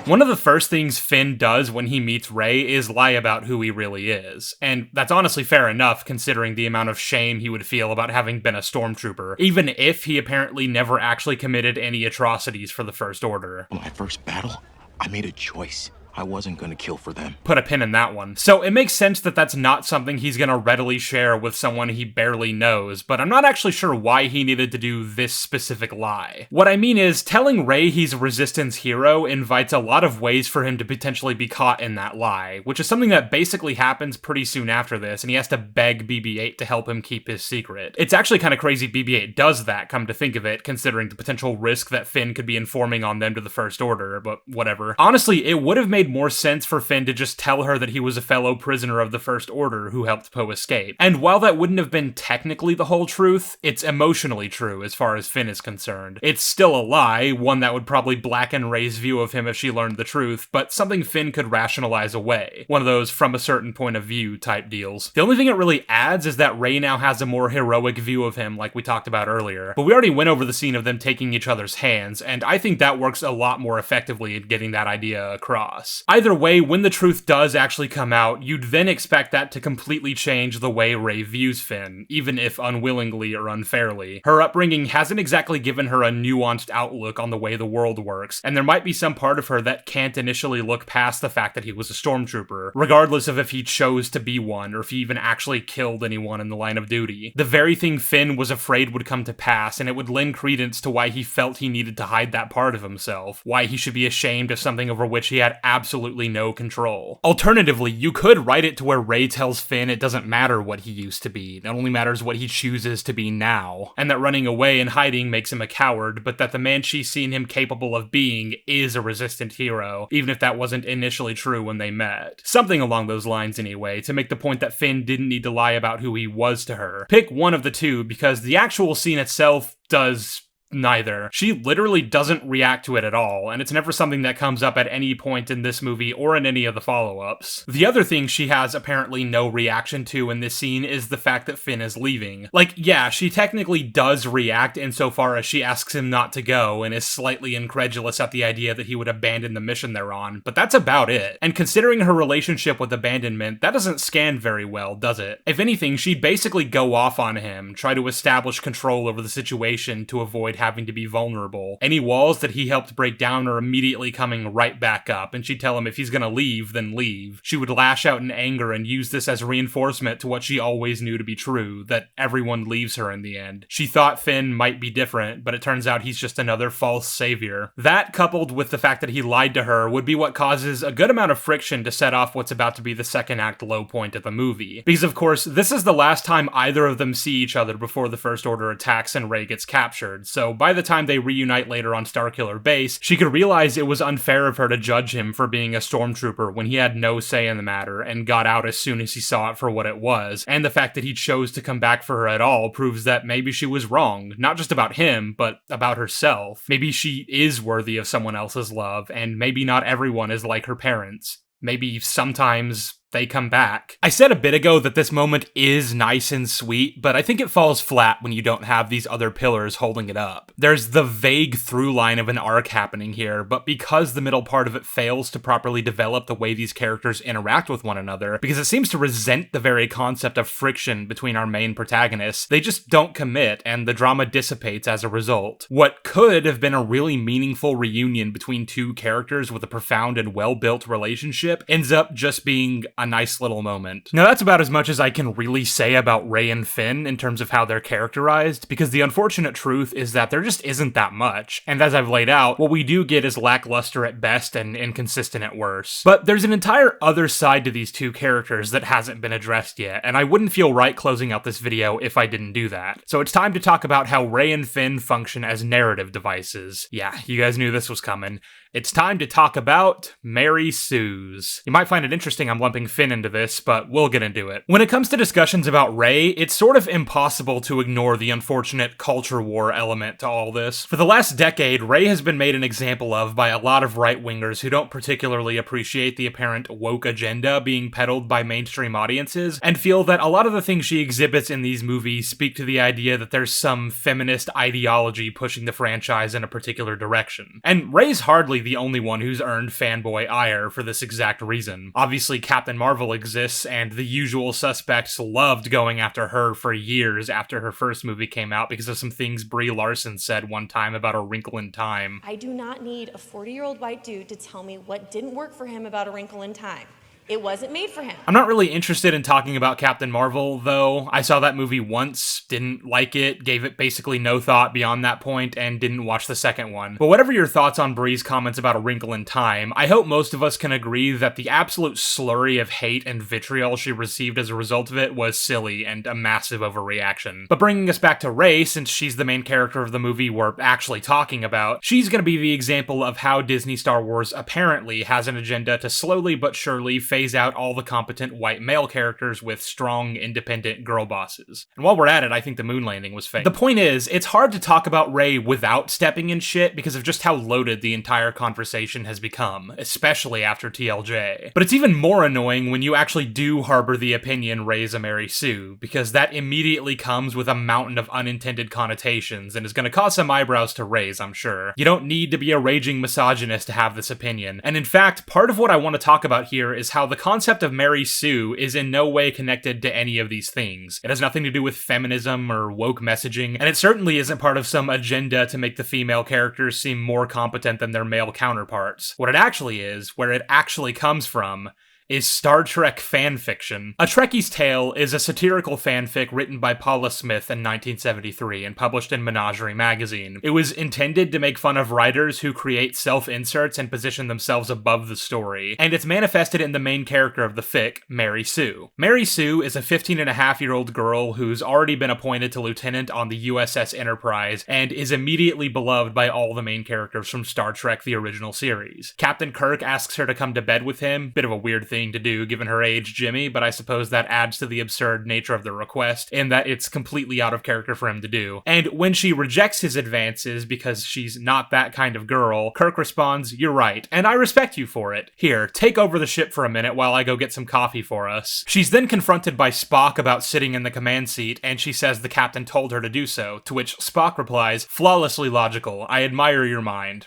One of the first things Finn does when he meets Rey is lie about who he really is. And that's honestly fair enough considering the amount of shame he would feel about having been a stormtrooper, even if he apparently never actually committed any atrocities for the First Order. My first battle, I made a choice. I wasn't gonna kill for them. Put a pin in that one. So it makes sense that that's not something he's gonna readily share with someone he barely knows, but I'm not actually sure why he needed to do this specific lie. What I mean is, telling Rey he's a Resistance hero invites a lot of ways for him to potentially be caught in that lie, which is something that basically happens pretty soon after this, and he has to beg BB-8 to help him keep his secret. It's actually kind of crazy BB-8 does that, come to think of it, considering the potential risk that Finn could be informing on them to the First Order, but whatever. Honestly, it would have made more sense for Finn to just tell her that he was a fellow prisoner of the First Order who helped Poe escape. And while that wouldn't have been technically the whole truth, it's emotionally true as far as Finn is concerned. It's still a lie, one that would probably blacken Rey's view of him if she learned the truth, but something Finn could rationalize away. One of those from a certain point of view type deals. The only thing it really adds is that Rey now has a more heroic view of him, like we talked about earlier. But we already went over the scene of them taking each other's hands, and I think that works a lot more effectively in getting that idea across. Either way, when the truth does actually come out, you'd then expect that to completely change the way Rey views Finn, even if unwillingly or unfairly. Her upbringing hasn't exactly given her a nuanced outlook on the way the world works, and there might be some part of her that can't initially look past the fact that he was a stormtrooper, regardless of if he chose to be one or if he even actually killed anyone in the line of duty. The very thing Finn was afraid would come to pass, and it would lend credence to why he felt he needed to hide that part of himself, why he should be ashamed of something over which he had absolutely no control. Alternatively, you could write it to where Rey tells Finn it doesn't matter what he used to be, it only matters what he chooses to be now, and that running away and hiding makes him a coward, but that the man she's seen him capable of being is a resistant hero, even if that wasn't initially true when they met. Something along those lines anyway, to make the point that Finn didn't need to lie about who he was to her. Pick one of the two, because the actual scene itself does neither. She literally doesn't react to it at all, and it's never something that comes up at any point in this movie or in any of the follow-ups. The other thing she has apparently no reaction to in this scene is the fact that Finn is leaving. Like, yeah, she technically does react insofar as she asks him not to go and is slightly incredulous at the idea that he would abandon the mission they're on, but that's about it. And considering her relationship with abandonment, that doesn't scan very well, does it? If anything, she'd basically go off on him, try to establish control over the situation to avoid having to be vulnerable. Any walls that he helped break down are immediately coming right back up, and she'd tell him if he's gonna leave, then leave. She would lash out in anger and use this as reinforcement to what she always knew to be true, that everyone leaves her in the end. She thought Finn might be different, but it turns out he's just another false savior. That, coupled with the fact that he lied to her, would be what causes a good amount of friction to set off what's about to be the second act low point of the movie. Because of course, this is the last time either of them see each other before the First Order attacks and Rey gets captured, so by the time they reunite later on Starkiller Base, she could realize it was unfair of her to judge him for being a stormtrooper when he had no say in the matter and got out as soon as he saw it for what it was, and the fact that he chose to come back for her at all proves that maybe she was wrong, not just about him, but about herself. Maybe she is worthy of someone else's love, and maybe not everyone is like her parents. Maybe sometimes they come back. I said a bit ago that this moment is nice and sweet, but I think it falls flat when you don't have these other pillars holding it up. There's the vague through line of an arc happening here, but because the middle part of it fails to properly develop the way these characters interact with one another, because it seems to resent the very concept of friction between our main protagonists, they just don't commit, and the drama dissipates as a result. What could have been a really meaningful reunion between two characters with a profound and well-built relationship ends up just being a nice little moment. Now that's about as much as I can really say about Rey and Finn in terms of how they're characterized, because the unfortunate truth is that there just isn't that much, and as I've laid out, what we do get is lackluster at best and inconsistent at worst. But there's an entire other side to these two characters that hasn't been addressed yet, and I wouldn't feel right closing out this video if I didn't do that. So it's time to talk about how Rey and Finn function as narrative devices. Yeah, you guys knew this was coming. It's time to talk about Mary Sue's. You might find it interesting I'm lumping Finn into this, but we'll get into it. When it comes to discussions about Rey, it's sort of impossible to ignore the unfortunate culture war element to all this. For the last decade, Rey has been made an example of by a lot of right-wingers who don't particularly appreciate the apparent woke agenda being peddled by mainstream audiences, and feel that a lot of the things she exhibits in these movies speak to the idea that there's some feminist ideology pushing the franchise in a particular direction. And Rey's hardly really the only one who's earned fanboy ire for this exact reason. Obviously, Captain Marvel exists, and the usual suspects loved going after her for years after her first movie came out because of some things Brie Larson said one time about A Wrinkle in Time. I do not need a 40-year-old white dude to tell me what didn't work for him about A Wrinkle in Time. It wasn't made for him. I'm not really interested in talking about Captain Marvel, though. I saw that movie once, didn't like it, gave it basically no thought beyond that point, and didn't watch the second one. But whatever your thoughts on Brie's comments about A Wrinkle in Time, I hope most of us can agree that the absolute slurry of hate and vitriol she received as a result of it was silly and a massive overreaction. But bringing us back to Rey, since she's the main character of the movie we're actually talking about, she's gonna be the example of how Disney Star Wars apparently has an agenda to slowly but surely phase out all the competent white male characters with strong, independent girl bosses. And while we're at it, I think the moon landing was fake. The point is, it's hard to talk about Rey without stepping in shit because of just how loaded the entire conversation has become, especially after TLJ. But it's even more annoying when you actually do harbor the opinion Rey's a Mary Sue, because that immediately comes with a mountain of unintended connotations and is gonna cause some eyebrows to raise, I'm sure. You don't need to be a raging misogynist to have this opinion. And in fact, part of what I want to talk about here is how the concept of Mary Sue is in no way connected to any of these things. It has nothing to do with feminism or woke messaging, and it certainly isn't part of some agenda to make the female characters seem more competent than their male counterparts. What it actually is, where it actually comes from, is Star Trek fanfiction. A Trekkie's Tale is a satirical fanfic written by Paula Smith in 1973 and published in Menagerie magazine. It was intended to make fun of writers who create self-inserts and position themselves above the story, and it's manifested in the main character of the fic, Mary Sue. Mary Sue is a 15-and-a-half-year-old girl who's already been appointed to lieutenant on the USS Enterprise and is immediately beloved by all the main characters from Star Trek the original series. Captain Kirk asks her to come to bed with him, bit of a weird thing to do given her age, Jimmy, but I suppose that adds to the absurd nature of the request in that it's completely out of character for him to do. And when she rejects his advances because she's not that kind of girl, Kirk responds, "You're right, and I respect you for it. Here, take over the ship for a minute while I go get some coffee for us." She's then confronted by Spock about sitting in the command seat, and she says the captain told her to do so, to which Spock replies, "Flawlessly logical. I admire your mind."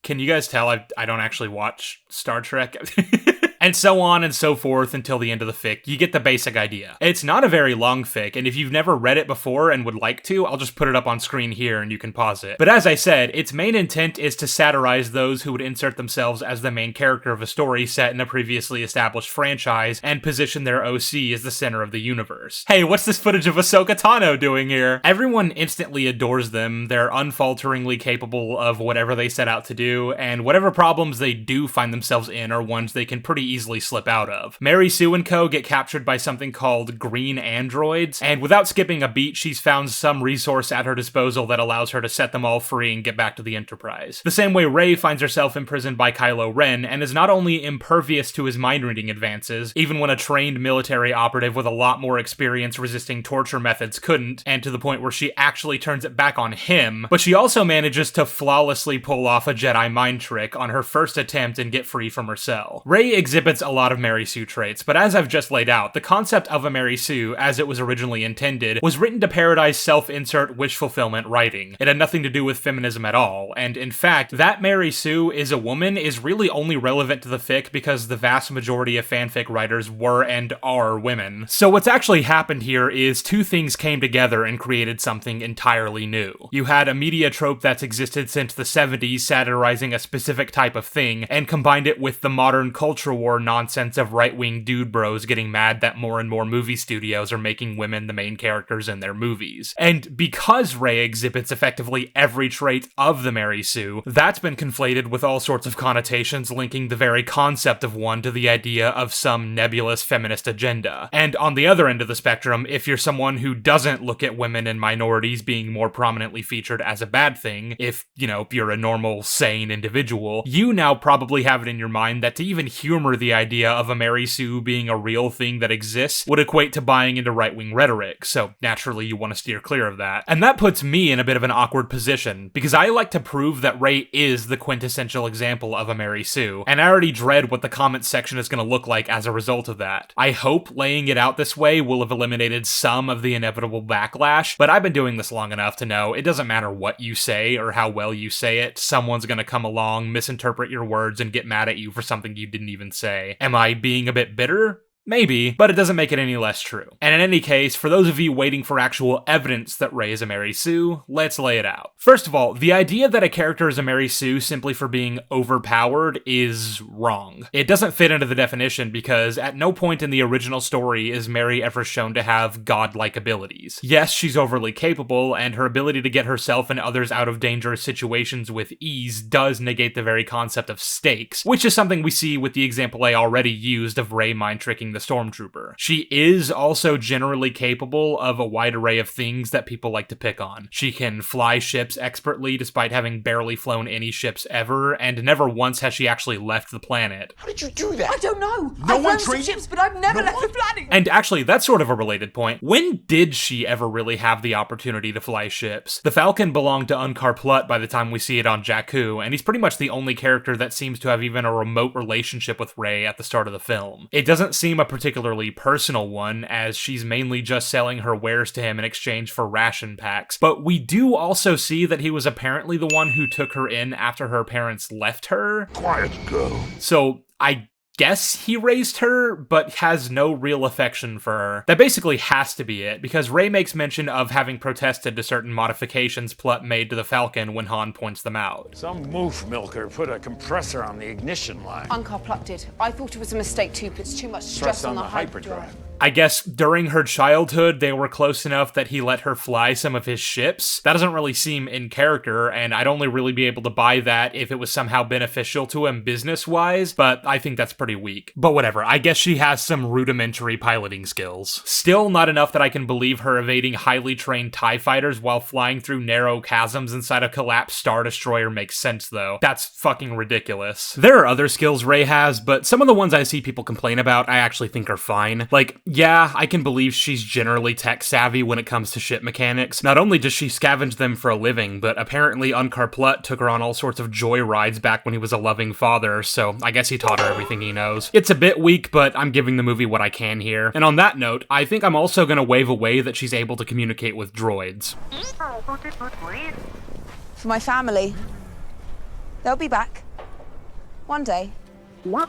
Can you guys tell I don't actually watch Star Trek? And so on and so forth until the end of the fic. You get the basic idea. It's not a very long fic, and if you've never read it before and would like to, I'll just put it up on screen here and you can pause it. But as I said, its main intent is to satirize those who would insert themselves as the main character of a story set in a previously established franchise and position their OC as the center of the universe. Hey, what's this footage of Ahsoka Tano doing here? Everyone instantly adores them. They're unfalteringly capable of whatever they set out to do, and whatever problems they do find themselves in are ones they can pretty easily slip out of. Mary Sue and co. get captured by something called green androids, and without skipping a beat, she's found some resource at her disposal that allows her to set them all free and get back to the Enterprise. The same way Rey finds herself imprisoned by Kylo Ren, and is not only impervious to his mind-reading advances, even when a trained military operative with a lot more experience resisting torture methods couldn't, and to the point where she actually turns it back on him, but she also manages to flawlessly pull off a Jedi mind trick on her first attempt and get free from her cell. Rey exhibits a lot of Mary Sue traits, but as I've just laid out, the concept of a Mary Sue, as it was originally intended, was written to parodize self-insert wish fulfillment writing. It had nothing to do with feminism at all, and in fact, that Mary Sue is a woman is really only relevant to the fic because the vast majority of fanfic writers were and are women. So what's actually happened here is two things came together and created something entirely new. You had a media trope that's existed since the 70s satirizing a specific type of thing, and combined it with the modern culture war nonsense of right-wing dude bros getting mad that more and more movie studios are making women the main characters in their movies. And because Rey exhibits effectively every trait of the Mary Sue, that's been conflated with all sorts of connotations linking the very concept of one to the idea of some nebulous feminist agenda. And on the other end of the spectrum, if you're someone who doesn't look at women and minorities being more prominently featured as a bad thing, if, you know, you're a normal, sane individual, you now probably have it in your mind that to even humor over the idea of a Mary Sue being a real thing that exists would equate to buying into right-wing rhetoric, so naturally you want to steer clear of that. And that puts me in a bit of an awkward position, because I like to prove that Rey is the quintessential example of a Mary Sue, and I already dread what the comment section is going to look like as a result of that. I hope laying it out this way will have eliminated some of the inevitable backlash, but I've been doing this long enough to know it doesn't matter what you say or how well you say it, someone's going to come along, misinterpret your words, and get mad at you for something you didn't even say. Am I being a bit bitter? Maybe, but it doesn't make it any less true. And in any case, for those of you waiting for actual evidence that Rey is a Mary Sue, let's lay it out. First of all, the idea that a character is a Mary Sue simply for being overpowered is wrong. It doesn't fit into the definition because at no point in the original story is Mary ever shown to have godlike abilities. Yes, she's overly capable, and her ability to get herself and others out of dangerous situations with ease does negate the very concept of stakes, which is something we see with the example I already used of Rey mind-tricking the stormtrooper. She is also generally capable of a wide array of things that people like to pick on. She can fly ships expertly despite having barely flown any ships ever, and never once has she actually left the planet. How did you do that? I don't know. No I've one flown some trained ships, but I've never left the planet. And actually, that's sort of a related point. When did she ever really have the opportunity to fly ships? The Falcon belonged to Unkar Plutt by the time we see it on Jakku, and he's pretty much the only character that seems to have even a remote relationship with Rey at the start of the film. It doesn't seem a particularly personal one, as she's mainly just selling her wares to him in exchange for ration packs, but we do also see that he was apparently the one who took her in after her parents left her. Quiet, girl. So I guess he raised her, but has no real affection for her. That basically has to be it, because Rey makes mention of having protested to certain modifications Plutt made to the Falcon when Han points them out. Some moof milker put a compressor on the ignition line. Unkar Plutt did. I thought it was a mistake too. Puts too much stress on the hyperdrive. I guess during her childhood, they were close enough that he let her fly some of his ships. That doesn't really seem in character, and I'd only really be able to buy that if it was somehow beneficial to him business-wise, but I think that's pretty weak. But whatever, I guess she has some rudimentary piloting skills. Still not enough that I can believe her evading highly trained TIE fighters while flying through narrow chasms inside a collapsed Star Destroyer makes sense, though. That's fucking ridiculous. There are other skills Rey has, but some of the ones I see people complain about I actually think are fine. Like, yeah, I can believe she's generally tech savvy when it comes to ship mechanics. Not only does she scavenge them for a living, but apparently Unkar Plutt took her on all sorts of joy rides back when he was a loving father, so I guess he taught her everything he knows. It's a bit weak, but I'm giving the movie what I can here. And on that note, I think I'm also gonna wave away that she's able to communicate with droids. For my family. They'll be back. One day. No!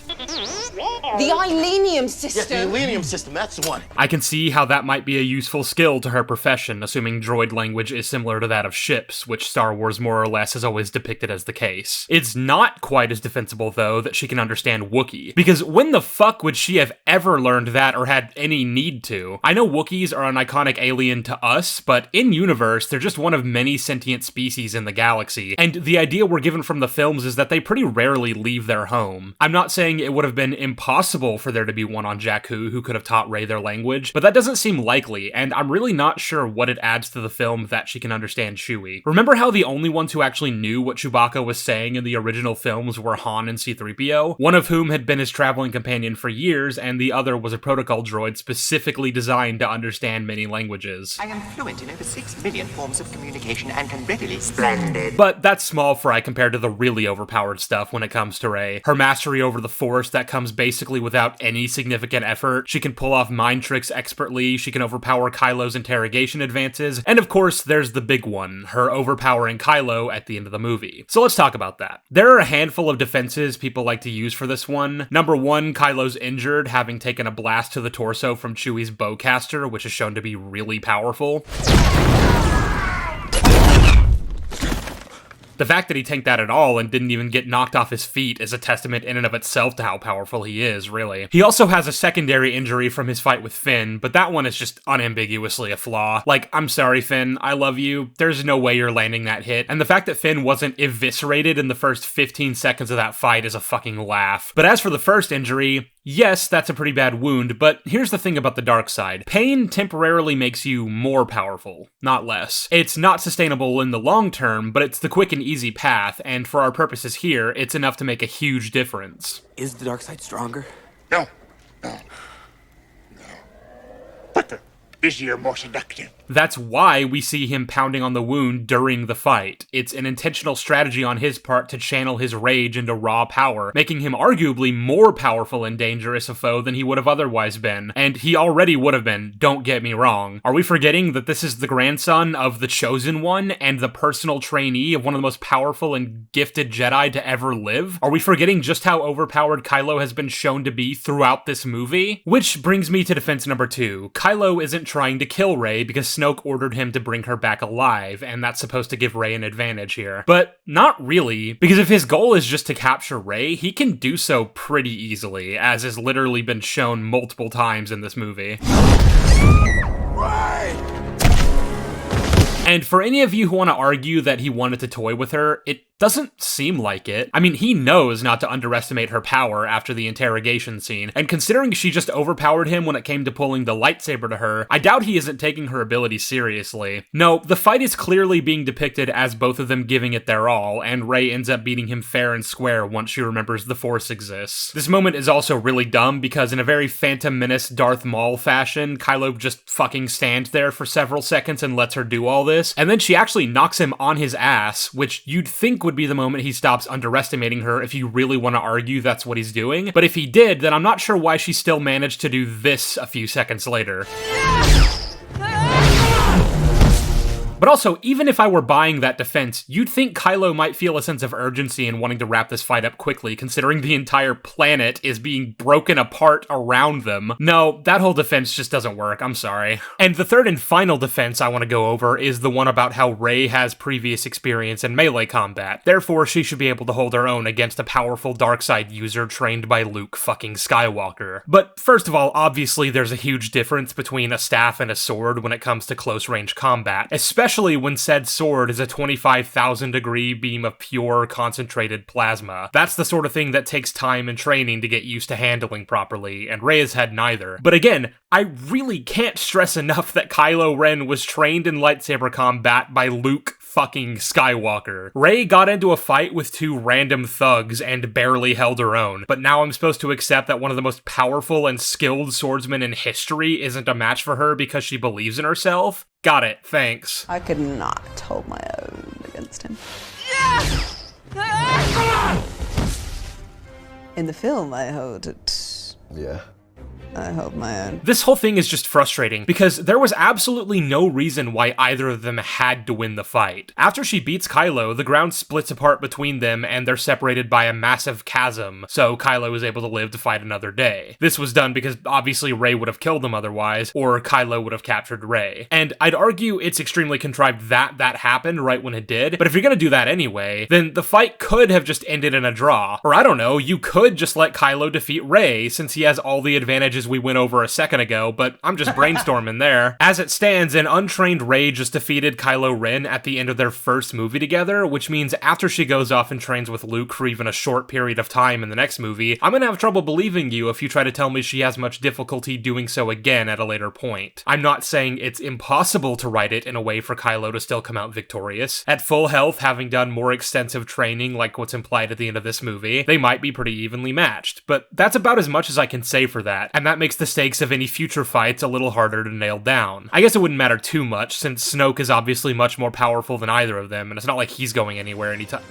The Ilenium system! Yes, the Ilenium system, that's the one. I can see how that might be a useful skill to her profession, assuming droid language is similar to that of ships, which Star Wars more or less has always depicted as the case. It's not quite as defensible, though, that she can understand Wookiee, because when the fuck would she have ever learned that or had any need to? I know Wookiees are an iconic alien to us, but in-universe, they're just one of many sentient species in the galaxy, and the idea we're given from the films is that they pretty rarely leave their home. I'm not saying it would have been impossible for there to be one on Jakku who could have taught Rey their language, but that doesn't seem likely, and I'm really not sure what it adds to the film that she can understand Chewie. Remember how the only ones who actually knew what Chewbacca was saying in the original films were Han and C-3PO, one of whom had been his traveling companion for years, and the other was a protocol droid specifically designed to understand many languages. I am fluent in over 6 million forms of communication and can readily splendid. But that's small fry compared to the really overpowered stuff when it comes to Rey. Her mastery over the Force that comes basically without any significant effort. She can pull off mind tricks expertly, she can overpower Kylo's interrogation advances, and of course there's the big one, her overpowering Kylo at the end of the movie. So let's talk about that. There are a handful of defenses people like to use for this one. Number one, Kylo's injured, having taken a blast to the torso from Chewie's bowcaster, which is shown to be really powerful. The fact that he tanked that at all and didn't even get knocked off his feet is a testament in and of itself to how powerful he is, really. He also has a secondary injury from his fight with Finn, but that one is just unambiguously a flaw. Like, I'm sorry, Finn, I love you, there's no way you're landing that hit, and the fact that Finn wasn't eviscerated in the first 15 seconds of that fight is a fucking laugh. But as for the first injury, Yes, that's a pretty bad wound, but here's the thing about the dark side. Pain temporarily makes you more powerful, not less. It's not sustainable in the long term, but it's the quick and easy path, and for our purposes here, it's enough to make a huge difference. Is the dark side stronger? No. But busier, more seductive. That's why we see him pounding on the wound during the fight. It's an intentional strategy on his part to channel his rage into raw power, making him arguably more powerful and dangerous a foe than he would have otherwise been. And he already would have been, don't get me wrong. Are we forgetting that this is the grandson of the Chosen One and the personal trainee of one of the most powerful and gifted Jedi to ever live? Are we forgetting just how overpowered Kylo has been shown to be throughout this movie? Which brings me to defense number 2. Kylo isn't trying to kill Rey because Snoke ordered him to bring her back alive, and that's supposed to give Rey an advantage here. But not really, because if his goal is just to capture Rey, he can do so pretty easily, as has literally been shown multiple times in this movie. And for any of you who want to argue that he wanted to toy with her, it doesn't seem like it. I mean, he knows not to underestimate her power after the interrogation scene, and considering she just overpowered him when it came to pulling the lightsaber to her, I doubt he isn't taking her ability seriously. No, the fight is clearly being depicted as both of them giving it their all, and Rey ends up beating him fair and square once she remembers the Force exists. This moment is also really dumb because in a very Phantom Menace Darth Maul fashion, Kylo just fucking stands there for several seconds and lets her do all this, and then she actually knocks him on his ass, which you'd think would be the moment he stops underestimating her if you really want to argue that's what he's doing. But if he did, then I'm not sure why she still managed to do this a few seconds later. But also, even if I were buying that defense, you'd think Kylo might feel a sense of urgency in wanting to wrap this fight up quickly, considering the entire planet is being broken apart around them. No, that whole defense just doesn't work, I'm sorry. And the third and final defense I want to go over is the one about how Rey has previous experience in melee combat. Therefore, she should be able to hold her own against a powerful darkside user trained by Luke fucking Skywalker. But first of all, obviously there's a huge difference between a staff and a sword when it comes to close-range combat, especially when said sword is a 25,000 degree beam of pure, concentrated plasma. That's the sort of thing that takes time and training to get used to handling properly, and Rey has had neither. But again, I really can't stress enough that Kylo Ren was trained in lightsaber combat by Luke fucking Skywalker. Rey got into a fight with 2 random thugs and barely held her own, but now I'm supposed to accept that one of the most powerful and skilled swordsmen in history isn't a match for her because she believes in herself? Got it, thanks. I could not hold my own against him. In the film, I hold it. Yeah. I hold my own. This whole thing is just frustrating, because there was absolutely no reason why either of them had to win the fight. After she beats Kylo, the ground splits apart between them and they're separated by a massive chasm, so Kylo is able to live to fight another day. This was done because obviously Rey would have killed him otherwise, or Kylo would have captured Rey. And I'd argue it's extremely contrived that that happened right when it did, but if you're gonna do that anyway, then the fight could have just ended in a draw. Or I don't know, you could just let Kylo defeat Rey, since he has all the advantages we went over a second ago, but I'm just brainstorming there. As it stands, an untrained Rey just defeated Kylo Ren at the end of their first movie together, which means after she goes off and trains with Luke for even a short period of time in the next movie, I'm gonna have trouble believing you if you try to tell me she has much difficulty doing so again at a later point. I'm not saying it's impossible to write it in a way for Kylo to still come out victorious. At full health, having done more extensive training like what's implied at the end of this movie, they might be pretty evenly matched, but that's about as much as I can say for that, and that makes the stakes of any future fights a little harder to nail down. I guess it wouldn't matter too much, since Snoke is obviously much more powerful than either of them, and it's not like he's going anywhere anytime.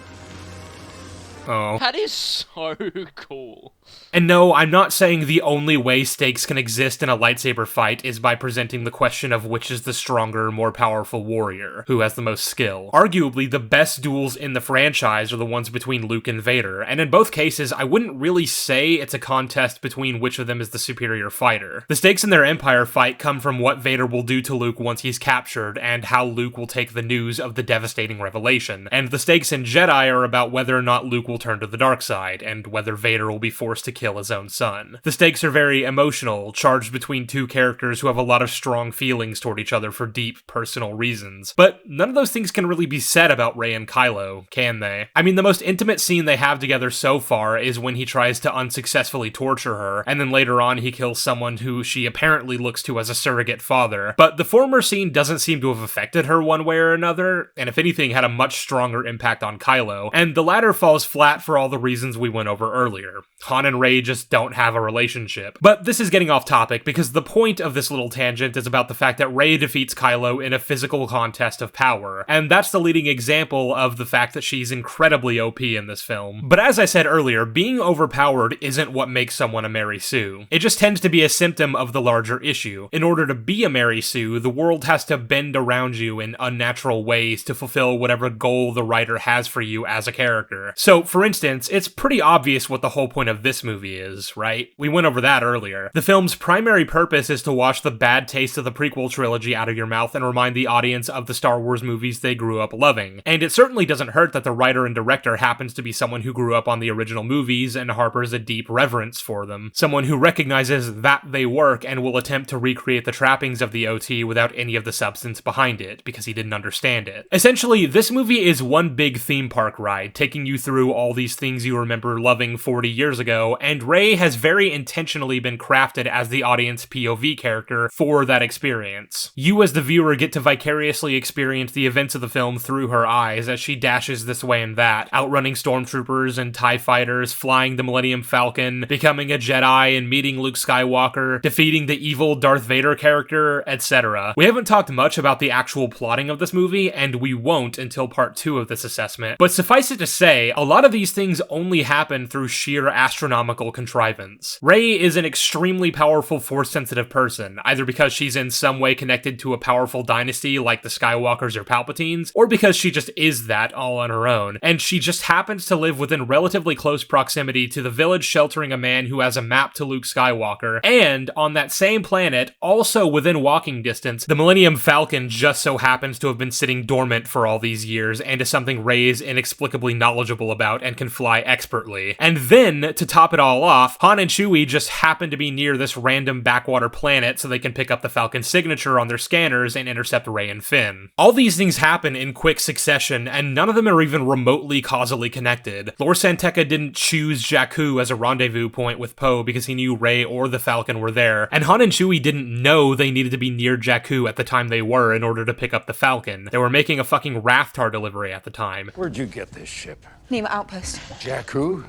Oh. That is so cool. And no, I'm not saying the only way stakes can exist in a lightsaber fight is by presenting the question of which is the stronger, more powerful warrior, who has the most skill. Arguably, the best duels in the franchise are the ones between Luke and Vader, and in both cases, I wouldn't really say it's a contest between which of them is the superior fighter. The stakes in their Empire fight come from what Vader will do to Luke once he's captured, and how Luke will take the news of the devastating revelation. And the stakes in Jedi are about whether or not Luke will will turn to the dark side, and whether Vader will be forced to kill his own son. The stakes are very emotional, charged between two characters who have a lot of strong feelings toward each other for deep, personal reasons. But none of those things can really be said about Rey and Kylo, can they? I mean, the most intimate scene they have together so far is when he tries to unsuccessfully torture her, and then later on he kills someone who she apparently looks to as a surrogate father. But the former scene doesn't seem to have affected her one way or another, and if anything had a much stronger impact on Kylo, and the latter falls flat for all the reasons we went over earlier. Han and Rey just don't have a relationship. But this is getting off topic, because the point of this little tangent is about the fact that Rey defeats Kylo in a physical contest of power, and that's the leading example of the fact that she's incredibly OP in this film. But as I said earlier, being overpowered isn't what makes someone a Mary Sue. It just tends to be a symptom of the larger issue. In order to be a Mary Sue, the world has to bend around you in unnatural ways to fulfill whatever goal the writer has for you as a character. So, for instance, it's pretty obvious what the whole point of this movie is, right? We went over that earlier. The film's primary purpose is to wash the bad taste of the prequel trilogy out of your mouth and remind the audience of the Star Wars movies they grew up loving. And it certainly doesn't hurt that the writer and director happens to be someone who grew up on the original movies and harbors a deep reverence for them. Someone who recognizes that they work and will attempt to recreate the trappings of the OT without any of the substance behind it, because he didn't understand it. Essentially, this movie is one big theme park ride, taking you through all these things you remember loving 40 years ago, and Rey has very intentionally been crafted as the audience POV character for that experience. You as the viewer get to vicariously experience the events of the film through her eyes as she dashes this way and that, outrunning stormtroopers and TIE fighters, flying the Millennium Falcon, becoming a Jedi and meeting Luke Skywalker, defeating the evil Darth Vader character, etc. We haven't talked much about the actual plotting of this movie, and we won't until part 2 of this assessment, but suffice it to say, a lot of these things only happen through sheer astronomical contrivance. Rey is an extremely powerful Force-sensitive person, either because she's in some way connected to a powerful dynasty like the Skywalkers or Palpatines, or because she just is that all on her own, and she just happens to live within relatively close proximity to the village sheltering a man who has a map to Luke Skywalker, and on that same planet, also within walking distance, the Millennium Falcon just so happens to have been sitting dormant for all these years, and is something Rey is inexplicably knowledgeable about and can fly expertly. And then, to top it all off, Han and Chewie just happen to be near this random backwater planet so they can pick up the Falcon's signature on their scanners and intercept Rey and Finn. All these things happen in quick succession, and none of them are even remotely causally connected. Lor San Tekka didn't choose Jakku as a rendezvous point with Poe because he knew Rey or the Falcon were there, and Han and Chewie didn't know they needed to be near Jakku at the time they were in order to pick up the Falcon. They were making a fucking Rathtar delivery at the time. Where'd you get this ship? Nima Outpost. Jakku?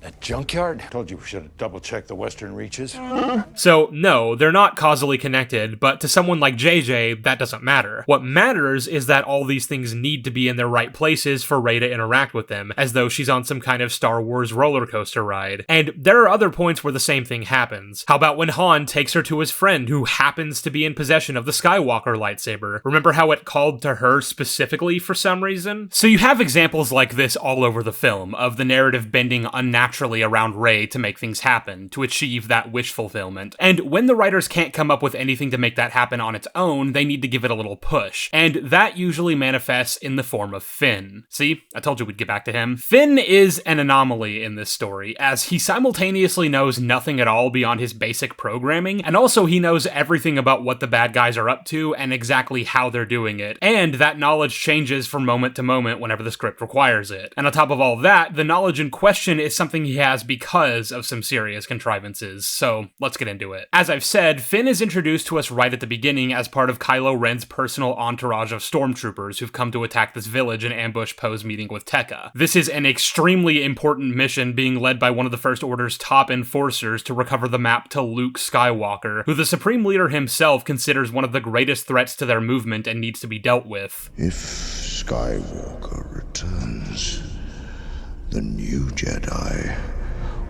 That junkyard? Told you we should have double-checked the western reaches. So, no, they're not causally connected, but to someone like JJ, that doesn't matter. What matters is that all these things need to be in their right places for Rey to interact with them, as though she's on some kind of Star Wars roller coaster ride. And there are other points where the same thing happens. How about when Han takes her to his friend who happens to be in possession of the Skywalker lightsaber? Remember how it called to her specifically for some reason? So you have examples like this all over the film, of the narrative bending unnaturally around Rey to make things happen, to achieve that wish fulfillment. And when the writers can't come up with anything to make that happen on its own, they need to give it a little push. And that usually manifests in the form of Finn. See? I told you we'd get back to him. Finn is an anomaly in this story, as he simultaneously knows nothing at all beyond his basic programming, and also he knows everything about what the bad guys are up to and exactly how they're doing it. And that knowledge changes from moment to moment whenever the script requires it. And on top of all that, the knowledge in question is something he has because of some serious contrivances, so let's get into it. As I've said, Finn is introduced to us right at the beginning as part of Kylo Ren's personal entourage of stormtroopers who've come to attack this village and ambush Poe's meeting with Tekka. This is an extremely important mission being led by one of the First Order's top enforcers to recover the map to Luke Skywalker, who the Supreme Leader himself considers one of the greatest threats to their movement and needs to be dealt with. If Skywalker returns, the new Jedi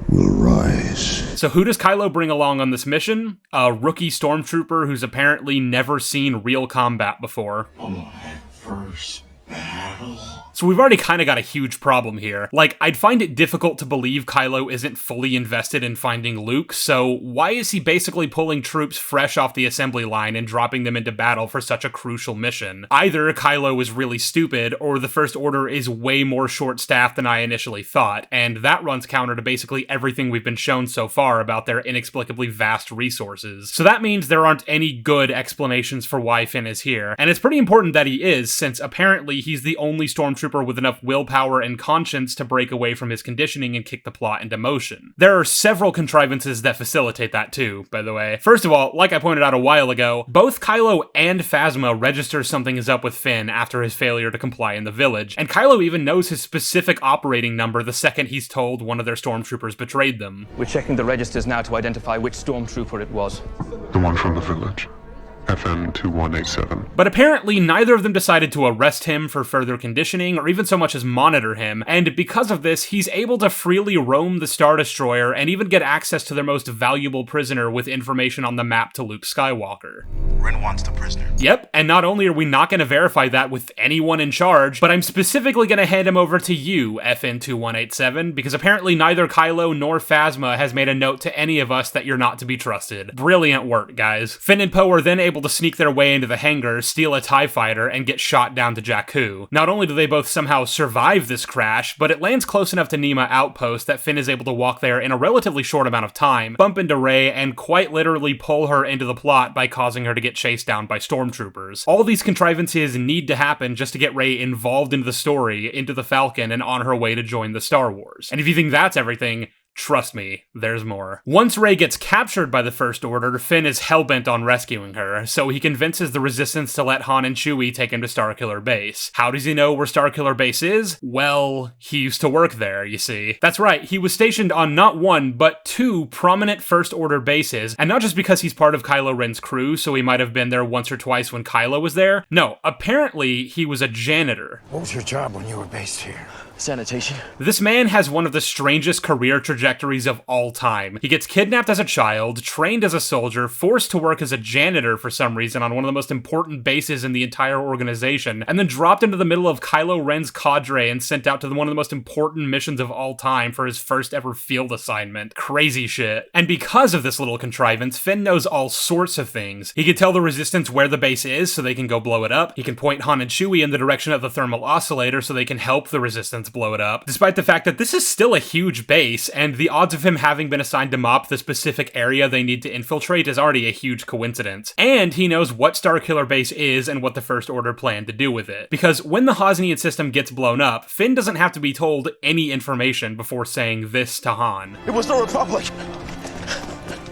will rise. So who does Kylo bring along on this mission? A rookie stormtrooper who's apparently never seen real combat before. My first battle. So we've already kind of got a huge problem here. Like, I'd find it difficult to believe Kylo isn't fully invested in finding Luke, so why is he basically pulling troops fresh off the assembly line and dropping them into battle for such a crucial mission? Either Kylo is really stupid, or the First Order is way more short-staffed than I initially thought, and that runs counter to basically everything we've been shown so far about their inexplicably vast resources. So that means there aren't any good explanations for why Finn is here, and it's pretty important that he is, since apparently he's the only stormtrooper with enough willpower and conscience to break away from his conditioning and kick the plot into motion. There are several contrivances that facilitate that too, by the way. First of all, like I pointed out a while ago, both Kylo and Phasma register something is up with Finn after his failure to comply in the village, and Kylo even knows his specific operating number the second he's told one of their stormtroopers betrayed them. We're checking the registers now to identify which stormtrooper it was. The one from the village. FM 2187. But apparently neither of them decided to arrest him for further conditioning or even so much as monitor him, and because of this, he's able to freely roam the Star Destroyer and even get access to their most valuable prisoner with information on the map to Luke Skywalker. Ren wants the prisoner. Yep, and not only are we not going to verify that with anyone in charge, but I'm specifically going to hand him over to you, FN2187, because apparently neither Kylo nor Phasma has made a note to any of us that you're not to be trusted. Brilliant work, guys. Finn and Poe are then able to sneak their way into the hangar, steal a TIE fighter, and get shot down to Jakku. Not only do they both somehow survive this crash, but it lands close enough to Nema Outpost that Finn is able to walk there in a relatively short amount of time, bump into Rey, and quite literally pull her into the plot by causing her to get chased down by stormtroopers. All these contrivances need to happen just to get Rey involved into the story, into the Falcon, and on her way to join the Star Wars. And if you think that's everything, trust me, there's more. Once Rey gets captured by the First Order, Finn is hellbent on rescuing her, so he convinces the Resistance to let Han and Chewie take him to Starkiller Base. How does he know where Starkiller Base is? Well, he used to work there, you see. That's right, he was stationed on not one, but two prominent First Order bases, and not just because he's part of Kylo Ren's crew, so he might have been there once or twice when Kylo was there. No, apparently he was a janitor. What was your job when you were based here? Sanitation. This man has one of the strangest career trajectories of all time. He gets kidnapped as a child, trained as a soldier, forced to work as a janitor for some reason on one of the most important bases in the entire organization, and then dropped into the middle of Kylo Ren's cadre and sent out to one of the most important missions of all time for his first ever field assignment. Crazy shit. And because of this little contrivance, Finn knows all sorts of things. He can tell the Resistance where the base is so they can go blow it up. He can point Han and Chewie in the direction of the thermal oscillator so they can help the Resistance blow it up, despite the fact that this is still a huge base, and the odds of him having been assigned to mop the specific area they need to infiltrate is already a huge coincidence. And he knows what Starkiller Base is and what the First Order plan to do with it. Because when the Hosnian system gets blown up, Finn doesn't have to be told any information before saying this to Han. It was the Republic.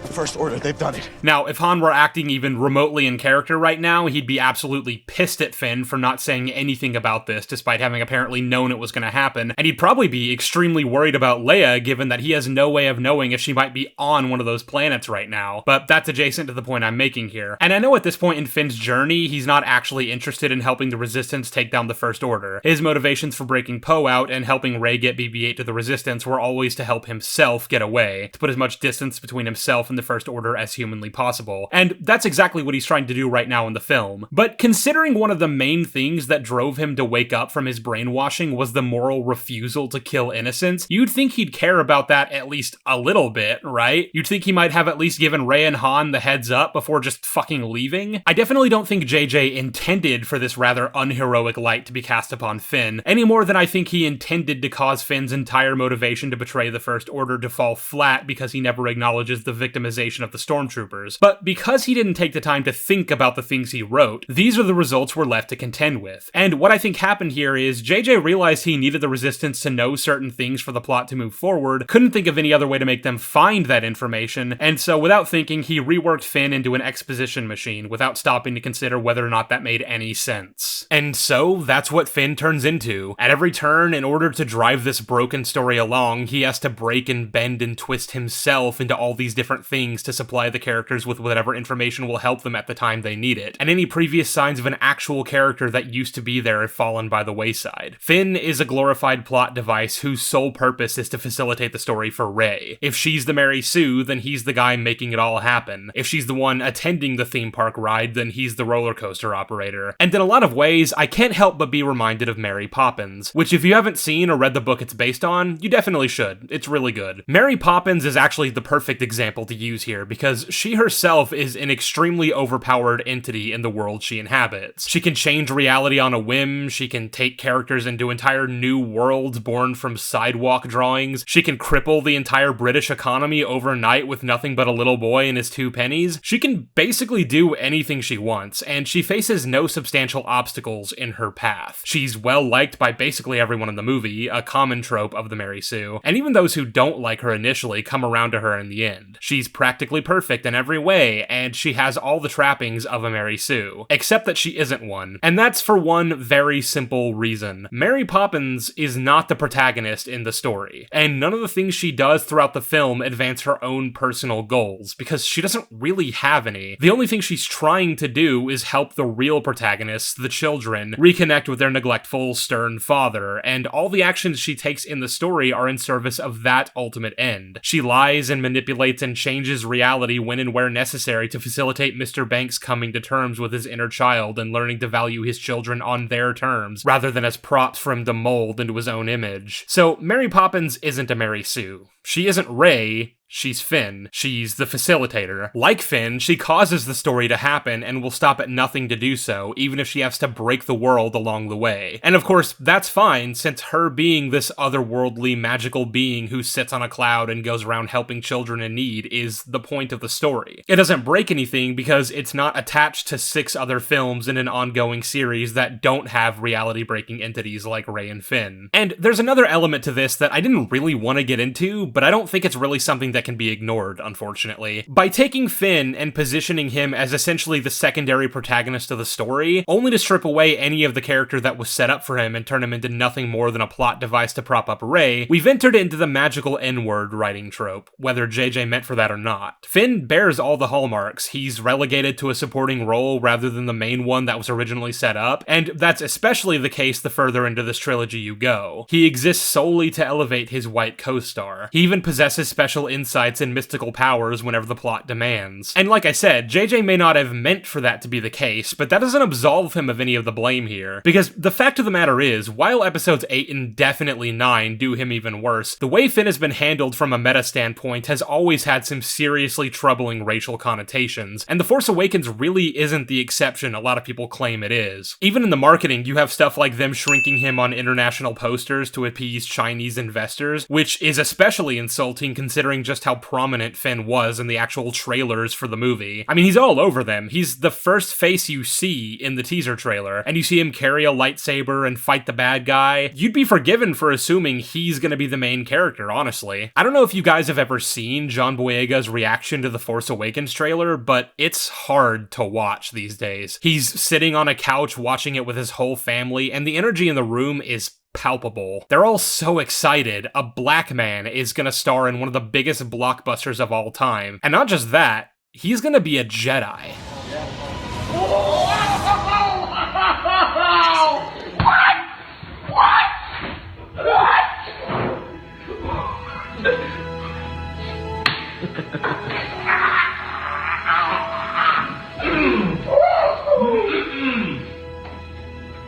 First Order, they've done it. Now, if Han were acting even remotely in character right now, he'd be absolutely pissed at Finn for not saying anything about this, despite having apparently known it was going to happen, and he'd probably be extremely worried about Leia, given that he has no way of knowing if she might be on one of those planets right now. But that's adjacent to the point I'm making here. And I know at this point in Finn's journey, he's not actually interested in helping the Resistance take down the First Order. His motivations for breaking Poe out and helping Rey get BB-8 to the Resistance were always to help himself get away, to put as much distance between himself and the First Order as humanly possible. And that's exactly what he's trying to do right now in the film. But considering one of the main things that drove him to wake up from his brainwashing was the moral refusal to kill innocents, you'd think he'd care about that at least a little bit, right? You'd think he might have at least given Rey and Han the heads up before just fucking leaving. I definitely don't think JJ intended for this rather unheroic light to be cast upon Finn, any more than I think he intended to cause Finn's entire motivation to betray the First Order to fall flat because he never acknowledges the victimization of the stormtroopers. But because he didn't take the time to think about the things he wrote, these are the results we're left to contend with. And what I think happened here is JJ realized he needed the Resistance to know certain things for the plot to move forward, couldn't think of any other way to make them find that information, and so without thinking, he reworked Finn into an exposition machine without stopping to consider whether or not that made any sense. And so that's what Finn turns into. At every turn, in order to drive this broken story along, he has to break and bend and twist himself into all these different things things to supply the characters with whatever information will help them at the time they need it, and any previous signs of an actual character that used to be there have fallen by the wayside. Finn is a glorified plot device whose sole purpose is to facilitate the story for Rey. If she's the Mary Sue, then he's the guy making it all happen. If she's the one attending the theme park ride, then he's the roller coaster operator. And in a lot of ways, I can't help but be reminded of Mary Poppins, which if you haven't seen or read the book it's based on, you definitely should. It's really good. Mary Poppins is actually the perfect example to use here because she herself is an extremely overpowered entity in the world she inhabits. She can change reality on a whim, she can take characters into entire new worlds born from sidewalk drawings, she can cripple the entire British economy overnight with nothing but a little boy and his 2 pennies. She can basically do anything she wants, and she faces no substantial obstacles in her path. She's well liked by basically everyone in the movie, a common trope of the Mary Sue, and even those who don't like her initially come around to her in the end. She's practically perfect in every way, and she has all the trappings of a Mary Sue, except that she isn't one. And that's for one very simple reason. Mary Poppins is not the protagonist in the story, and none of the things she does throughout the film advance her own personal goals, because she doesn't really have any. The only thing she's trying to do is help the real protagonists, the children, reconnect with their neglectful, stern father, and all the actions she takes in the story are in service of that ultimate end. She lies and manipulates and changes reality when and where necessary to facilitate Mr. Banks coming to terms with his inner child and learning to value his children on their terms, rather than as props for him to mold into his own image. So Mary Poppins isn't a Mary Sue. She isn't Rey. She's Finn. She's the facilitator. Like Finn, she causes the story to happen and will stop at nothing to do so, even if she has to break the world along the way. And of course, that's fine, since her being this otherworldly, magical being who sits on a cloud and goes around helping children in need is the point of the story. It doesn't break anything because it's not attached to 6 other films in an ongoing series that don't have reality-breaking entities like Rey and Finn. And there's another element to this that I didn't really want to get into, but I don't think it's really something that can be ignored, unfortunately. By taking Finn and positioning him as essentially the secondary protagonist of the story, only to strip away any of the character that was set up for him and turn him into nothing more than a plot device to prop up Rey, we've entered into the magical N-word writing trope, whether JJ meant for that or not. Finn bears all the hallmarks. He's relegated to a supporting role rather than the main one that was originally set up, and that's especially the case the further into this trilogy you go. He exists solely to elevate his white co-star. He even possesses special insights and mystical powers whenever the plot demands. And like I said, JJ may not have meant for that to be the case, but that doesn't absolve him of any of the blame here. Because the fact of the matter is, while episodes 8 and definitely 9 do him even worse, the way Finn has been handled from a meta standpoint has always had some seriously troubling racial connotations, and The Force Awakens really isn't the exception a lot of people claim it is. Even in the marketing, you have stuff like them shrinking him on international posters to appease Chinese investors, which is especially insulting considering just how prominent Finn was in the actual trailers for the movie. I mean, he's all over them. He's the first face you see in the teaser trailer, and you see him carry a lightsaber and fight the bad guy. You'd be forgiven for assuming he's gonna be the main character, honestly. I don't know if you guys have ever seen John Boyega's reaction to the Force Awakens trailer, but it's hard to watch these days. He's sitting on a couch watching it with his whole family, and the energy in the room is palpable. They're all so excited. A black man is gonna star in one of the biggest blockbusters of all time. And not just that, he's gonna be a Jedi.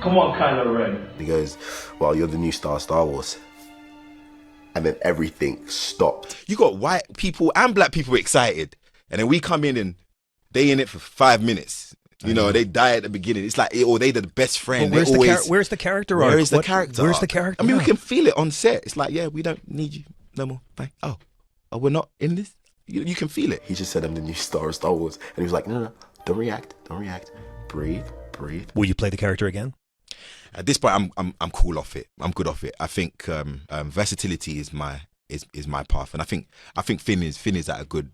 Come on, Kylo Ren. He goes, well, you're the new Star Wars. And then everything stopped. You got white people and black people excited. And then we come in and they in it for 5 minutes. You know, they die at the beginning. It's like, or they the best friend. Where's the character arc? Where is the character Where's arc? the character I mean, arc? we can feel it on set. It's like, yeah, we don't need you no more. Bye. Oh, we're not in this? You can feel it. He just said I'm the new Star Wars. And he was like, no, don't react. Breathe. Will you play the character again? At this point, I'm cool off it. I'm good off it. I think versatility is my path, and I think Finn is at a good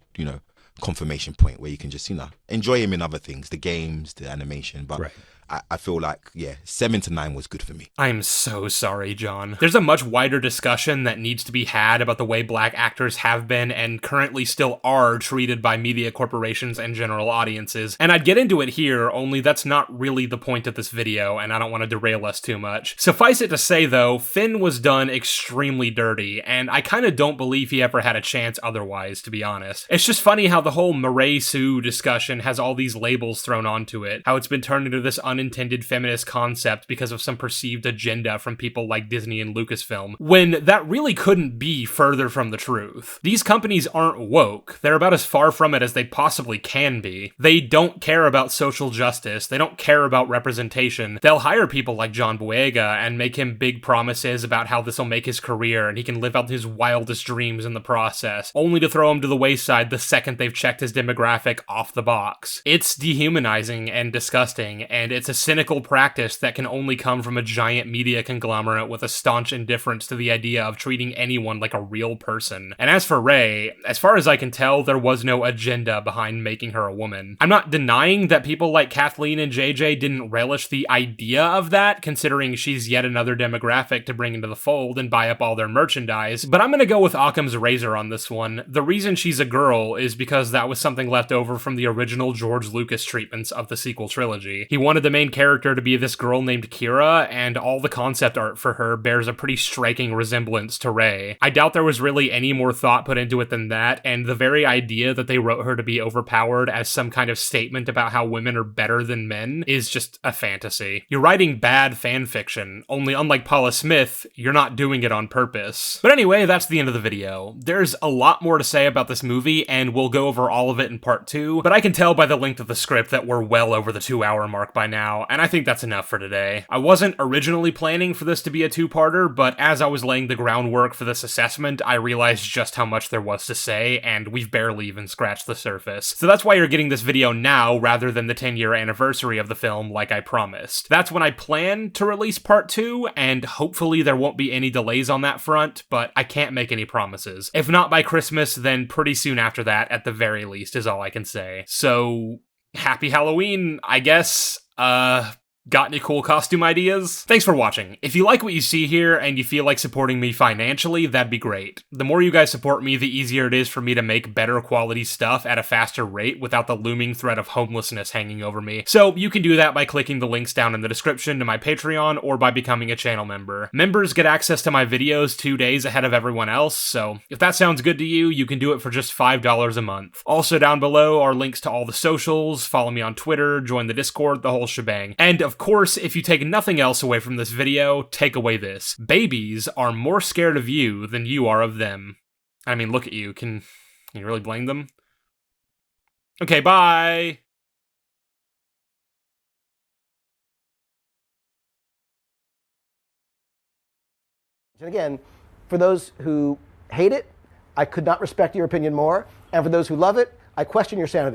confirmation point where you can just enjoy him in other things, the games, the animation. But I feel like, yeah, 7 to 9 was good for me. I'm so sorry, John. There's a much wider discussion that needs to be had about the way black actors have been and currently still are treated by media corporations and general audiences, and I'd get into it here, only that's not really the point of this video, and I don't want to derail us too much. Suffice it to say, though, Finn was done extremely dirty, and I kinda don't believe he ever had a chance otherwise, to be honest. It's just funny how the whole Murray Sue discussion has all these labels thrown onto it, how it's been turned into this unintended feminist concept because of some perceived agenda from people like Disney and Lucasfilm, when that really couldn't be further from the truth. These companies aren't woke. They're about as far from it as they possibly can be. They don't care about social justice. They don't care about representation. They'll hire people like John Boyega and make him big promises about how this will make his career and he can live out his wildest dreams in the process, only to throw him to the wayside the second they've checked his demographic off the box. It's dehumanizing and disgusting, and it's a cynical practice that can only come from a giant media conglomerate with a staunch indifference to the idea of treating anyone like a real person. And as for Rey, as far as I can tell, there was no agenda behind making her a woman. I'm not denying that people like Kathleen and JJ didn't relish the idea of that, considering she's yet another demographic to bring into the fold and buy up all their merchandise, but I'm gonna go with Occam's razor on this one. The reason she's a girl is because that was something left over from the original George Lucas treatments of the sequel trilogy. He wanted the main character to be this girl named Kira, and all the concept art for her bears a pretty striking resemblance to Rey. I doubt there was really any more thought put into it than that, and the very idea that they wrote her to be overpowered as some kind of statement about how women are better than men is just a fantasy. You're writing bad fan fiction, only unlike Paula Smith, you're not doing it on purpose. But anyway, that's the end of the video. There's a lot more to say about this movie, and we'll go over all of it in part 2, but I can tell by the length of the script that we're well over the 2-hour mark by now, and I think that's enough for today. I wasn't originally planning for this to be a 2-parter, but as I was laying the groundwork for this assessment, I realized just how much there was to say, and we've barely even scratched the surface. So that's why you're getting this video now rather than the 10-year anniversary of the film like I promised. That's when I plan to release part 2, and hopefully there won't be any delays on that front, but I can't make any promises. If not by Christmas, then pretty soon after that, at the very least, is all I can say. So, happy Halloween, I guess. Got any cool costume ideas? Thanks for watching. If you like what you see here and you feel like supporting me financially, that'd be great. The more you guys support me, the easier it is for me to make better quality stuff at a faster rate without the looming threat of homelessness hanging over me. So you can do that by clicking the links down in the description to my Patreon or by becoming a channel member. Members get access to my videos 2 days ahead of everyone else, so if that sounds good to you, you can do it for just $5 a month. Also down below are links to all the socials, follow me on Twitter, join the Discord, the whole shebang. And of course, if you take nothing else away from this video, take away this. Babies are more scared of you than you are of them. I mean, look at you. Can you really blame them? Okay, bye! And again, for those who hate it, I could not respect your opinion more. And for those who love it, I question your sanity.